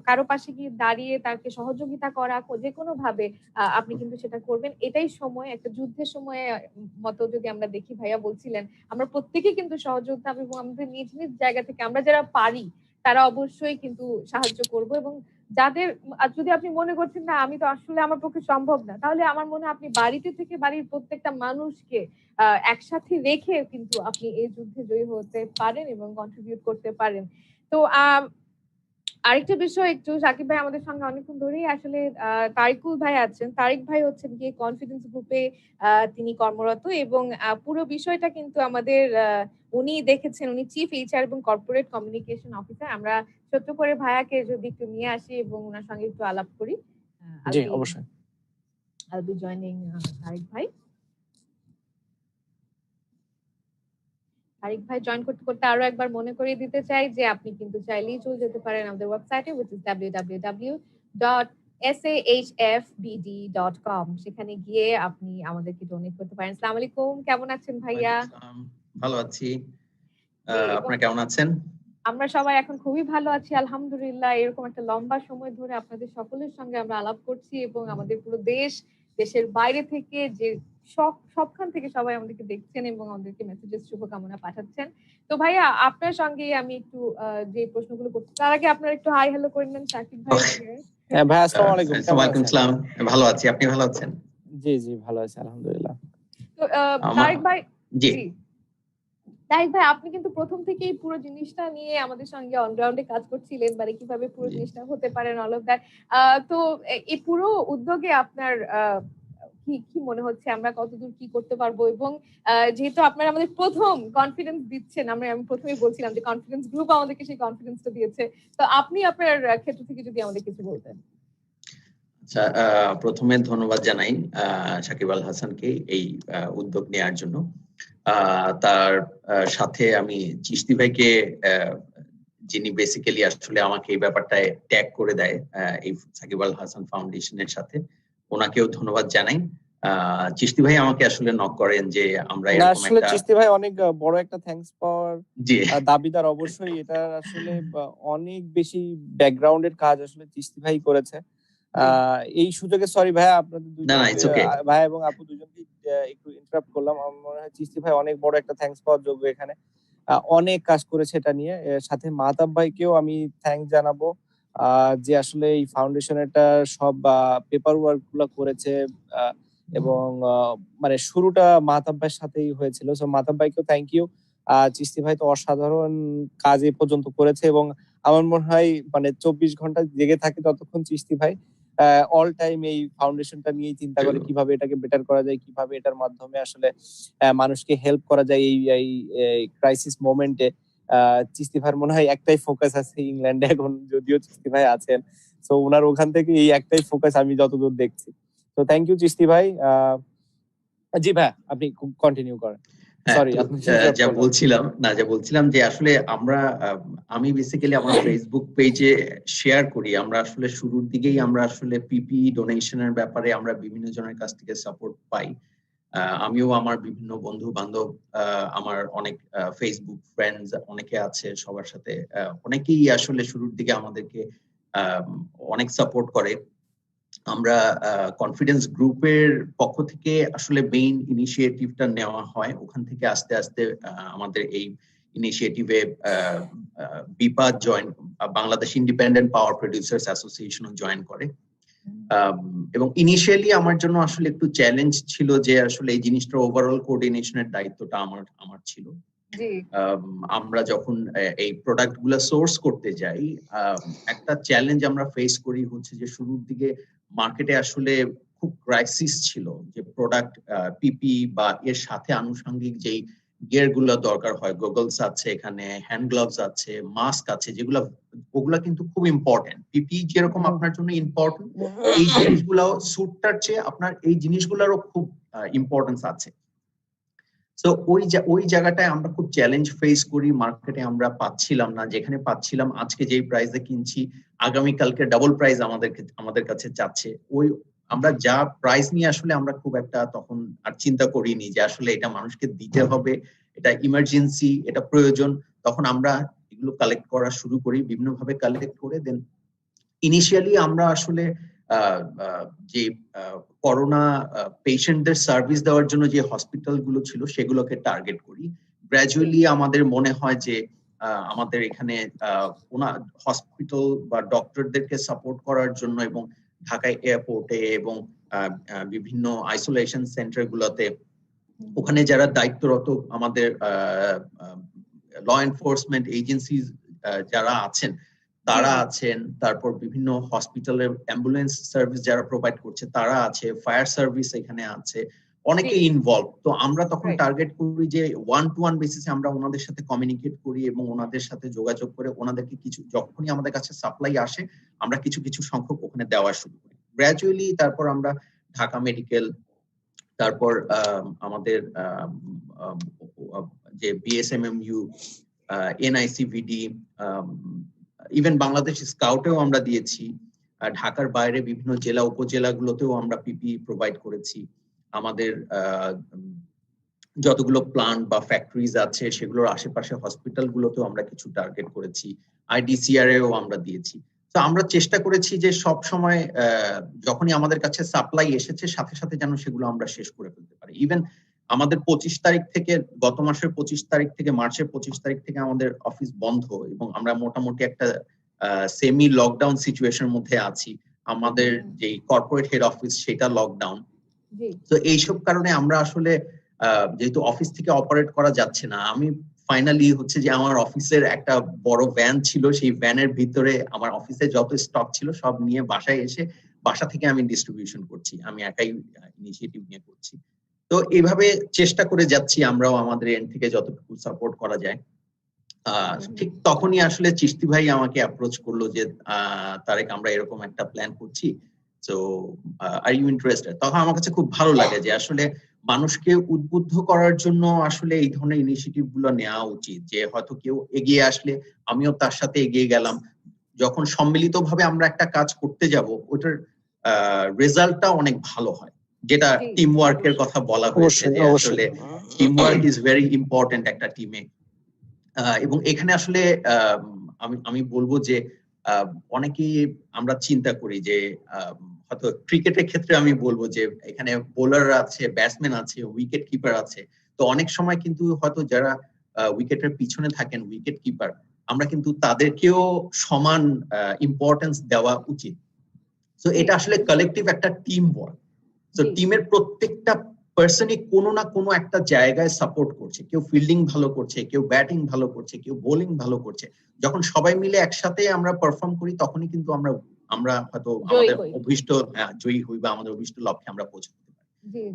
কারো পাশে গিয়ে দাঁড়িয়ে তাকে সহযোগিতা করা, যে কোনো ভাবে আপনি কিন্তু সেটা করবেন। এটাই সময়, একটা যুদ্ধের সময়ে মতো যদি আমরা দেখি, ভাইয়া বলছিলেন আমরা প্রত্যেকেই কিন্তু সহযোগিতা এবং আমাদের নিজ নিজ জায়গা থেকে আমরা যারা পারি তারা অবশ্যই কিন্তু সাহায্য করব। এবং যাদের যদি আপনি মনে করছেন না আমি তো আসলে আমার পক্ষে সম্ভব না, তাহলে আমার মনে হয় আপনি বাড়িতে থেকে বাড়ির প্রত্যেকটা মানুষকে একসাথে রেখে কিন্তু আপনি এই যুদ্ধে জয়ী হতে পারেন এবং কন্ট্রিবিউট করতে পারেন। তো আরেকটা বিষয়, একটু সাকিব ভাই আমাদের সঙ্গে অনেকক্ষণ ধরেই আসলে তারিকুল ভাই আছেন। তারিক ভাই হচ্ছেন গিয়ে কনফিডেন্স গ্রুপে তিনি কর্মরত, এবং পুরো বিষয়টা কিন্তু আমাদের উনি দেখেছেন। উনি চিফ এইচআর এবং কর্পোরেট কমিউনিকেশন অফিসার। আমরা ছোট্ট করে ভাইয়াকে যদি একটু নিয়ে আসি এবং ওনার সঙ্গে একটু আলাপ করি। জি, অবশ্যই। I'll be joining তারিক ভাই। তারিক ভাই জয়েন করতে করতে আরো একবার মনে করিয়ে দিতে চাই যে আপনি কিন্তু চাইলেই চলে যেতে পারেন আমাদের ওয়েবসাইটে, which is www.sahfbd.com। সেখানে গিয়ে আপনি আমাদেরকে ডোনেট করতে পারেন। আসসালামু আলাইকুম, কেমন আছেন ভাইয়া? ভালো আছি, আপনারা কেমন আছেন? আমরা সবাই এখন খুবই ভালো আছি আলহামদুলিল্লাহ। এরকম একটা লম্বা সময় ধরে আপনাদের সকলের সঙ্গে আমরা আলাপ করছি, এবং আমাদের পুরো দেশের বাইরে থেকে যে সবখান থেকে সবাই আমাদেরকে দেখছেন এবং আমাদেরকে মেসেজেস শুভকামনা পাঠাচ্ছেন। তো ভাইয়া আপনার সঙ্গে আমি একটু যে প্রশ্নগুলো করছি তার আগে আপনারা একটু হাই হ্যালো করে নেন সাকিব ভাই। হ্যাঁ ভাই, আসসালামু আলাইকুম। ওয়ালাইকুম আসসালাম। ভালো আছি, আপনি ভালো আছেন? জি ভালো আছি আলহামদুলিল্লাহ। তো তারিক ভাই, জি তারিক ভাই, আপনি কিন্তু প্রথম থেকেই পুরো জিনিসটা নিয়ে আমাদের সঙ্গে অন গ্রাউন্ডে কাজ করছিলেন, মানে কিভাবে পুরো জিনিসটা হতে পারে অল অফ দ্যাট। তো এই পুরো উদ্যোগে আপনার কি কি মনে হচ্ছে আমরা কতদূর কি করতে পারবো, এবং যেহেতু আপনারা আমাদের প্রথম কনফিডেন্স দিচ্ছেন, আমি প্রথমেই বলছিলাম যে কনফিডেন্স গ্রুপ আমাদেরকে সেই কনফিডেন্সটা দিয়েছে, তো আপনি আপনার ক্ষেত্র থেকে যদি আমাদের কিছু বলতেন। আচ্ছা, প্রথমে ধন্যবাদ জানাই সাকিব আল হাসানকে এই উদ্যোগ নেওয়ার জন্য। তার সাথে আমি চিশতি ভাইকে, যিনি বেসিক্যালি আসলে আমাকে এই ব্যাপারটায় ট্যাগ করে দেয় এই সাকিব আল হাসান ফাউন্ডেশনের সাথে, ওনাকেও ধন্যবাদ জানাই। চিশতি ভাই আমাকে আসলে নক করেন যে আমরা এরকম আসলে একটা, চিশতি ভাই অনেক বড় একটা থ্যাঙ্কস পাওয়ার জি দাবিদার অবশ্যই। এটা আসলে অনেক বেশি ব্যাকগ্রাউন্ডের কাজ আসলে চিশতি ভাই করেছে। এই সুযোগে সরি ভাই আপনাদের দুজনকে, ভাই এবং আপু দুজনকে একটু ইন্টারাপ্ট করলাম। আমার মনে হয় চিশতি ভাই অনেক বড় একটা থ্যাঙ্কস পাওয়ার যোগ্য এখানে, অনেক কাজ করেছে এটা নিয়ে। সাথে মাহতাব ভাইকেও আমি থ্যাঙ্ক জানাবো যে আসলে এই ফাউন্ডেশনেরটা সব পেপার ওয়ার্ক গুলো করেছে, এবং মানে শুরুটা মাহতাব ভাইয়ের সাথেই হয়েছিল। সো মাহতাব ভাইকেও থ্যাংক ইউ। চিশতি ভাই তো অসাধারণ কাজ এ পর্যন্ত করেছে, এবং আমার মনে হয় মানে 24 ঘন্টা জেগে থাকে ততক্ষণ চিশতি ভাই অল টাইম এই ফাউন্ডেশনটা নিয়ে চিন্তা করে কিভাবে এটাকে বেটার করা যায়, কিভাবে এটার মাধ্যমে আসলে মানুষকে হেল্প করা যায় এই ক্রাইসিস মোমেন্টে। চিশতি ভাইয়ের মনে হয় একটাই ফোকাস আছে ইংল্যান্ডে এখন, যদিও চিশতি ভাই আছেন, তো ওনার ওখান থেকে এই একটাই ফোকাস আমি যতদূর দেখছি। তো থ্যাংক ইউ চিশতি ভাই। জি ভাই আপনি কন্টিনিউ করেন। সরি, যা বলছিলাম যে আসলে আমি বেসিক্যালি আমার ফেসবুক পেজে শেয়ার করি, আমরা আসলে শুরুর দিকেই আমরা আসলে পিপি ডোনেশনের ব্যাপারে আমরা বিভিন্ন জনের কাছ থেকে সাপোর্ট পাই। আমিও আমার বিভিন্ন বন্ধু বান্ধব, আমার অনেক ফেসবুক ফ্রেন্ডস অনেকে আছে, সবার সাথে অনেকেই আসলে শুরুর দিকে আমাদেরকে অনেক সাপোর্ট করে। আমরা কনফিডেন্স গ্রুপের পক্ষ থেকে আসলে মেইন ইনিশিয়েটিভটা নেওয়া হয়, ওখান থেকে আস্তে আস্তে আমাদের এই ইনিশিয়েটিভে বিপা জয়েন, বাংলাদেশ ইন্ডিপেন্ডেন্ট পাওয়ার প্রডিউসার্স অ্যাসোসিয়েশনও জয়েন করে। এবং ইনিশিয়ালি আমার জন্য আসলে একটু চ্যালেঞ্জ ছিল যে আসলে এই জিনিসটা ওভারঅল কোঅর্ডিনেশনের দায়িত্বটা আমার ছিল। আমরা যখন এই প্রোডাক্ট গুলা সোর্স করতে যাই, একটা চ্যালেঞ্জ আমরা ফেস করি হচ্ছে যে শুরুর দিকে মার্কেটে আসলে খুব ক্রাইসিস ছিল, যে প্রোডাক্ট পিপি বা এর সাথে আনুষঙ্গিক যেই গিয়ার গুলো দরকার হয়, গগলস আছে, এখানে হ্যান্ড গ্লাভস আছে, মাস্ক আছে, ওগুলা কিন্তু খুব ইম্পর্টেন্ট। পিপি যেরকম আপনার জন্য ইম্পর্টেন্ট, এই জিনিসগুলাও স্যুটটার চেয়ে আপনার এই জিনিসগুলোরও খুব ইম্পর্টেন্স আছে। তো ওই জায়গাটায় আমরা খুব চ্যালেঞ্জ ফেস করি, মার্কেটে আমরা পাচ্ছিলাম না, যেখানে পাচ্ছিলাম আজকে যেই প্রাইসে কিনছি আগামীকালকে ডাবল প্রাইস আমাদের কাছে চাচ্ছে। আমরা যা প্রাইস নিয়ে আসলে আমরা খুব একটা তখন আর চিন্তা করিনি যে আসলে এটা মানুষকে দিতে হবে, এটা ইমার্জেন্সি, এটা প্রয়োজন। তখন আমরা এগুলো কালেক্ট করা শুরু করি, বিভিন্ন ভাবে কালেক্ট করে দেন ইনিশিয়ালি আমরা আসলে যে করোনা পেশেন্টদের সার্ভিস দেওয়ার জন্য যে হসপিটাল গুলো ছিল সেগুলোকে টার্গেট করি। গ্র্যাজুয়ালি আমাদের মনে হয় যে আমাদের এখানে হসপিটাল বা ডক্টরদেরকে সাপোর্ট করার জন্য এবং ঢাকায় এয়ারপোর্টে এবং বিভিন্ন আইসোলেশন সেন্টার গুলোতে ওখানে যারা দায়িত্বরত আমাদের ল এনফোর্সমেন্ট এজেন্সি যারা আছেন তারা আছেন, তারপর বিভিন্ন হসপিটালের অ্যাম্বুলেন্স সার্ভিস যারা প্রোভাইড করছে তারা আছে, ফায়ার সার্ভিস এখানে আছে, অনেকে ইনভলভ। তো আমরা তখন টার্গেট করি যে 1-to-1 বেসিসে আমরা ওনাদের সাথে কমিউনিকেট করি এবং ওনাদের সাথে যোগাযোগ করে ওনাদেরকে কিছু, যখনই আমাদের কাছে সাপ্লাই আসে আমরা কিছু কিছু সংখ্যক ওখানে দেওয়া শুরু করি। গ্র্যাজুয়ালি তারপর আমরা ঢাকা মেডিকেল, তারপর আমাদের যে বিএসএমএমইউ, এনআইসিভিডি, ইভেন বাংলাদেশ স্কাউটেও আমরা দিয়েছি, ঢাকার বাইরে বিভিন্ন জেলা উপজেলাগুলোতেও আমরা পিপি প্রোভাইড করেছি। আমাদের যতগুলো প্লান্ট বা ফ্যাক্টরিজ আছে সেগুলোর আশেপাশে হসপিটাল গুলোতেও আমরা কিছু টার্গেট করেছি, আইডিসিআর এও আমরা দিয়েছি। তো আমরা চেষ্টা করেছি যে সব সময় যখনই আমাদের কাছে সাপ্লাই এসেছে সাথে সাথে যেন সেগুলো আমরা শেষ করে ফেলতে পারি। ইভেন আমাদের 25 তারিখ থেকে, গত মাসের 25 তারিখ থেকে মার্চের 25 তারিখ থেকে আমাদের অফিস বন্ধ এবং আমরা মোটামুটি একটা সেমি লকডাউন সিচুয়েশনের মধ্যে আছি। আমাদের যে কর্পোরেট হেড অফিস সেটা লকডাউন। তো এইসব কারণে আমরা আসলে যেহেতু অফিস থেকে অপারেট করা যাচ্ছে না, আমি ফাইনালি হচ্ছে যে আমার অফিসের একটা বড় ভ্যান ছিল, সেই ভ্যানের ভিতরে আমার অফিসে যত স্টক ছিল সব নিয়ে বাসায় এসে বাসা থেকে আমি ডিস্ট্রিবিউশন করছি, আমি একাই ইনিশিয়েটিভ নিয়ে করছি। তো এইভাবে চেষ্টা করে যাচ্ছি আমরাও আমাদের এন্ড থেকে যতটুকু সাপোর্ট করা যায়। ঠিক তখনই আসলে চিশতি ভাই আমাকে অ্যাপ্রোচ করলো যে তারেক আমরা এরকম একটা প্ল্যান করছি, সো আর ইউ ইন্টারেস্টেড। তখন আমার কাছে খুব ভালো লাগে যে আসলে মানুষকে উদ্বুদ্ধ করার জন্য আসলে এই ধরনের ইনিশিয়েটিভ গুলো নেওয়া উচিত, যে হয়তো কেউ এগিয়ে আসলে আমিও তার সাথে এগিয়ে গেলাম। যখন সম্মিলিতভাবে আমরা একটা কাজ করতে যাব ওটার রেজাল্টটা অনেক ভালো হয়, যেটা টিম ওয়ার্কের কথা বলা হয়েছে যে আসলে team work is very important একটা টিমে। এবং এখানে আসলে আমি বলবো যে অনেকেই আমরা চিন্তা করি যে হয়তো ক্রিকেটের ক্ষেত্রে আমি বলবো যে এখানে বোলার আছে, ব্যাটসম্যান আছে, উইকেট কিপার আছে। তো অনেক সময় কিন্তু হয়তো যারা উইকেটের পিছনে থাকেন, উইকেট কিপার, আমরা কিন্তু তাদেরকেও সমান ইম্পর্টেন্স দেওয়া উচিত। তো এটা আসলে কালেকটিভ একটা টিম ওয়ার্ক। তো টিমের প্রত্যেকটা পার্সনই কোনো না কোনো একটা জায়গায় সাপোর্ট করছে, কেউ ফিল্ডিং ভালো করছে, কেউ ব্যাটিং ভালো করছে, কেউ বোলিং ভালো করছে। যখন সবাই মিলে একসাথে আমরা পারফর্ম করি তখনই কিন্তু আমরা হয়তো আমাদের অভিষ্ট জয়ী হই বা আমাদের অভিষ্ট লক্ষ্যে আমরা পৌঁছতে পারি।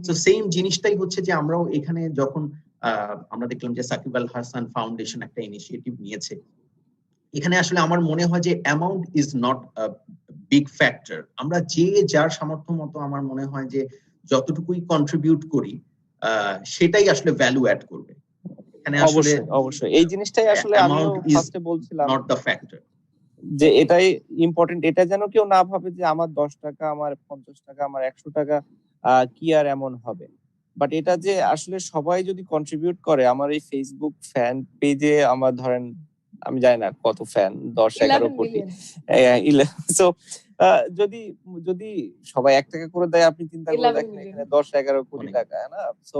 তো সেম জিনিসটাই হচ্ছে যে আমরাও এখানে যখন আমরা দেখলাম যে সাকিব আল হাসান ফাউন্ডেশন একটা ইনিশিয়েটিভ নিয়েছে, এখানে আসলে আমার মনে হয় যে amount is not a big factor. আমরা যে যার সামর্থ্য মতো আমার মনে হয় যে যতটুকুই কন্ট্রিবিউট করি সেটাই আসলে ভ্যালু অ্যাড করবে। এখানে আসলে অবশ্যই এই জিনিসটাই আসলে আমিও ফার্স্টে বলছিলাম নট দ্য ফ্যাক্টর, যে এটাই ইম্পর্টেন্ট। এটা যেন কেউ না ভাবে যে আমার 10 টাকা, আমার 50 টাকা, আমার 100 টাকা কি আর এমন হবে। বাট এটা যে আসলে সবাই যদি কন্ট্রিবিউট করে, আমার এই ফেসবুক ফ্যান পেজে আমার ধরেন আমি জানি না কত ফ্যান, 10-11 কোটি। সো যদি সবাই 1 টাকা করে দেয়, আপনি চিন্তা করে দেখেন এখানে 10-11 কোটি টাকা, না? সো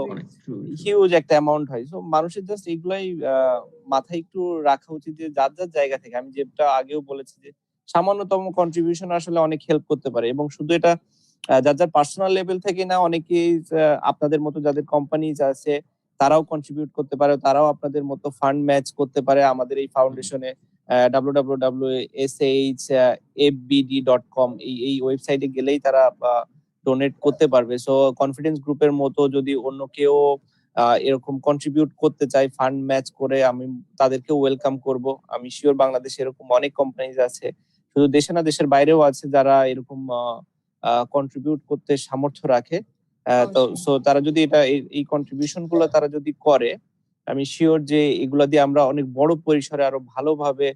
হিউজ একটা অ্যামাউন্ট হয়। সো মানুষের জাস্ট এগুলাই মাথায় একটু রাখা উচিত যে যার যার জায়গা থেকে, আমি যেটা আগেও বলেছি যে সামান্যতম কন্ট্রিবিউশন আসলে অনেক হেল্প করতে পারে। এবং শুধু এটা যার যার পার্সোনাল লেভেল থেকে না, অনেকেই আপনাদের মতো যাদের কোম্পানিজ আছে তারাও কন্ট্রিবিউট করতে পারে, তারাও আপনাদের মতো ফান্ড ম্যাচ করতে পারে আমাদের এই ফাউন্ডেশনে। www.shfbd.com এই ওয়েবসাইটে গেলেই তারা ডোনেট করতে পারবে। সো কনফিডেন্স গ্রুপের মতো যদি অন্য কেউ এরকম কন্ট্রিবিউট করতে চায় ফান্ড ম্যাচ করে, আমি তাদেরকে ওয়েলকাম করব। আমি শিওর বাংলাদেশে এরকম অনেক কোম্পানিজ আছে, শুধু দেশে না দেশের বাইরেও আছে, যারা এরকম কন্ট্রিবিউট করতে সামর্থ্য রাখে। তো সো তারা যদি এই কন্ট্রিবিউশন গুলো তারা যদি করে, আমি শিওর যে এগুলা দিয়ে আমরা অনেক বড় পরিসরে আরো ভালোভাবে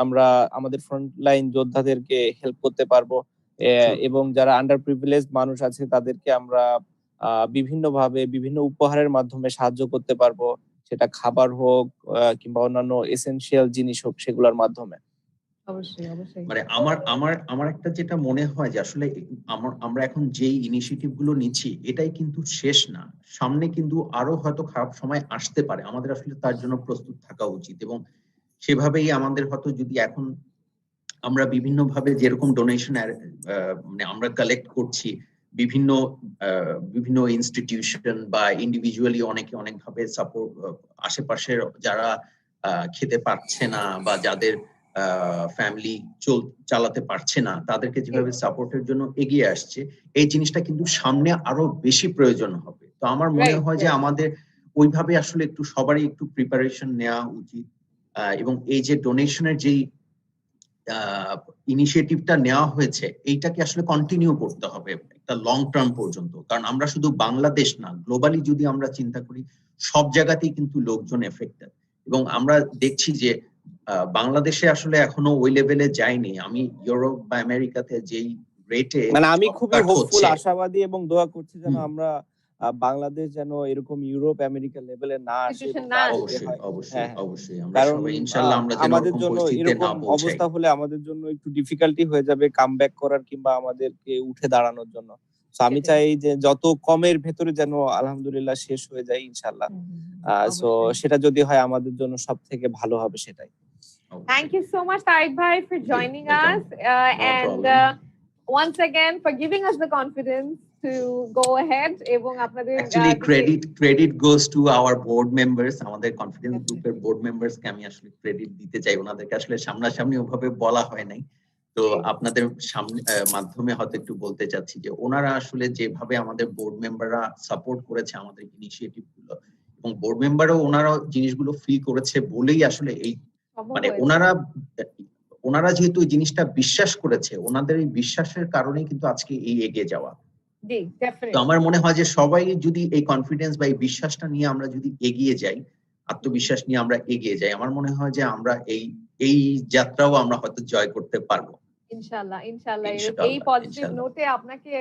আমরা আমাদের ফ্রন্টলাইন যোদ্ধাদেরকে হেল্প করতে পারবো। এবং যারা আন্ডার প্রিভিলেজ মানুষ আছে তাদেরকে আমরা বিভিন্নভাবে বিভিন্ন উপহারের মাধ্যমে সাহায্য করতে পারবো, সেটা খাবার হোক কিংবা অন্যান্য এসেনশিয়াল জিনিস হোক, সেগুলোর মাধ্যমে। মানে আমার একটা যেটা মনে হয় যে আসলে আমরা এখন যেই ইনিশিয়েটিভ গুলো নিচ্ছি এটাই কিন্তু শেষ না, সামনে কিন্তু আরো হয়তো খারাপ সময় আসতে পারে। আমাদের আসলে তার জন্য প্রস্তুত থাকা উচিত এবং সেভাবেই আমাদের হয়তো যদি এখন আমরা বিভিন্ন ভাবে যেরকম ডোনেশন মানে আমরা কালেক্ট করছি, বিভিন্ন ইনস্টিটিউশন বা ইন্ডিভিজুয়ালি অনেকে অনেকভাবে সাপোর্ট, আশেপাশের যারা খেতে পারছে না বা যাদের ফ্যামিলি চালাতে পারছে না তাদেরকে যেভাবে সাপোর্টের জন্য এগিয়ে আসছে, এই জিনিসটা কিন্তু সামনে আরো বেশি প্রয়োজন হবে। তো আমার মনে হয় যে আমাদের ওইভাবে আসলে একটু সবারই একটু প্রিপারেশন নেওয়া উচিত এবং এই যে ডোনেশনের যেই ইনিশিয়েটিভটা নেওয়া হয়েছে এইটাকে আসলে কন্টিনিউ করতে হবে একটা লং টার্ম পর্যন্ত। কারণ আমরা শুধু বাংলাদেশ না, গ্লোবালি যদি আমরা চিন্তা করি সব জায়গাতেই কিন্তু লোকজন এফেক্টেড এবং আমরা দেখছি যে বাংলাদেশে আসলে এখনো ওই লেভেলে যায়নি। আমি ইউরোপ বা আমেরিকাতে যেই রেটে, মানে আমি খুবই হোপফুল, আশাবাদী এবং দোয়া করছি যেন আমরা বাংলাদেশ যেন এরকম ইউরোপ আমেরিকা লেভেলে না আসে। অবশ্যই আমরা সবাই ইনশাআল্লাহ আমরা যেন আমাদের জন্য এরকম অবস্থা হলে আমাদের জন্য একটু ডিফিকাল্টি হয়ে যাবে কামব্যাক করার কিংবা আমাদেরকে উঠে দাঁড়ানোর জন্য। আমি চাই যে যত কমের ভেতরে যেন আলহামদুলিল্লাহ শেষ হয়ে যায় ইনশাআল্লাহ। সো সেটা যদি হয় আমাদের জন্য সব থেকে ভালো হবে সেটাই। Thank you so much, Tariq Bhai, for joining us and once again for giving us the confidence to go ahead. এবং আপনাদের actually credit goes to our board members, আমাদের কনফিডেন্স গ্রুপের board members কে আমি আসলে ক্রেডিট দিতে চাই। ওনাদেরকে আসলে সামনাসামনি ওভাবে বলা হয় নাই, তো আপনাদের সামনে মাধ্যমে হয়তো একটু বলতে চাচ্ছি যে ওনারা আসলে যেভাবে আমাদের বোর্ড মেম্বাররা সাপোর্ট করেছে আমাদের ইনিশিয়েটিভ গুলো, এবং বোর্ড মেম্বারও ওনারা জিনিসগুলো ফিল করেছে বলেই আসলে এই মানে ওনারা যেহেতু এই জিনিসটা বিশ্বাস করেছে, ওনাদের এই বিশ্বাসের কারণেই কিন্তু আজকে এই এগিয়ে যাওয়া। তো আমার মনে হয় যে সবাই যদি এই কনফিডেন্স বা এই বিশ্বাসটা নিয়ে আমরা যদি এগিয়ে যাই, আত্মবিশ্বাস নিয়ে আমরা এগিয়ে যাই, আমার মনে হয় যে আমরা এই যাত্রাও আমরা হয়তো জয় করতে পারবো। ইনশাআল্লাহ ইনশাআল্লাহ। এই পজিটিভ নোটে আপনাকে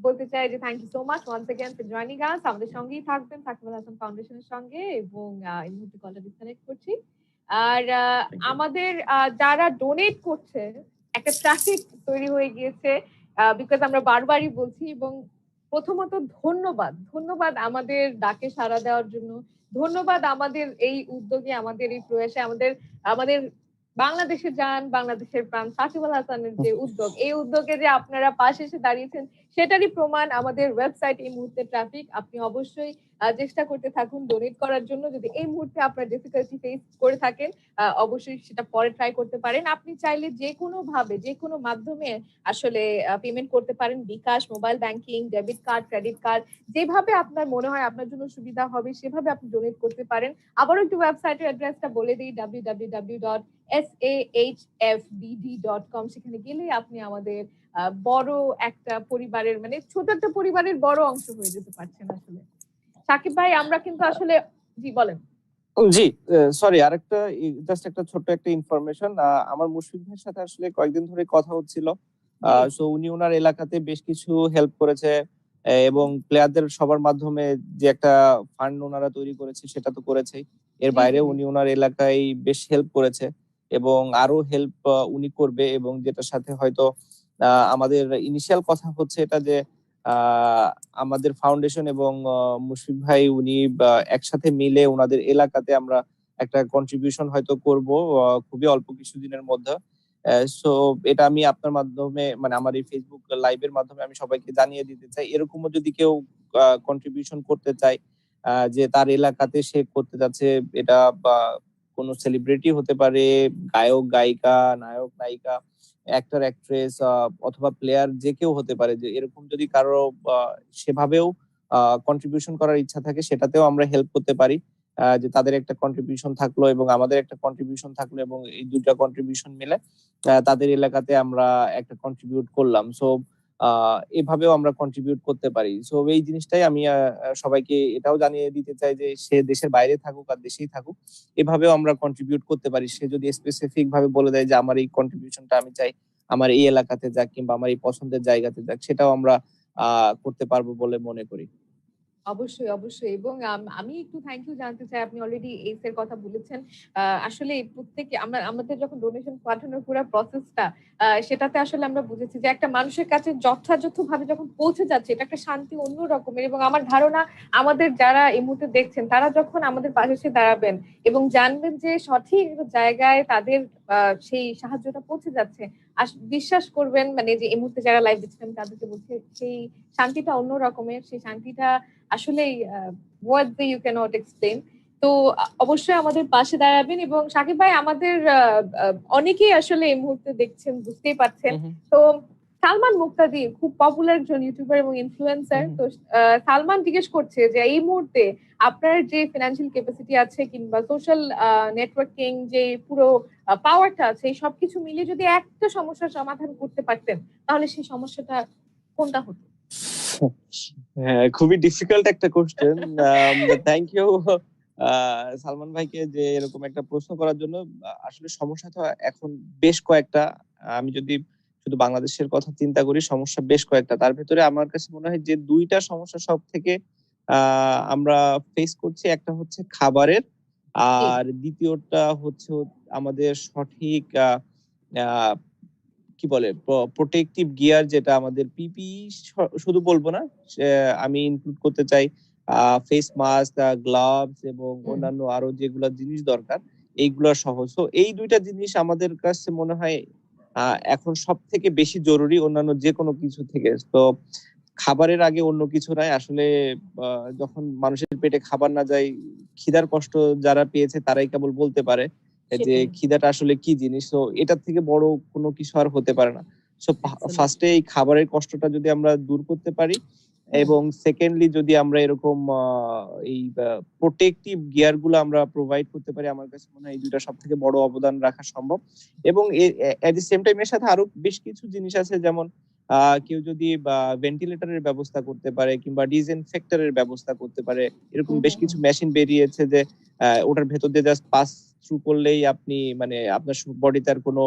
বলতে চাই যে thank you so much once again for joining us. আমাদের সঙ্গেই থাকবেন সাকিব আল হাসান ফাউন্ডেশনের সঙ্গে, এবং এই মুহূর্তে কলটা ডিসকানেক্ট করছি। আর আমাদের যারা ডোনেট করছে, একটা ট্রাফিক তৈরি হয়ে গিয়েছে বিকজ আমরা বারবারই বলছি, এবং প্রথমত ধন্যবাদ আমাদের ডাকে সাড়া দেওয়ার জন্য, ধন্যবাদ আমাদের এই উদ্যোগে, আমাদের এই প্রয়াসে, আমাদের বাংলাদেশের জান, বাংলাদেশের প্রাণ সাকিব আল হাসানের যে উদ্যোগ, এই উদ্যোগে যে আপনারা পাশে এসে দাঁড়িয়েছেন সেটারই প্রমাণ আমাদের ওয়েবসাইট এই মুহূর্তে ট্রাফিক। আপনি অবশ্যই চেষ্টা করতে থাকুন ডোনেট করার জন্য। যদি এই মুহূর্তে আপনার ডিফিকাল্টি ফেস করে থাকেন, অবশ্যই সেটা পরে ট্রাই করতে পারেন। আপনি চাইলে যে কোনো ভাবে, যে কোনো মাধ্যমে আসলে পেমেন্ট করতে পারেন, bKash, mobile banking, debit card, credit card, যেভাবে আপনার মনে হয় আপনার জন্য সুবিধা হবে সেভাবে আপনি ডোনেট করতে পারেন। আবারও একটু ওয়েবসাইটের অ্যাড্রেসটা বলে দিই, www.sahfbd.com। সেখানে গেলে আপনি আমাদের বড় একটা পরিবারের, মানে ছোট একটা পরিবারের বড় অংশ হয়ে যেতে পারছেন আসলে। সাকিব ভাই, আমরা কিন্তু আসলে জি বলেন। জি সরি, আরেকটা জাস্ট একটা ছোট্ট একটা ইনফরমেশন। আমার মুশফিক ভাইয়ের সাথে আসলে কয়েকদিন ধরে কথা হচ্ছিল। সো উনি ওনার এলাকাতে বেশ কিছু হেল্প করেছে, এবং প্লেয়ারদের সবার মাধ্যমে যে একটা ফান্ড ওনারা তৈরি করেছে সেটা তো করেছেই, এর বাইরে উনি ওনার এলাকায় বেশ হেল্প করেছে, এবং আরো হেল্প উনি করবে। এবং যেটার সাথে হয়তো আমাদের ইনিশিয়াল কথা হচ্ছে এটা যে আমাদের ফাউন্ডেশন এবং মুশফিক ভাই উনি একসাথে মিলে ওনাদের এলাকাতে আমরা একটা কন্ট্রিবিউশন হয়তো করব খুবই অল্প কিছুদিনের মধ্যে। সো এটা আমি আপনার মাধ্যমে, মানে আমার এই ফেসবুক লাইভের মাধ্যমে আমি সবাইকে জানিয়ে দিতে চাই, এরকমও যদি কেউ কন্ট্রিবিউশন করতে চায়, যে তার এলাকাতে সে করতে যাচ্ছে, এটা বা কোনো সেলিব্রিটি হতে পারে, গায়ক গায়িকা, নায়ক নায়িকা, অ্যাক্টর অ্যাক্ট্রেস, অথবা প্লেয়ার, যে কেউ হতে পারে, যে এরকম যদি কারো সেভাবেও কন্ট্রিবিউশন করার ইচ্ছা থাকে, সেটাতেও আমরা হেল্প করতে পারি। যে তাদের একটা কন্ট্রিবিউশন থাকলো এবং আমাদের একটা কন্ট্রিবিউশন থাকলো, এবং এই দুইটা কন্ট্রিবিউশন মিলে তাদের এলাকাতে আমরা একটা কন্ট্রিবিউট করলাম। সো এভাবেও আমরা কন্ট্রিবিউট করতে পারি। সো এই জিনিসটাই আমি সবাইকে এটাও জানিয়ে দিতে চাই যে সে দেশের বাইরে থাকুক আর দেশেই থাকুক, এভাবেও আমরা কন্ট্রিবিউট করতে পারি। সে যদি স্পেসিফিক ভাবে বলে দেয় যে আমার এই কন্ট্রিবিউশনটা আমি চাই আমার এই এলাকাতে যাক, কিংবা আমার এই পছন্দের জায়গাতে যাক, সেটাও আমরা করতে পারবো বলে মনে করি। অবশ্যই। এবং আমি একটু থ্যাংক ইউ জানতে চাই, আপনি অলরেডি এইস এর কথা বলেছেন। আসলে প্রত্যেকে আমাদের যখন ডোনেশন পাঠানোর পুরো প্রসেসটা, সেটাতে আসলে আমরা বুঝেছি যে একটা মানুষের কাছে যথাযথভাবে যখন পৌঁছে যাচ্ছে, এটা একটা শান্তি অন্য রকমের। এবং আমার ধারণা আমাদের যারা এই মুহূর্তে দেখছেন, তারা যখন আমাদের পাশে এসে দাঁড়াবেন এবং জানবেন যে সঠিক জায়গায় তাদের সেই সাহায্যটা পৌঁছে যাচ্ছে, বিশ্বাস করবেন, মানে যে এই মুহূর্তে যারা লাইভ দিচ্ছেন তাদেরকে বলছে, সেই শান্তিটা অন্য রকমের, সেই শান্তিটা আসলেই ওয়ার্ড দিয়ে ইউ ক্যানট এক্সপ্লেন। তো অবশ্যই আমাদের পাশে দাঁড়াবেন। এবং সাকিব ভাই, আমাদের অনেকেই আসলে এই মুহূর্তে দেখছেন, বুঝতেই পারছেন। তো সালমান মুক্তাদি খুব পপুলার একজন ইউটিউবার এবং ইনফ্লুয়েন্সার। তো সালমান জিজ্ঞেস করছে যে এই মুহূর্তে আপনার যে ফিনান্সিয়াল ক্যাপাসিটি আছে কিংবা সোশ্যাল নেটওয়ার্কিং যে পুরো পাওয়ারটা আছে, এই সবকিছু মিলিয়ে যদি একটা সমস্যার সমাধান করতে পারতেন, তাহলে সেই সমস্যাটা কোনটা হতো? হ্যাঁ, খুবই ডিফিকাল্ট একটা কোশ্চেন। থ্যাংক ইউ সালমান ভাইকে যে এরকম একটা প্রশ্ন করার জন্য। আসলে সমস্যা তো এখন বেশ কয়েকটা। আমি যদি শুধু বাংলাদেশের কথা চিন্তা করি, সমস্যা বেশ কয়েকটা। তার ভেতরে আমার কাছে মনে হয় যে দুইটা সমস্যা সব থেকে আমরা ফেস করছি। একটা হচ্ছে খাবারের, আর দ্বিতীয়টা হচ্ছে আমাদের সঠিক কি বলে প্রোটেক্টিভ গিয়ার, যেটা আমাদের পিপি শুধু বলবো না, আমি ইনক্লুড করতে চাই ফেস মাস্ক, গ্লাভস এবং অন্যান্য আরো যেগুলো জিনিস দরকার, এইগুলো সহ। সো এই দুইটা জিনিস আমাদের কাছে মনে হয় এখন সব থেকে বেশি জরুরি অন্যান্য যে কোনো কিছু থেকে। তো খাবারের আগে অন্য কিছু নাই আসলে। যখন মানুষের পেটে খাবার না যায়, খিদার কষ্ট যারা পেয়েছে তারাই কেবল বলতে পারে। যে সেটাই। খিদাটা আসলে কি জিনিস। তো এটার থেকে বড় কোনো কিছু আর হতে পারে না। So Absolutely. ফার্স্টে এই খাবারের কষ্টটা যদি আমরা দূর করতে পারি হুম। এবং সেকেন্ডলি যদি আমরা এরকম এই প্রোটেক্টিভ গিয়ার গুলো আমরা প্রোভাইড করতে পারি, আমার কাছে মনে হয় এই দুইটা সব থেকে বড় অবদান রাখা সম্ভব। এবং এট দি সেম টাইম এর সাথে আরো বেশ কিছু জিনিস আছে, যেমন কেউ যদি ভেন্টিলেটরের ব্যবস্থা করতে পারে কিংবা ডিসইনফেক্টরের ব্যবস্থা করতে পারে, এরকম হুম, বেশ হুম, কিছু হুম। মেশিন বেরিয়েছে যে ওটার ভেতর দিয়ে জাস্ট পাস থ্রু করলেই আপনি মানে আপনার বডিতে আর কোনো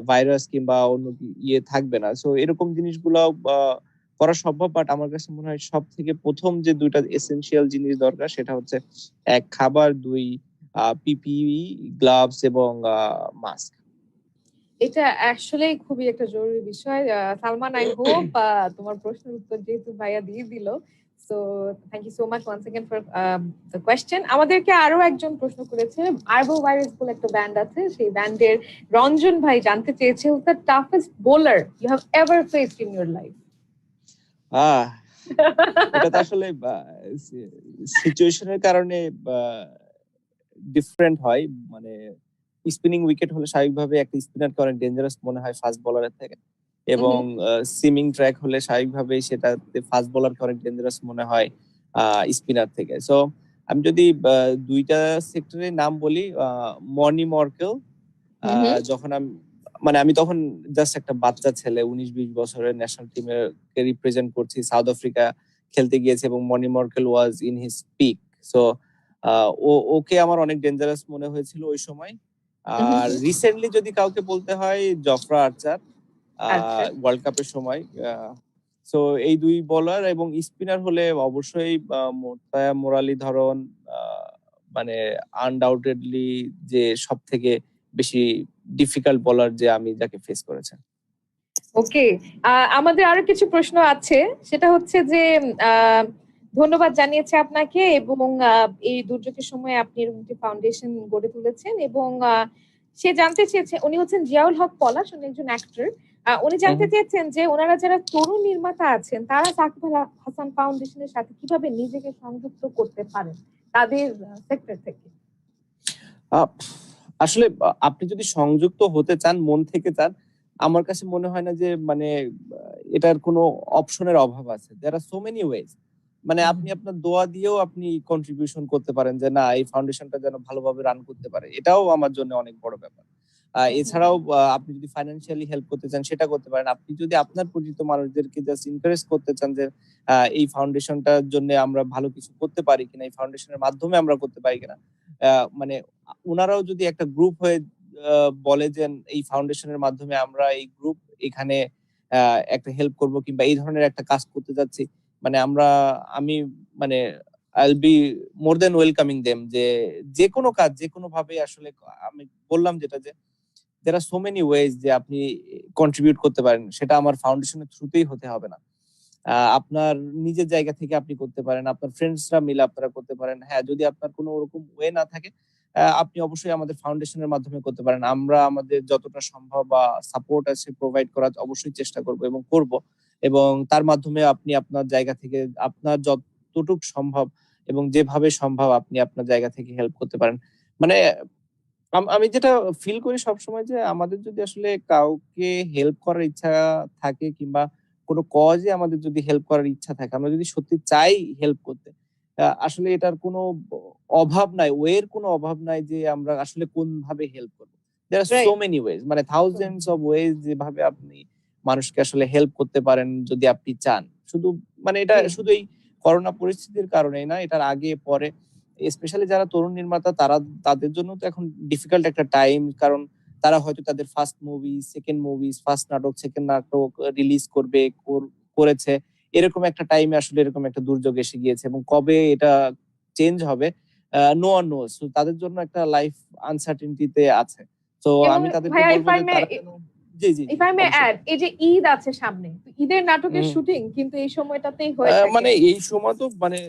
ভাইরাস কিংবা অন্য ইয়ে থাকবে না। সো এরকম জিনিসগুলো করা সম্ভব। বাট আমার কাছে মনে হয় সব থেকে প্রথম যে দুইটা এসেনশিয়াল জিনিস দরকার সেটা হচ্ছে এক খাবার, দুই পিপিই, গ্লাভস এবং মাস্ক। এটা আসলেই খুবই একটা জরুরি বিষয়। সালমান, আই হোপ তোমার প্রশ্নের উত্তর যেহেতু ভাইয়া দিয়ে দিল। So thank you so much once again for the question. আমাদেরকে আরো একজন প্রশ্ন করেছে। আরবো ভাইরাস বলে একটা ব্যান্ড আছে, সেই ব্যান্ডের রঞ্জন ভাই জানতে চেয়েছে, who the toughest bowler you have ever faced in your life? এটা তো আসলে সিচুয়েশনের কারণে ডিফারেন্ট হয়। মানে স্পিনিং উইকেট হলে স্বাভাবিকভাবে একটা স্পিনারকে অনেক ডেঞ্জারাস মনে হয় ফাস্ট বোলারের থেকে, এবং সিমিং ট্র্যাক হলে স্বাভাবিকভাবেই সেটা ফাস্ট বোলারকে অনেক ডেঞ্জারাস মনে হয় স্পিনার থেকে। সো আমি যদি দুইটা সেক্টরের নাম বলি, মনি মর্কেল যখন আমি তখন জাস্ট একটা বাচ্চা ছেলে, 19-20 বছরের, ন্যাশনাল টিমে রিপ্রেজেন্ট করছি, সাউথ আফ্রিকা খেলতে গিয়েছে এবং মনি Morkel was in his peak. So ওকে আমার অনেক ডেঞ্জারাস মনে হয়েছিল ওই সময়। আর রিসেন্টলি যদি কাউকে বলতে হয়, জফরা আর্চার, আচ্ছা। ওয়ার্ল্ড কাপের সময়। সো এই দুই বোলার, এবং স্পিনার হলে অবশ্যই মোর্তাজা মুরালীধরন, মানে আনডাউটেডলি যে সব থেকে বেশি ডিফিকাল্ট বোলার যে আমি যাকে ফেস করেছি। ওকে, আমাদের আরো কিছু প্রশ্ন আছে। সেটা হচ্ছে যে ধন্যবাদ জানিয়েছে আপনাকে, এবং এই দুর্যোগের সময় আপনি এরকম একটি ফাউন্ডেশন গড়ে তুলেছেন, এবং সে জানতে চেয়েছে, উনি হচ্ছেন জিয়াউল হক পলাশ, উনি একজন অ্যাক্টর। উনি জানতে চেয়েছেন যে ওনারা যারা তরুণ নির্মাতা আছেন তারা সাকিব আল হাসান ফাউন্ডেশনের সাথে কিভাবে নিজেকে সংযুক্ত করতে পারেন তাদের সেক্টর থেকে। আসলে আপনি যদি সংযুক্ত হতে চান, মন থেকে চান, আমার কাছে মনে হয় না যে মানে এটার কোনো অপশনের অভাব আছে। দেয়ার আর সো মেনি ওয়েজ। মানে আপনি আপনার দোয়া দিয়েও আপনি কন্ট্রিবিউশন করতে পারেন যে না, এই ফাউন্ডেশনটা যেন ভালোভাবে রান করতে পারে। এটাও আমার জন্য অনেক বড় ব্যাপার। এছাড়াও আপনি যদি ফাইন্যান্সিয়ালি হেল্প করতে চান সেটা করতে পারেন। আপনি যদি আপনার পরিচিত মানুষদেরকে জাস্ট এনকারেজ করতে চান যে এই ফাউন্ডেশনটার জন্য আমরা ভালো কিছু করতে পারি কিনা, এই ফাউন্ডেশনের মাধ্যমে আমরা করতে পারি কিনা, মানে উনারাও যদি একটা গ্রুপ হয়ে বলে যে এই ফাউন্ডেশনের মাধ্যমে আমরা এই গ্রুপ এখানে একটা হেল্প করব কিংবা এই ধরনের একটা কাজ করতে যাচ্ছি, মানে আমি মানে I'll be more than welcoming them, যে কোনো কাজ যে কোনো ভাবে আসলে। আমি বললাম যেটা, যে there are so many ways যে আপনি কন্ট্রিবিউট করতে পারেন, সেটা আমার ফাউন্ডেশনের থ্রুতেই হতে হবে না। আপনার নিজের জায়গা থেকে আপনি করতে পারেন, আপনার ফ্রেন্ডসরা মিলে আপনারা করতে পারেন। হ্যাঁ, যদি আপনার কোনো ওরকম ওয়ে না থাকে, আপনি অবশ্যই আমাদের ফাউন্ডেশনের মাধ্যমে করতে পারেন। আমরা আমাদের যতটা সম্ভব বা সাপোর্ট আছে প্রোভাইড করার অবশ্যই চেষ্টা করব এবং করব। এবং তার মাধ্যমে আপনি আপনার জায়গা থেকে আপনার যতটুক সম্ভব এবং যেভাবে সম্ভব আপনি আপনার জায়গা থেকে হেল্প করতে পারেন। মানে আমি যেটা ফিল করি সবসময়, যে আমাদের যদি আসলে কাউকে হেল্প করার ইচ্ছা থাকে কিংবা কোনো কজে আমাদের যদি হেল্প করার ইচ্ছা থাকে, আমরা যদি সত্যি চাই হেল্প করতে, আসলে এটার কোনো অভাব নাই, ওয়ের কোনো অভাব নাই যে আমরা আসলে কোনভাবে হেল্প করব। দেয়ার আর সো রাইট। মেনি ওয়েজ, মানে থাউজেন্ডস অফ ওয়েজ যেভাবে আপনি মানুষকে আসলে হেল্প করতে পারেন যদি আপনি চান। শুধু মানে এটা শুধু এই করোনা পরিস্থিতির কারণেই না, এটার আগে পরে স্পেশালি যারা তরুণ নির্মাতা তাদের জন্য তো এখন ডিফিকাল্ট একটা টাইম। কারণ তারা হয়তো তাদের first movie, second movie, first নাটক, সেকেন্ড নাটক রিলিজ করেছে। এরকম একটা টাইমে আসলে এরকম একটা দুর্যোগ এসে গিয়েছে, এবং কবে এটা চেঞ্জ হবে নো ওয়ান নোস। সো তাদের জন্য একটা লাইফ আনসার্টেনিটিতে আছে। তো এবং আমি তাদেরকে ভাইয়া, বলবো যে তারা যেন জি জি ইফ আই মে অবশ্যই। অ্যাড, এই যে ঈদ আছে সামনে, ঈদের নাটকের শুটিং কিন্তু এই সময়টাতেই হয়ে থাকে। মানে এই সময় তো মানে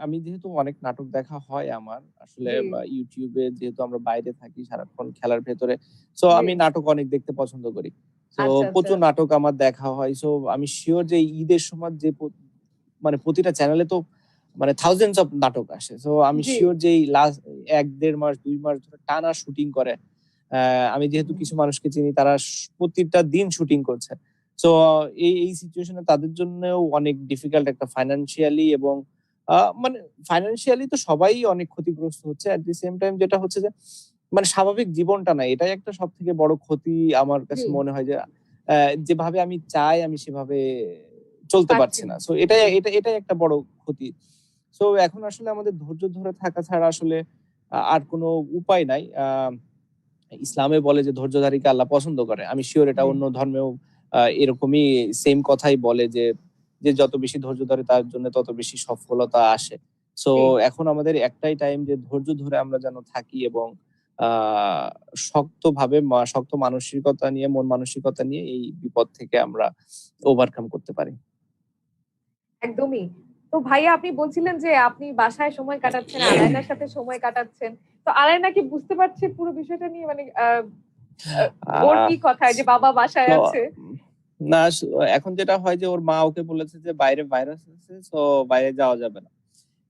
আমি যেহেতু অনেক নাটক দেখা হয় আমার আসলে, ইউটিউবে যেহেতু আমরা বাইরে থাকি সারাক্ষণ খেলার ভেতরে, সো আমি নাটক অনেক দেখতে পছন্দ করি। তো প্রচুর নাটক আমার দেখা হয়। সো আমি শিওর যে ঈদের সময় যে মানে প্রতিটা চ্যানেলে তো মানে থাউজেন্ডস অফ নাটক আসে। সো আমি জি। শিওর যে এই লাস্ট 1-1.5 মাস 2 মাস ধরে টানা শুটিং করে। আমি যেহেতু কিছু মানুষকে চিনি, তারা প্রতিটা দিন শুটিং করছে। সো এই সিচুয়েশনে তাদের জন্যও অনেক ডিফিকাল্ট একটা ফাইন্যান্সিয়ালি, এবং মানে ফাইন্যান্সিয়ালি তো সবাই অনেক ক্ষতিগ্রস্ত হচ্ছে। এট দি সেম টাইম যেটা হচ্ছে যে মানে স্বাভাবিক জীবনটা না, এটাই একটা সবথেকে বড় ক্ষতি আমার কাছে জি। মনে হয় যে যেভাবে আমি চাই আমি সেভাবে চলতে পারছি না। সো এটাই একটা বড় ক্ষতি। সো এখন আসলে আমাদের ধৈর্য ধরে থাকা ছাড়া আসলে আর কোনো উপায় নাই। ইসলামে বলে যে ধৈর্যধারীকে আল্লাহ পছন্দ করে। আমি সিওর এটা অন্য ধর্মেও এরকমই সেম কথাই বলে যে যত বেশি ধৈর্য ধরে তার জন্য তত বেশি সফলতা আসে। সো জি। এখন আমাদের একটাই টাইম যে ধৈর্য ধরে আমরা যেন থাকি এবং শক্তভাবে শক্ত মানসিকতা নিয়ে, মন মানসিকতা নিয়ে এই বিপদ থেকে আমরা ওভারকাম করতে পারি। একদমই। তো ভাইয়া আপনি বলছিলেন যে আপনি বাসায় সময় কাটাচ্ছেন, আলায়নার সাথে সময় কাটাচ্ছেন। তো আলায়না কি বুঝতে পারছে পুরো বিষয়টা নিয়ে? মানে ওর আহ কি কথা যে বাবা বাসায় তো আছে? না, এখন যেটা হয় যে ওর মা ওকে বলেছে যে বাইরে ভাইরাস আছে, সো বাইরে যাওয়া যাবে না।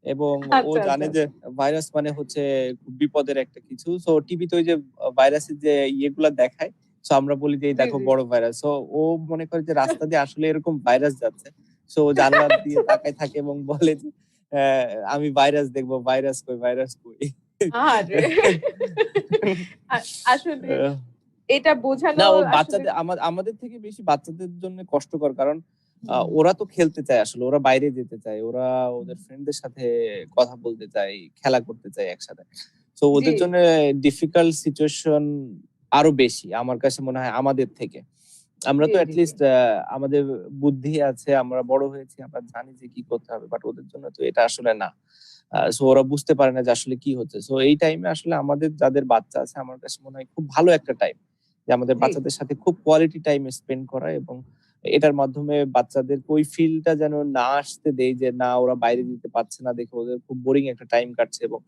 এবং ও আচ্ছা, জানে আচ্ছা। যে ভাইরাস মানে হচ্ছে খুব বিপদের একটা কিছু। সো টিভিতে ওই যে ভাইরাসের যে ইয়েগুলা দেখায়, সো আমরা বলি যে এই জি, দেখো জি। বড় ভাইরাস। সো ও মনে করে যে রাস্তা দিয়ে আসলে এরকম ভাইরাস যাচ্ছে। সো ও জানলা দিয়ে তাকায় থাকে এবং বলে যে আমি ভাইরাস দেখবো, ভাইরাস কই, ভাইরাস কই। আহারে! আ আসলে আহ, এটা বোঝানো না, ও আসলে বাচ্চাদের আমাদের থেকে বেশি বাচ্চাদের জন্য কষ্টকর। কারণ হুম, ওরা তো খেলতে চায় আসলে। ওরা বাইরে যেতে চায়। ওরা ওদের ফ্রেন্ডদের সাথে কথা বলতে চায়, খেলা করতে চায় একসাথে। তো জি, ওদের জন্য ডিফিকাল্ট সিচুয়েশন আরো বেশি আমার কাছে মনে হয় আমাদের থেকে। আমরা জি, তো জি, জি। এটলিস্ট আমাদের বুদ্ধি আছে, আমরা বড় হয়েছি, আমরা জানি যে কি করতে হবে। বাট ওদের জন্য তো এটা আসলে না। সো ওরা বুঝতে পারে না যে আসলে কি হচ্ছে। সো এই টাইমে আসলে আমাদের যাদের বাচ্চা আছে, আমার কাছে মনে হয় খুব ভালো একটা টাইম যে আমাদের জি। বাচ্চাদের সাথে খুব কোয়ালিটি টাইম স্পেন্ড করা, এবং এটার মাধ্যমে বাচ্চাদেরকে ওই ফিলটা যেন না আসতে দেই যে না ওরা বাইরে যেতে পারছে না দেখে ওদের খুব বোরিং একটা টাইম কাটছে। এবং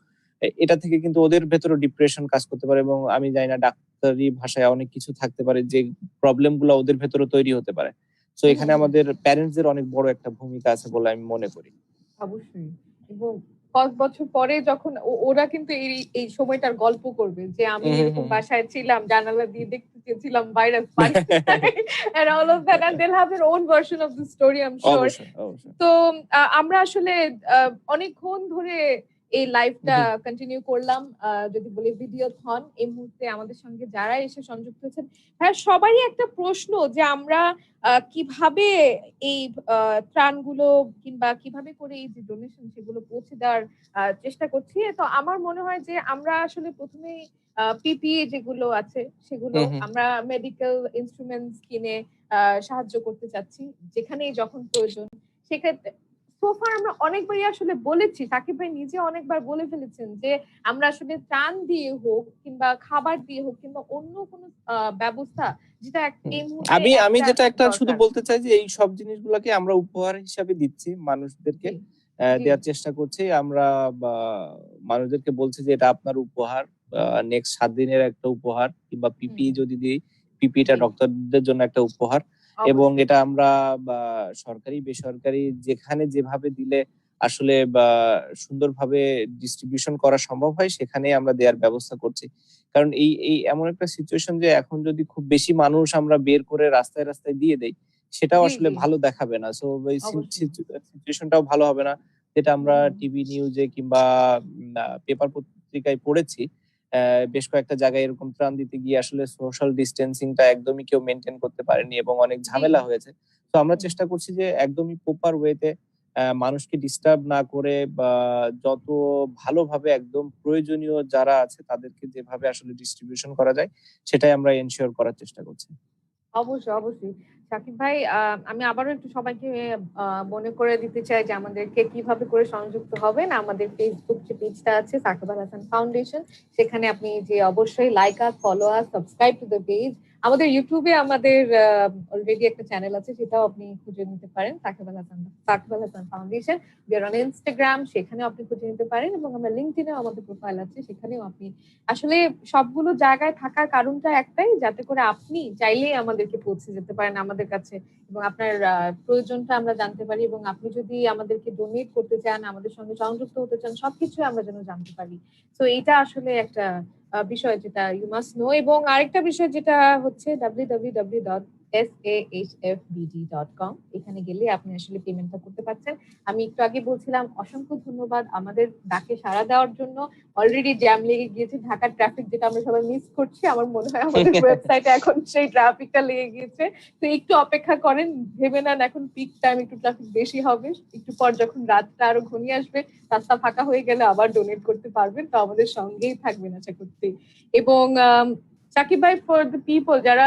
এটা থেকে কিন্তু ওদের ভেতরে ডিপ্রেশন কাজ করতে পারে, এবং আমি জানি না ডাক্তারি ভাষায় অনেক কিছু থাকতে পারে যে প্রবলেম গুলো ওদের ভেতরে তৈরি হতে পারে। সো হুম, এখানে হুম। আমাদের প্যারেন্টস দের অনেক বড় একটা ভূমিকা আছে বলে আমি মনে করি। অবশ্যই। এবং কয়েক বছর পরে যখন ওরা কিন্তু এই সময়টার গল্প করবে যে আমি হুম, হুম, এরকম হুম। বাসায় ছিলাম, জানালা দিয়ে দেখতে চেয়েছিলাম ভাইরাস পারি নাই and all of that and they'll have their own version of the story I'm sure. অবশ্যই, অবশ্যই। তো আমরা আসলে অনেকক্ষণ ধরে এই লাইভটা হুম, কন্টিনিউ করলাম। যদি বলি ভিডিওথন এই মুহূর্তে আমাদের সঙ্গে যারা এসে সংযুক্ত হয়েছেন, হ্যাঁ সবারই একটা প্রশ্ন যে আমরা কিভাবে এই ত্রাণগুলো কিংবা কিভাবে করে এই যে ডোনেশন সেগুলো পৌঁছে দেওয়ার চেষ্টা করছি। তো আমার মনে হয় যে আমরা আসলে ১ম এই পিপিই যেগুলো আছে সেগুলো হুম, হুম। আমরা মেডিকেল ইন্সট্রুমেন্টস কিনে সাহায্য করতে চাচ্ছি। যেখানেই যখন প্রয়োজন। সেক্ষেত্রে সো ফার আমরা অনেকবারই আসলে বলেছি। সাকিব ভাই নিজে অনেকবার বলে ফেলেছেন যে আমরা আসলে ত্রাণ দিয়ে হোক কিংবা খাবার দিয়ে হোক কিংবা অন্য কোনো ব্যবস্থা যেটা হুম। এই মুহূর্তে আমি একটা যেটা একটা শুধু দরকার। বলতে চাই যে এই সব জিনিসগুলাকে আমরা উপহার হিসাবে দিচ্ছি মানুষদেরকে। জি, জি, দেয়ার চেষ্টা করছি। আমরা বা মানুষদেরকে বলছি যে এটা আপনার উপহার। নেক্সট ৭ দিনের একটা উপহার, কিংবা হুম, পিপিই যদি দিই, পিপিইটা জি, ডক্টরদের জন্য একটা উপহার। এবং অবশ্যই। এটা আমরা বা সরকারি, বেসরকারি যেখানে যেভাবে দিলে আসলে সুন্দরভাবে ডিস্ট্রিবিউশন করা সম্ভব হয় সেখানেই আমরা দেয়ার ব্যবস্থা করছি। কারণ এই এমন একটা সিচুয়েশন যে এখন যদি খুব বেশি মানুষ আমরা বের করে রাস্তায়, রাস্তায় দিয়ে দেই, সেটাও জি, আসলে জি, ভালো দেখাবে না। সো এই অবশ্যই। সিচুয়েশনটাও ভালো হবে না। যেটা হুম, আমরা হুম। টিভি নিউজে কিংবা পেপার পত্রিকায় পড়েছি। বেশ কয়েকটা জায়গায় এরকম ত্রাণ দিতে গিয়ে আসলে সোশ্যাল ডিসট্যান্সিংটা একদমই কেউ মেইনটেইন করতে পারেনি এবং অনেক জি, ঝামেলা হয়েছে। তো আমরা হুম। চেষ্টা করছি যে একদমই প্রপার ওয়েতে মানুষকে ডিস্টার্ব না করে, বা যত ভালোভাবে একদম প্রয়োজনীয় যারা আছে তাদেরকে যেভাবে আসলে ডিস্ট্রিবিউশন করা যায় সেটাই আমরা এনশিওর করার চেষ্টা করছি। অবশ্যই, অবশ্যই। শাকিব ভাই আমি আবারও একটু সবাইকে আ মনে করে দিতে চাই যে আমাদেরকে কিভাবে করে সংযুক্ত হবেন। আমাদের Facebook যে পেজটা আছে সাকিব আল হাসান ফাউন্ডেশন সেখানে আপনি যে অবশ্যই like us, follow us, subscribe to the page. আমাদের YouTube এ আমাদের অলরেডি একটা চ্যানেল আছে সেটাও আপনি খুঁজে নিতে পারেন। Shakib Al Hasan foundation. We are on Instagram সেখানেও আপনি খুঁজে নিতে পারেন এবং আমরা LinkedIn এও আমাদের প্রোফাইল আছে সেখানেও আপনি আসলে সবগুলো জায়গায় থাকার কারণটা একটাই যাতে করে আপনি চাইলেই আমাদেরকে পৌঁছে যেতে পারেন। আমাদের আমাদের কাছে এবং আপনার প্রয়োজনটা আমরা জানতে পারি, এবং আপনি যদি আমাদেরকে ডোনেট করতে চান, আমাদের সঙ্গে সংযুক্ত হতে চান, সবকিছু আমরা যেন জানতে পারি। তো এটা আসলে একটা বিষয় যেটা ইউ মাস্ট নো। এবং আরেকটা বিষয় যেটা হচ্ছে www.sahfbd.com, এখানে গেলে আপনি আসলে পেমেন্টটা করতে পারছেন। আমি একটু আগে বলছিলাম অসংখ্য ধন্যবাদ আমাদের ডাকে সাড়া দেওয়ার জন্য। অলরেডি জ্যাম লেগে গিয়েছে, ঢাকার ট্রাফিক যেটা আমরা সবাই মিস করছি, আমার মনে হয় আমাদের ওয়েবসাইটে এখন সেই ট্রাফিকটা লেগে গিয়েছে। তো একটু অপেক্ষা করেন, ভেবে নেন এখন পিক টাইম, একটু ট্রাফিক বেশি হবে, একটু পর যখন রাতটা আরো ঘনিয়ে আসবে, রাস্তা ফাঁকা হয়ে গেলে আবার ডোনেট করতে পারবেন। তো আমাদের সঙ্গেই থাকবেন আশা করছি। এবং সাকিব ভাই, ফর দ্য পিপল যারা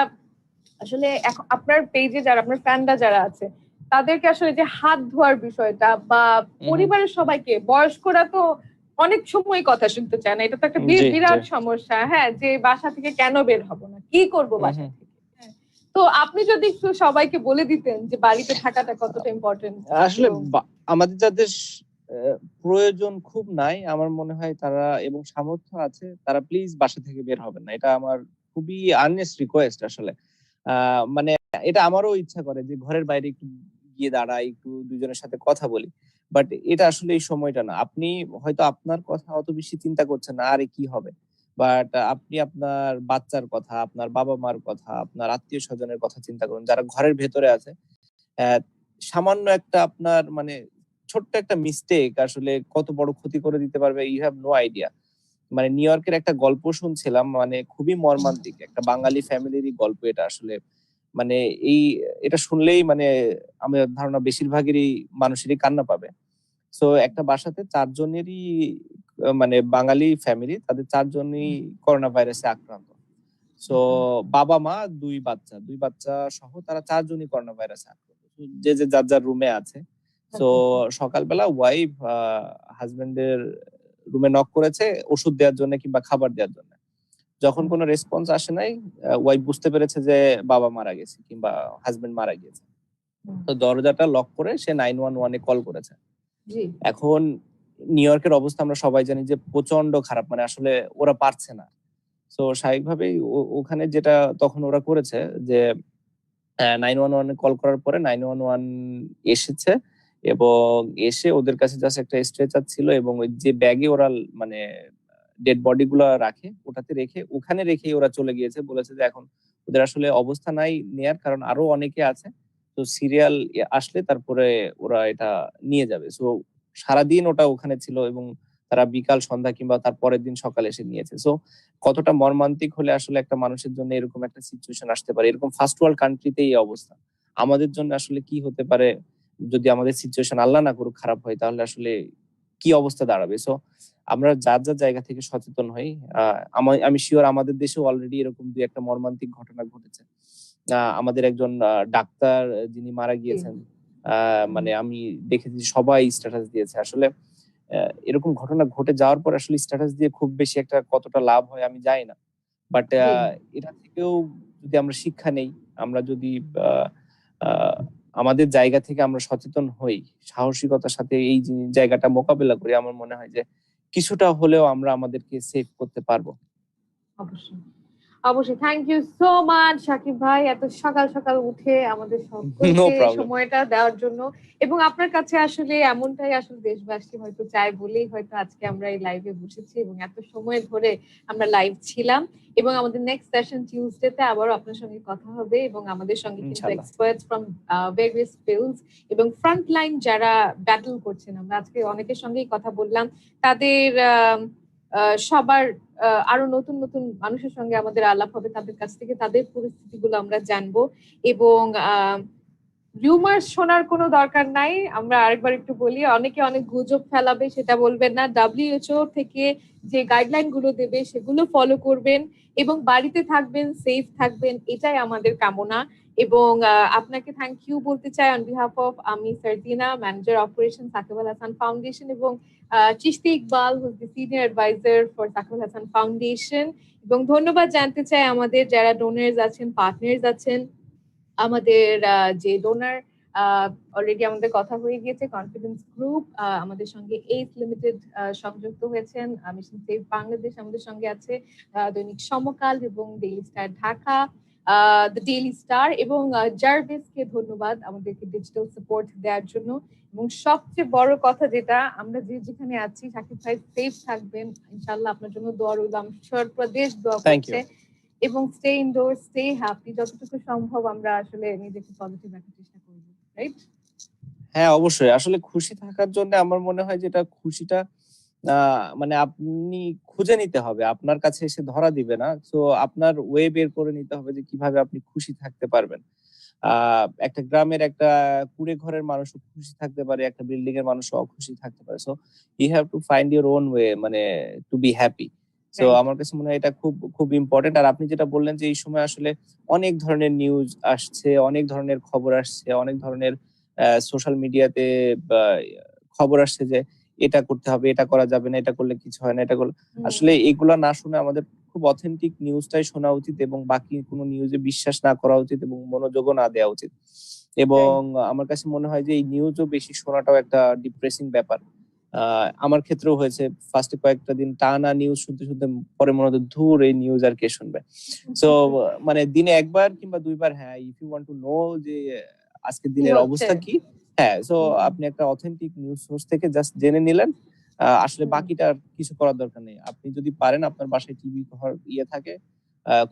আসলে আপনার পেজে যারা আপনার ফ্যানরা যারা আছে, তাদেরকে আসলে যে হাত ধোয়ার বিষয়টা বা পরিবারের সবাইকে, বয়স্করা তো অনেক সময় কথা শুনতে চায় না, এটা তো একটা বিরাট সমস্যা। হ্যাঁ, যে বাসা থেকে কেন বের হব না, কি করব বাসা থেকে। তো আপনি যদি একটু সবাইকে বলে দিতেন যে বাড়িতে থাকাটা কতটা ইম্পর্টেন্ট। আসলে আমাদের যাদের প্রয়োজন খুব নাই, আমার মনে হয় তারা এবং সামর্থ্য আছে, তারা প্লিজ বাসা থেকে বের হবেন না। এটা আমার খুবই আর্নেস্ট রিকোয়েস্ট। আসলে মানে এটা আমারও ইচ্ছা করে যে ঘরের বাইরে একটু গিয়ে দাঁড়াই, একটু দুজনের সাথে কথা বলি, বাট এটা আসলে এই সময়টা না। আপনি হয়তো আপনার কথা অত বেশি চিন্তা করছেন না, আরে কি হবে, বাট আপনি আপনার বাচ্চার কথা, আপনার বাবা মার কথা, আপনার আত্মীয় স্বজনের কথা চিন্তা করুন যারা ঘরের ভেতরে আছে। সামান্য একটা আপনার মানে ছোট্ট একটা মিস্টেক আসলে কত বড় ক্ষতি করে দিতে পারবে, ইউ হ্যাভ নো আইডিয়া। মানে নিউ ইয়র্কের একটা গল্প শুনছিলাম, মানে খুবই মর্মান্তিক একটা বাঙালি ফ্যামিলিরই গল্প এটা। আসলে মানে এটা শুনলেই মানে আমার ধারণা বেশিরভাগেরই মানুষেরই কান্না পাবে। সো একটা বাসাতে 4 জনেরই মানে বাঙালি ফ্যামিলি, তাদের 4 জনই করোনা ভাইরাসে আক্রান্ত। সো বাবা মা, 2 বাচ্চা সহ তারা 4 জনই করোনা ভাইরাসে আক্রান্ত। যে যার যার রুমে আছে। সো সকালবেলা ওয়াইফ হাজবেন্ডের রুমে নক করেছে ওষুধ দেওয়ার জন্য কিংবা খাবার দেওয়ার জন্য। যখন কোনো রেসপন্স আসে নাই, ওয়াইফ বুঝতে পেরেছে যে বাবা মারা গেছে কিংবা হাজবেন্ড মারা গিয়েছে। তো দরজাটা লক করে সে 911 কল করেছে। এখন নিউ ইয়র্কের অবস্থা আমরা সবাই জানি যে প্রচন্ড খারাপ, মানে আসলে ওরা পারছে না। তো স্বাভাবিকভাবেই ওখানে যেটা তখন ওরা করেছে যে 911 কল করার পরে 911 এসেছে এবং এসে ওদের কাছে জাস্ট একটা স্ট্রেচার ছিল এবং ওই যে ব্যাগে ওরা মানে ডেড বডি গুলা রাখে, ওটাতে রেখে ওখানে রেখেই ওরা চলে গিয়েছে। বলেছে যে এখন ওদের আসলে অবস্থা নাই নেয়ার, কারণ আরো অনেকে আছে, তো সিরিয়াল আসলে তারপরে ওরা এটা নিয়ে যাবে। সো সারাদিন ওটা ওখানে ছিল এবং তারা বিকাল সন্ধ্যা কিংবা তার পরের দিন সকালে এসে নিয়েছে। সো কতটা মর্মান্তিক হলে আসলে একটা মানুষের জন্য এরকম একটা সিচুয়েশন আসতে পারে, এরকম ফার্স্ট ওয়ার্ল্ড কান্ট্রিতে এই অবস্থা। আমাদের জন্য আসলে কি হতে পারে যদি আমাদের সিচুয়েশন আল্লাহ না করুক খারাপ হয়, তাহলে আসলে কি অবস্থা দাঁড়াবে। সো আমরা যার যার জায়গা থেকে সচেতন হই। আমি শিওর আমাদের দেশেও অলরেডি এরকম দুই একটা মর্মান্তিক ঘটনা ঘটেছে। আমাদের একজন ডাক্তার যিনি মারা গিয়েছেন, মানে আমি দেখেছি সবাই স্ট্যাটাস দিয়েছে। আসলে এরকম ঘটনা ঘটে যাওয়ার পর আসলে স্ট্যাটাস দিয়ে খুব বেশি একটা কতটা লাভ হয় আমি জানি না, বাট এটা থেকেও যদি আমরা শিক্ষা নেই, আমরা যদি আমাদের জায়গা থেকে আমরা সচেতন হই, সাহসিকতার সাথে এই জায়গাটা মোকাবেলা করি, আমার মনে হয় যে কিছুটা হলেও আমরা আমাদেরকে সেভ করতে পারবো। অবশ্যই অবশ্যই। Thank you so much Shakib ভাই, এত সকাল সকাল উঠে আমাদের সকলকে সময়টা দেওয়ার জন্য। এবং আপনার কাছে আসলে এমনটাই আসলে দেশবাসী হয়তো চায় বলেই হয়তো আজকে আমরা এই লাইভে বসেছি এবং এত সময় ধরে আমরা লাইভ ছিলাম। এবং আমাদের নেক্সট সেশন টিউসডেতে আবারও আপনার সঙ্গে কথা হবে এবং আমাদের সঙ্গে কিন্তু এক্সপার্টস ফ্রম ভেরিয়াস ফিল্ডস এবং ফ্রন্ট লাইন যারা ব্যাটল করছেন, আমরা আজকে অনেকের সঙ্গেই কথা বললাম, তাদের সবার আরো নতুন নতুন মানুষের সঙ্গে আমাদের আলাপ হবে, তাদের কাছ থেকে তাদের পরিস্থিতিগুলো আমরা জানবো। এবং রিউমার্স শোনার কোনো দরকার নাই, আমরা আরেকবার একটু বলি, অনেকে অনেক গুজব ফেলাবে, সেটা বলবেন না। WHO থেকে যে গাইডলাইন গুলো দেবে সেগুলো ফলো করবেন এবং বাড়িতে থাকবেন, সেফ থাকবেন, এটাই আমাদের কামনা। এবং আপনাকে থ্যাংক ইউ বলতে চাই অন বিহাফ অফ আমি Sarjina, manager operation Shakib Al Hasan Foundation, এবং Chishti Iqbal who is the senior adviser for Shakib Al Hasan Foundation. এবং ধন্যবাদ জানতে চাই আমাদের যারা ডোনার্স আছেন, পার্টনার্স আছেন, আমাদের যে ডোনার অলরেডি আমাদের কথা হয়ে গিয়েছে, কনফিডেন্স গ্রুপ আমাদের সঙ্গে, এইস লিমিটেড সংযুক্ত হয়েছেন, মিশন সেভ বাংলাদেশ আমাদের সঙ্গে আছে, দৈনিক সমকাল এবং daily star Dhaka, the daily star এবং জার্ভিসকে ধন্যবাদ আমাদেরকে ডিজিটাল সাপোর্ট দেওয়ার জন্য। এবং সবচেয়ে বড় কথা যেটা, আমরা যেখানে আছি সাকিব ভাই সেফ থাকবেন ইনশাআল্লাহ, আপনার জন্য দোয়া রইল। আমি শিওর প্রদেশ দোয়া করছে। এবং স্টে ইনডোর, স্টে হ্যাপি, যতটুকু সম্ভব আমরা আসলে নিজেকে পজিটিভ রাখার চেষ্টা করব, রাইট? হ্যাঁ, অবশ্যই। আসলে খুশি থাকার জন্য আমার মনে হয় যেটা খুশিটা মানে আপনি খুঁজে নিতে হবে, আপনার কাছে এসে ধরা দিবে না। সো আপনার ওয়ে বের করে নিতে হবে যে কিভাবে আপনি খুশি থাকতে পারবেন। একটা গ্রামের একটা কুঁড়ে ঘরের মানুষও খুশি থাকতে পারে, একটা বিল্ডিং এর মানুষও অখুশি থাকতে পারে। So you have to find your own way, মানে টু বি হ্যাপি। সো আমার কাছে মনে হয় এটা খুব খুব ইম্পর্টেন্ট। আর আপনি যেটা বললেন যে এই সময় আসলে অনেক ধরনের নিউজ আসছে, অনেক ধরনের খবর আসছে, অনেক ধরনের সোশ্যাল মিডিয়াতে খবর আসছে যে এটা করতে হবে, এটা করা যাবে না, এটা করলে কিছু হয় না, এটা করলে আসলে এগুলা না শুনে আমাদের খুব অথেন্টিক নিউজটাই শোনা উচিত এবং বাকি কোনো নিউজে বিশ্বাস না করা উচিত এবং মনোযোগও না দেওয়া উচিত। এবং আমার কাছে মনে হয় যে এই নিউজও বেশি শোনাটাও একটা ডিপ্রেসিং ব্যাপার। আমার ক্ষেত্রেও হয়েছে, ফার্স্টে কয়েকটা দিন টানা নিউজ শুনতে শুনতে পরে মনে হতো ধুর এই নিউজ আর কে শুনবে। সো মানে দিনে একবার কিংবা দুইবার, হ্যাঁ, if you want to know যে আজকের দিনের অবস্থা কি, হ্যাঁ, সো আপনি একটা অথেন্টিক নিউজ সোর্স থেকে জাস্ট জেনে নিলেন। আসলে বাকিটা কিছু করার দরকার নেই। আপনি যদি পারেন, আপনার বাসায় টিভি থাকে,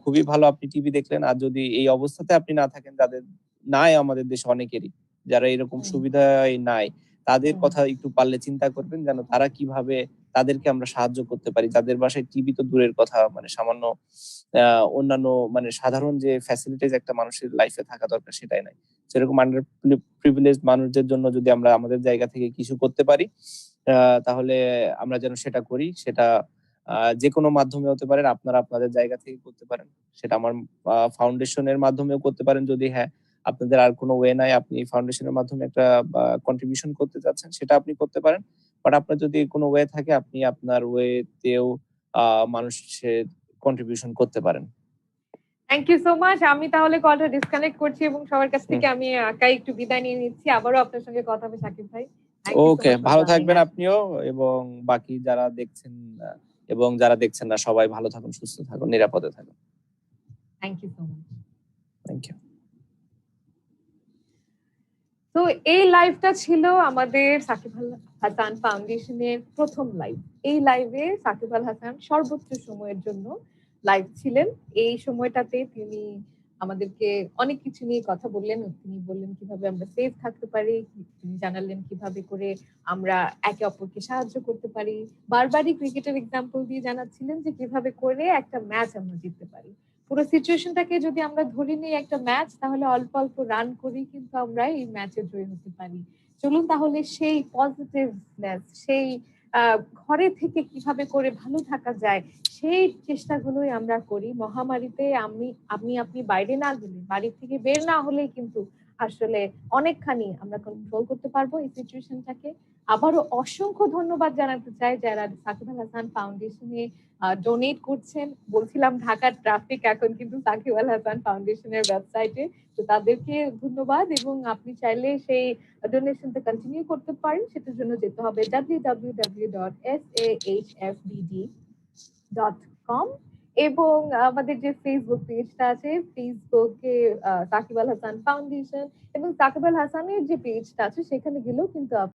খুবই ভালো, আপনি টিভি দেখলেন। আর যদি এই অবস্থাতে আপনি না থাকেন, যাদের নাই আমাদের দেশে অনেকেরই, যারা এরকম সুবিধাই নাই, তাদের কথা একটু পারলে চিন্তা করবেন যেন তারা কিভাবে তাদেরকে আমরা সাহায্য করতে পারি। যাদের বাসায় টিভি তো দূরের কথা, মানে সামান্য অন্যান্য মানে সাধারণ যে ফ্যাসিলিটিস একটা মানুষের লাইফে থাকা দরকার সেটাই নাই। সেরকম আন্ডার প্রিভিলেজড মানুষদের জন্য যদি আমরা আমাদের জায়গা থেকে কিছু করতে পারি, তাহলে আমরা যেন সেটা করি। সেটা যেকোনো মাধ্যমে হতে পারে, আপনারা আপনাদের জায়গা থেকে করতে পারেন। সেটা আমার ফাউন্ডেশনের মাধ্যমেও করতে পারেন, যদি আপনাদের আর কোনো ওয়ে নাই, আপনি ফাউন্ডেশনের মাধ্যমে একটা কন্ট্রিবিউশন করতে চাচ্ছেন, সেটা আপনি করতে পারেন। বাট আপনার যদি কোনো ওয়ে থাকে, আপনি আপনার ওয়েতেও মানুষের কন্ট্রিবিউশন করতে পারেন। Thank you so much. আমি তাহলে কলটা ডিসকানেক্ট করছি এবং সবার কাছ থেকে আমি একাই একটু বিদায় নিয়ে নিচ্ছি। আবারও আপনার সঙ্গে কথা হবে সাকিব ভাই। ওকে, ভালো থাকবেন আপনিও, এবং বাকি যারা দেখছেন এবং যারা দেখছেন না, সবাই ভালো থাকুন, সুস্থ থাকুন, নিরাপদে থাকুন। Thank you so much. Thank you. তো এই লাইভটা ছিল আমাদের সাকিব আল হাসান ফাউন্ডেশনের প্রথম লাইভ। এই লাইভে সাকিব আল হাসান সর্বোচ্চ সময়ের জন্য লাইভ ছিলেন। এই সময়টাতে তিনি আমাদেরকে অনেক কিছু নিয়ে কথা বললেন। তিনি বললেন কিভাবে আমরা সেফ থাকতে পারি, তিনি জানালেন কিভাবে করে আমরা একে অপরকে সাহায্য করতে পারি। বারবারই ক্রিকেটের এক্সাম্পল দিয়ে জানাচ্ছিলেন যে কিভাবে করে একটা ম্যাচ আমরা জিততে পারি। পুরো সিচুয়েশনটাকে যদি আমরা ধরে নিই একটা ম্যাচ, তাহলে অল্প অল্প রান করেই কিন্তু আমরা এই ম্যাচে জয়ী হতে পারি। চলুন তাহলে সেই পজিটিভনেস, সেই ঘরে থেকে কিভাবে করে ভালো থাকা যায়, সেই চেষ্টাগুলোই আমরা করি। মহামারীতে আপনি বাইরে না গেলে, বাড়ি থেকে বের না হলেই কিন্তু আসলে অনেকখানি আমরা কন্ট্রোল করতে পারবো এই সিচুয়েশনটাকে। আবারও অসংখ্য ধন্যবাদ জানাতে চাই যারা সাকিব আল হাসান ফাউন্ডেশনে ডোনেট করছেন। বলছিলাম ঢাকার ট্রাফিক এখন কিন্তু সাকিব আল হাসান ফাউন্ডেশনের ওয়েবসাইটে, তো তাদেরকে ধন্যবাদ। এবং আপনি চাইলে সেই ডোনেশনটা কন্টিনিউ করতে পারেন, সেটার জন্য যেতে হবে www.sahfbd.com এবং আমাদের যে ফেসবুক পেজটা আছে, ফেসবুকে সাকিব আল হাসান ফাউন্ডেশন, এবং সাকিব আল হাসানের যে পেজটা আছে সেখানে গেলেও কিন্তু